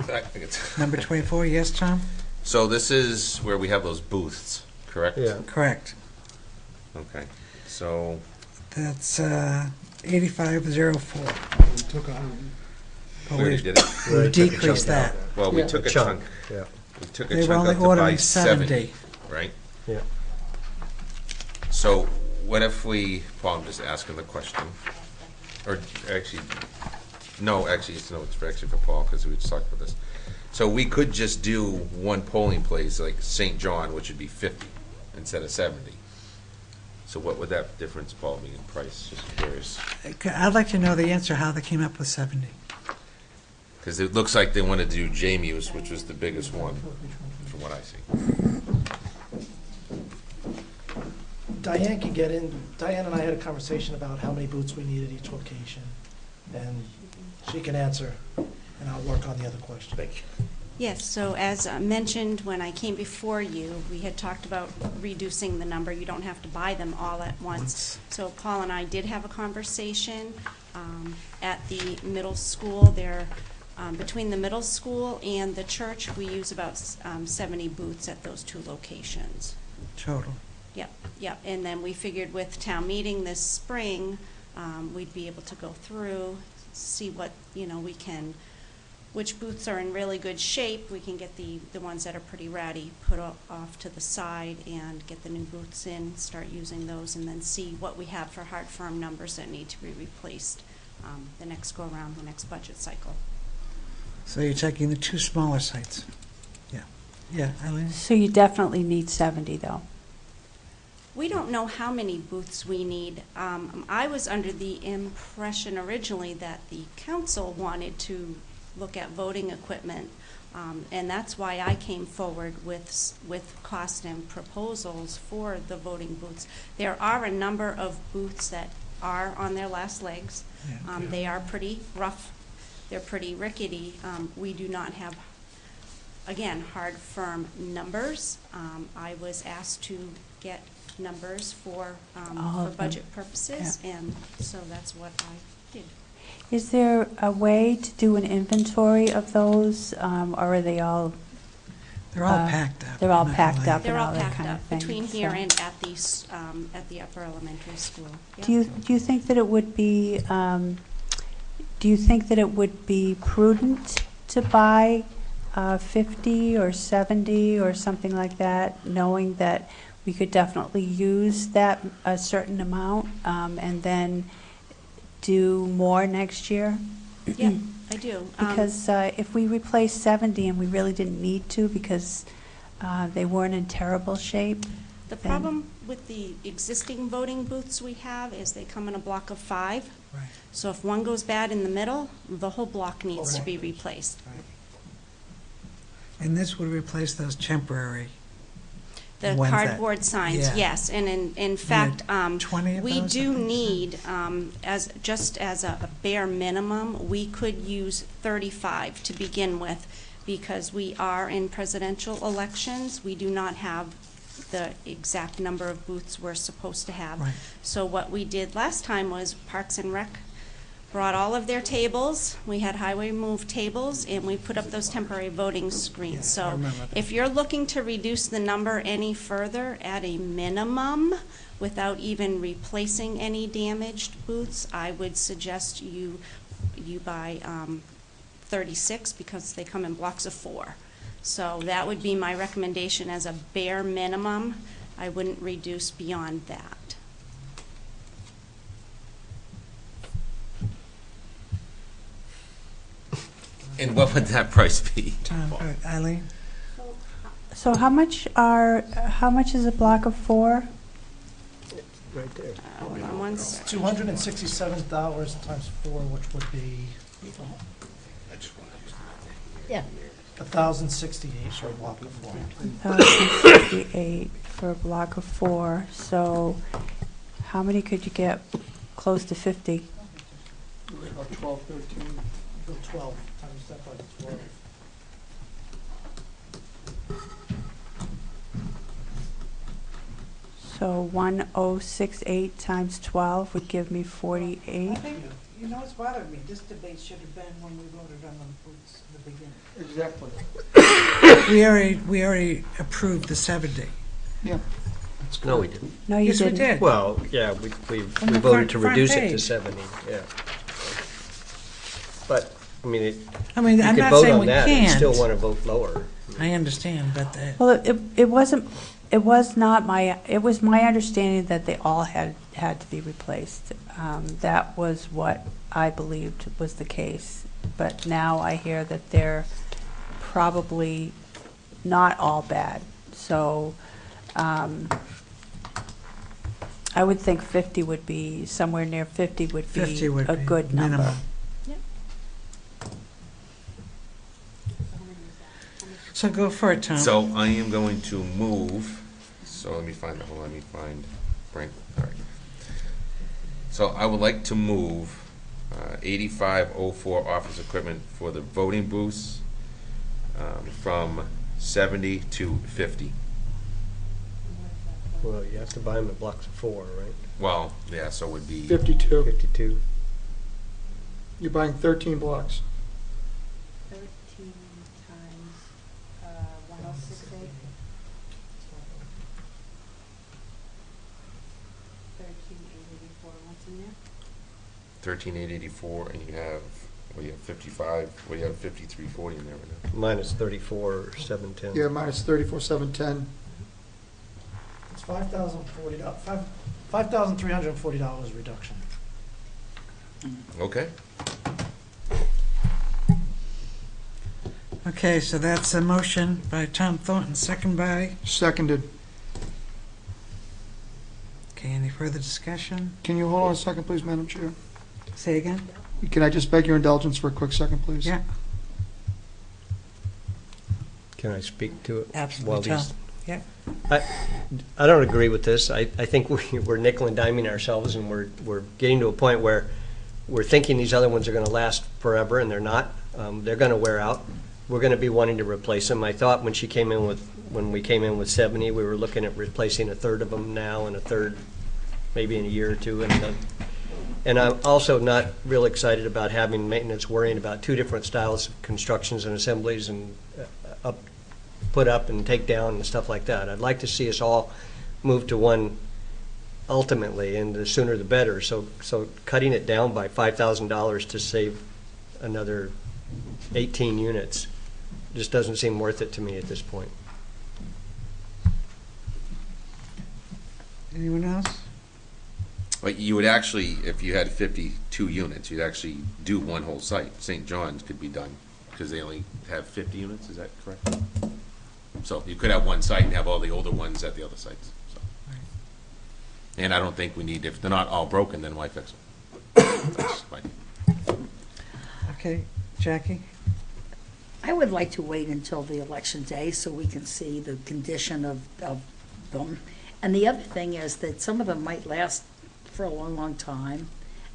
I think it's- Number 24, yes, Tom? So this is where we have those booths, correct? Yeah. Correct. Okay, so, That's 8504. We took on, But we already we did it. we decreased that. Well, we Yeah. took a Chunk, chunk, yeah. we took a They were chunk only up to ordering 570, 70. right? Yeah. So what if we, Paul, I'm just asking the question, or actually, no, actually, it's actually for Paul, because we just talked about this. So we could just do one polling place, like St. John, which would be 50 instead of 70. So what would that difference, Paul, be in price? Just curious. I'd like to know the answer, how they came up with 70. Because it looks like they wanted to do JMU's, which was the biggest one, from what I see. Diane can get in, Diane and I had a conversation about how many booths we need at each location, and she can answer, and I'll work on the other question. Thank you. Yes, so as mentioned, when I came before you, we had talked about reducing the number. You don't have to buy them all at once. So Paul and I did have a conversation at the middle school. There, between the middle school and the church, we use about 70 booths at those 2 locations. Total. Yep, and then we figured with town meeting this spring, we'd be able to go through, see what, we can, which booths are in really good shape. We can get the ones that are pretty ratty put off to the side and get the new booths in, start using those, and then see what we have for hard firm numbers that need to be replaced the next go around, the next budget cycle. So you're taking the 2 smaller sites? Yeah. Yeah, Eileen? So you definitely need 70, though. We don't know how many booths we need. I was under the impression originally that the council wanted to look at voting equipment, and that's why I came forward with cost and proposals for the voting booths. There are a number of booths that are on their last legs. Yeah. They are pretty rough. They're pretty rickety. We do not have, again, hard, firm numbers. I was asked to get numbers for All of them. budget purposes, and so that's what I did. Is there a way to do an inventory of those, or are they all? They're all packed up. They're all I'm not packed gonna lie. up. They're and all that packed kind of up thing, between here so- and at the upper elementary school. Yep. Do you think that it would be prudent to buy 50 or 70 or something like that, knowing that we could definitely use that a certain amount, and then do more next year? Yeah, I do. Because if we replace 70 and we really didn't need to, because They weren't in terrible shape. The then- problem with the existing voting booths we have is they come in a block of 5. Right. So if one goes bad in the middle, the whole block needs to be replaced. And this would replace those temporary. The ones that- cardboard signs, yeah. yes, and in fact, 20 of we those, I do think, need, as a bare minimum, we could use 35 to begin with, because we are in presidential elections. We do not have the exact number of booths we're supposed to have. Right. So what we did last time was Parks and Rec brought all of their tables, we had highway move tables, and we put up those temporary voting screens. I So remember that. if you're looking to reduce the number any further at a minimum, without even replacing any damaged booths, I would suggest you buy 36, because they come in blocks of 4. So that would be my recommendation as a bare minimum. I wouldn't reduce beyond that. And what would that price be? Tom, Eileen? So how much is a block of 4? Right there. Hold on one sec. $267 times 4, which would be Yeah. 1,068 for a block of 4. 1,068 for a block of 4. So how many could you get? Close to 50. About 12, 13. So 12 times that by 12. So 1068 times 12 would give me 48. I think, you know what's bothered me? This debate should have been when we voted on the booths in the beginning. Exactly. We already approved the 70. Yeah. No, we didn't. No, you Yes, we didn't. did. Well, yeah, we On the voted to front reduce it to page. 70, yeah. But, I mean, I mean, you I'm could not vote saying on we that and still can't. want to vote lower. I understand, but Well, it was my understanding that they all had to be replaced. That was what I believed was the case. But now I hear that they're probably not all bad. So I would think 50 would be, somewhere near 50 would be 50 would a be good number. minimum. So go for it, Tom. So I am going to move, so let me find, Frank, all right. So I would like to move 8504 office equipment for the voting booths from 70 to 50. Well, you have to buy them in blocks of 4, right? Well, yeah, so it would be, 52. 52. You're buying 13 blocks. 13 times 1068. 13,884. What's in there? 13,884, and you have 55, you have 5340 in there right now. Minus 34, 710. Yeah, minus 34,710. It's $5,340 reduction. Okay. Okay, so that's a motion by Tom Thornton, second by, Seconded. okay, any further discussion? Can you hold on a second, please, Madam Chair? Say again? Can I just beg your indulgence for a quick second, please? Yeah, Can I speak to it? absolutely, Tom. Yeah. I don't agree with this. I think we're nickel and diming ourselves, and we're getting to a point where we're thinking these other ones are going to last forever, and they're not. They're going to wear out. We're going to be wanting to replace them. I thought when we came in with 70, we were looking at replacing a third of them now, and a third maybe in a year or two. And I'm also not real excited about having maintenance worrying about two different styles of constructions and assemblies and put up and take down and stuff like that. I'd like to see us all move to one ultimately, and the sooner the better. So cutting it down by $5,000 to save another 18 units just doesn't seem worth it to me at this point. Anyone else? Like you would actually, if you had 52 units, you'd actually do one whole site. St. John's could be done because they only have 50 units. Is that correct? So you could have one site and have all the older ones at the other sites, so. And I don't think we need, if they're not all broken, then why fix them? That's my Okay, Jackie? I would like to wait until the election day so we can see the condition of them. And the other thing is that some of them might last for a long, long time,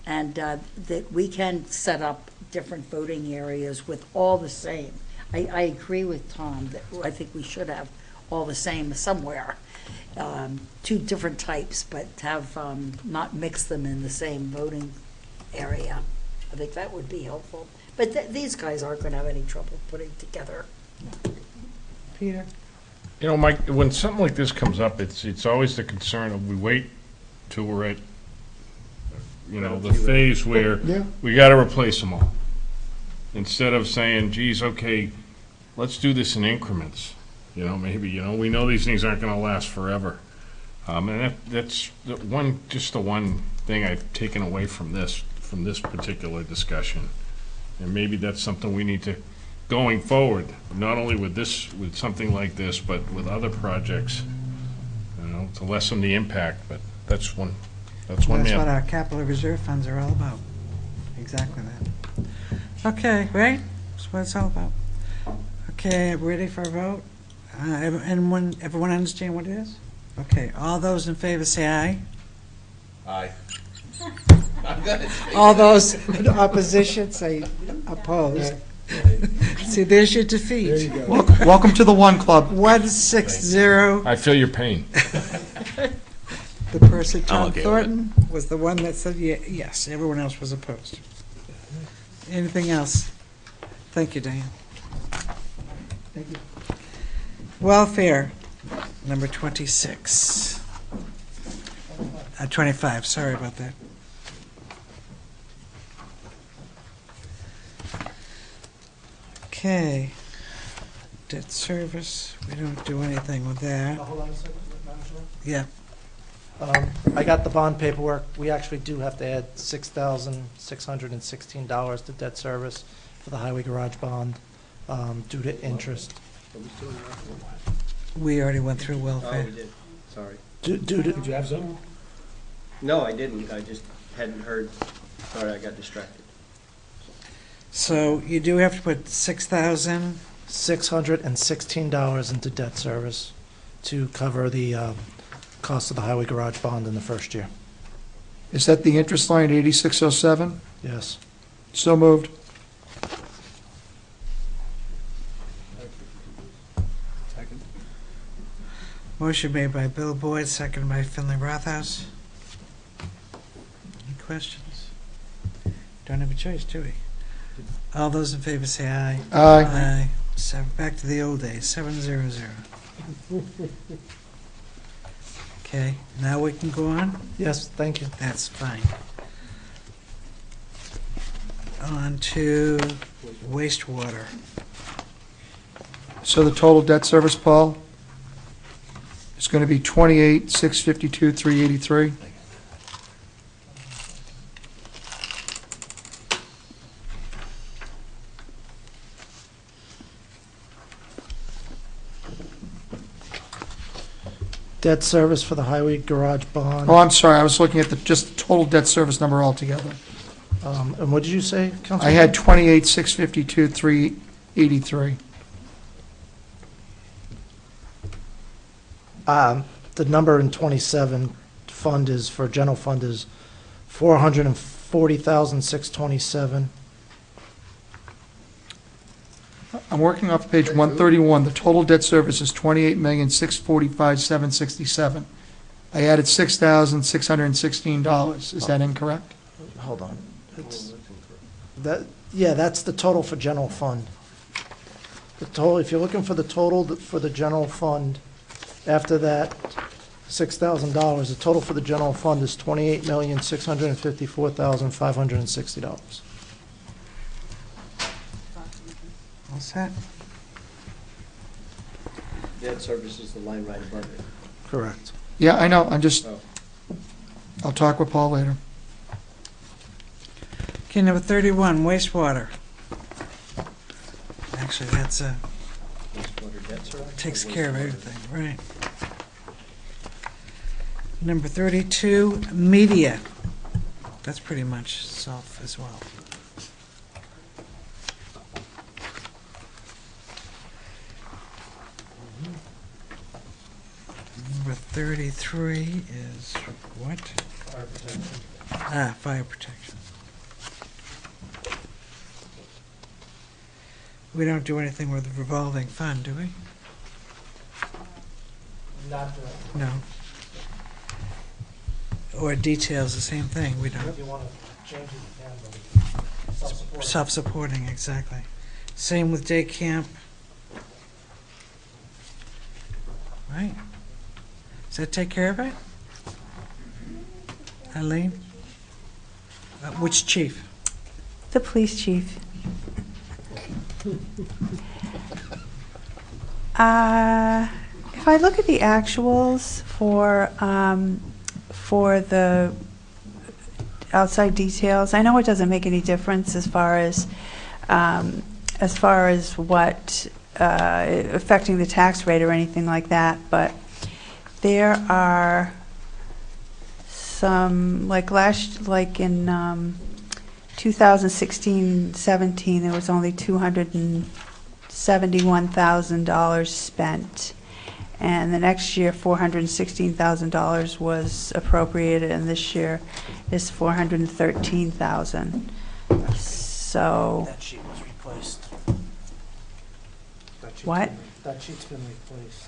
and that we can set up different voting areas with all the same. I agree with Tom that I think we should have all the same somewhere. Two different types, but have, not mix them in the same voting area. I think that would be helpful. But these guys aren't gonna have any trouble putting together. Peter? You know, Mike, when something like this comes up, it's always the concern of we wait till we're at, you know, the phase where Yeah. we gotta replace them all. Instead of saying, geez, okay, let's do this in increments. You know, maybe, you know, we know these things aren't gonna last forever. And that's the one thing I've taken away from this particular discussion. And maybe that's something we need to, going forward, not only with something like this, but with other projects, you know, to lessen the impact, but that's one That's what man. our capital reserve funds are all about. Exactly that. Okay, right? That's what it's all about. Okay, ready for a vote? Everyone understand what it is? Okay, all those in favor say aye. Aye. I'm good. All those in opposition say opposed. See, there's your defeat. Welcome to the One Club. 160. I feel your pain. The person, I'm Tom okay with Thornton, was the one that said yes. Everyone else was opposed. Anything else? Thank you, Diane. Thank you. Welfare, number 26. 25, sorry about that. Okay. Debt service, we don't do anything with that. Hold on a second, Madam Chair. Yeah. I got the bond paperwork. We actually do have to add $6,616 to debt service for the highway garage bond due to interest. We already went through Oh, welfare. we did, sorry. Due to, Did you have some? No, I didn't, I just hadn't heard, sorry, I got distracted. So you do have to put 6,000. $616 into debt service to cover the cost of the highway garage bond in the first year. Is that the interest line, 8607? Yes. So moved. Motion made by Bill Boyd, seconded by Finley Rothaus. Any questions? Don't have a choice, do we? All those in favor say aye. Aye. Aye. Back to the old days, 700. Okay, now we can go on? Yes, thank you. That's fine. On to wastewater. So the total debt service, Paul, is going to be 28,652, 383. Debt service for the highway garage bond. Oh, I'm sorry, I was looking at just the total debt service number altogether. And what did you say, Councilman? I had 28,652, 383. The number in 27 fund is, for general fund is 440,627. I'm working off page 131. The total debt service is 28,645,767. I added $6,616. Is that incorrect? Hold on. It's, that's the total for general fund. The total, if you're looking for the total for the general fund, after that $6,000, the total for the general fund is $28,654,560. All set? Debt service is the line right above it. Correct. Yeah, I know. Oh. I'll talk with Paul later. Okay, number 31, wastewater. Actually, that's Takes care of everything, right. Number 32, media. That's pretty much self as well. Number 33 is what? Fire protection. Fire protection. We don't do anything with the revolving fund, do we? Not directly. No. Or details, the same thing, we don't. If you want to change it, you can, but it's self-supporting. Self-supporting, exactly. Same with day camp. Right. Does that take care of it? Eileen? Which chief? The police chief. If I look at the actuals for the outside details, I know it doesn't make any difference as far as what affecting the tax rate or anything like that, but there are some, like in 2016-17, there was only $271,000 spent. And the next year, $416,000 was appropriated, and this year is $413,000. So. That sheet was replaced. What? That sheet's been replaced.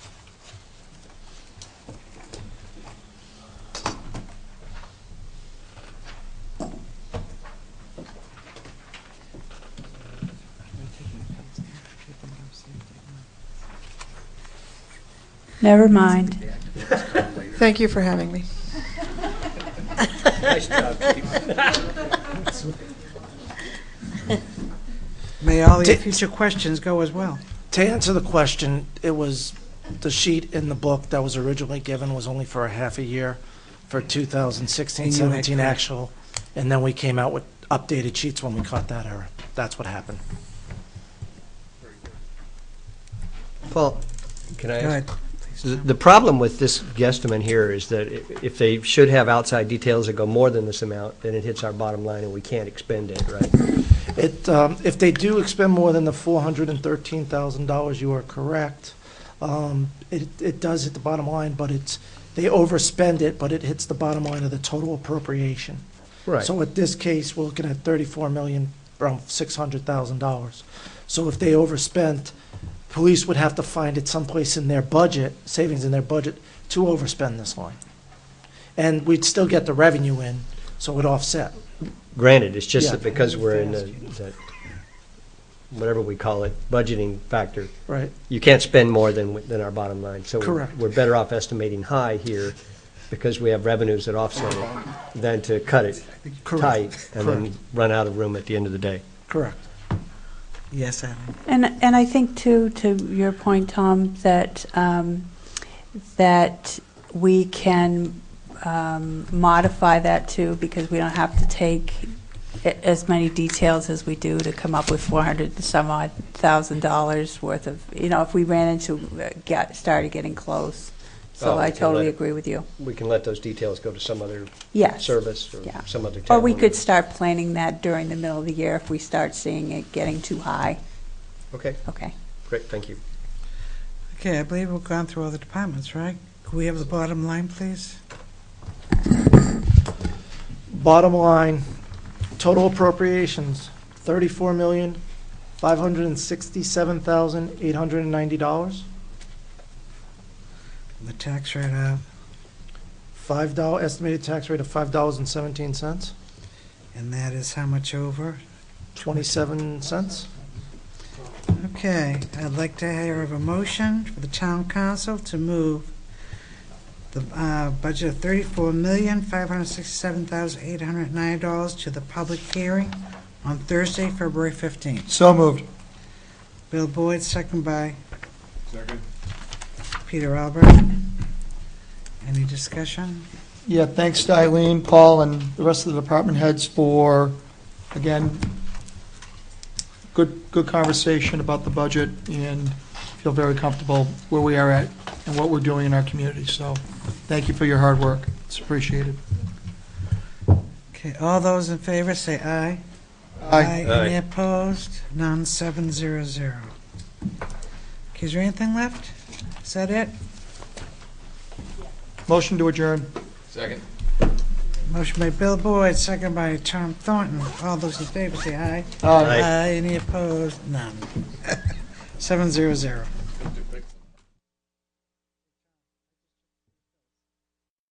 Never mind. Thank you for having me. Nice job, Chief. May all your future questions go as well. To answer the question, it was, the sheet in the book that was originally given was only for a half a year for 2016-17 actual, and then we came out with updated sheets when we caught that error. That's what happened. Paul, can I Go ask? ahead. The problem with this guesstimate here is that if they should have outside details that go more than this amount, then it hits our bottom line and we can't expend it, right? If they do expend more than the $413,000, you are correct. It does hit the bottom line, but they overspend it, but it hits the bottom line of the total appropriation. Right. So in this case, we're looking at $34,600,000. So if they overspent, police would have to find it someplace in their budget, savings in their budget, to overspend this line. And we'd still get the revenue in, so it would offset. Granted, it's just Yeah. that because we're in that, whatever we call it, budgeting factor, Right. you can't spend more than our bottom line. So Correct. we're better off estimating high here because we have revenues that offset it than to cut it Correct. tight and then run out of room at the end of the day. Correct. Yes, Alan. And I think too, to your point, Tom, that that we can modify that too, because we don't have to take as many details as we do to come up with $400,000 worth of, if we ran into started getting close. So Oh, I we can totally let- agree with you. We can let those details go to some other Yes. service or Yeah. some other town. Or we could start planning that during the middle of the year if we start seeing it getting too high. Okay, Okay. great, thank you. Okay, I believe we've gone through all the departments, right? Could we have the bottom line, please? Bottom line, total appropriations, $34,567,890. The tax rate of, $5 estimated tax rate of $5.17, and that is how much over? 27 cents. Okay, I'd like to hear of a motion for the town council to move the budget of $34,567,809 to the public hearing on Thursday, February 15th. So moved. Bill Boyd, second by Second. Peter Albert. Any discussion? Yeah, thanks to Eileen, Paul, and the rest of the department heads for, again, good conversation about the budget, and feel feel very comfortable where we are at and what we're doing in our community. So thank you for your hard work. It's appreciated. Okay, all those in favor say aye. Aye. Any opposed? None, 700. Okay, is there anything left? Is that it? Motion to adjourn. Second. Motion by Bill Boyd, second by Tom Thornton. All those in favor say aye. Aye. Aye. Any opposed? None. 700.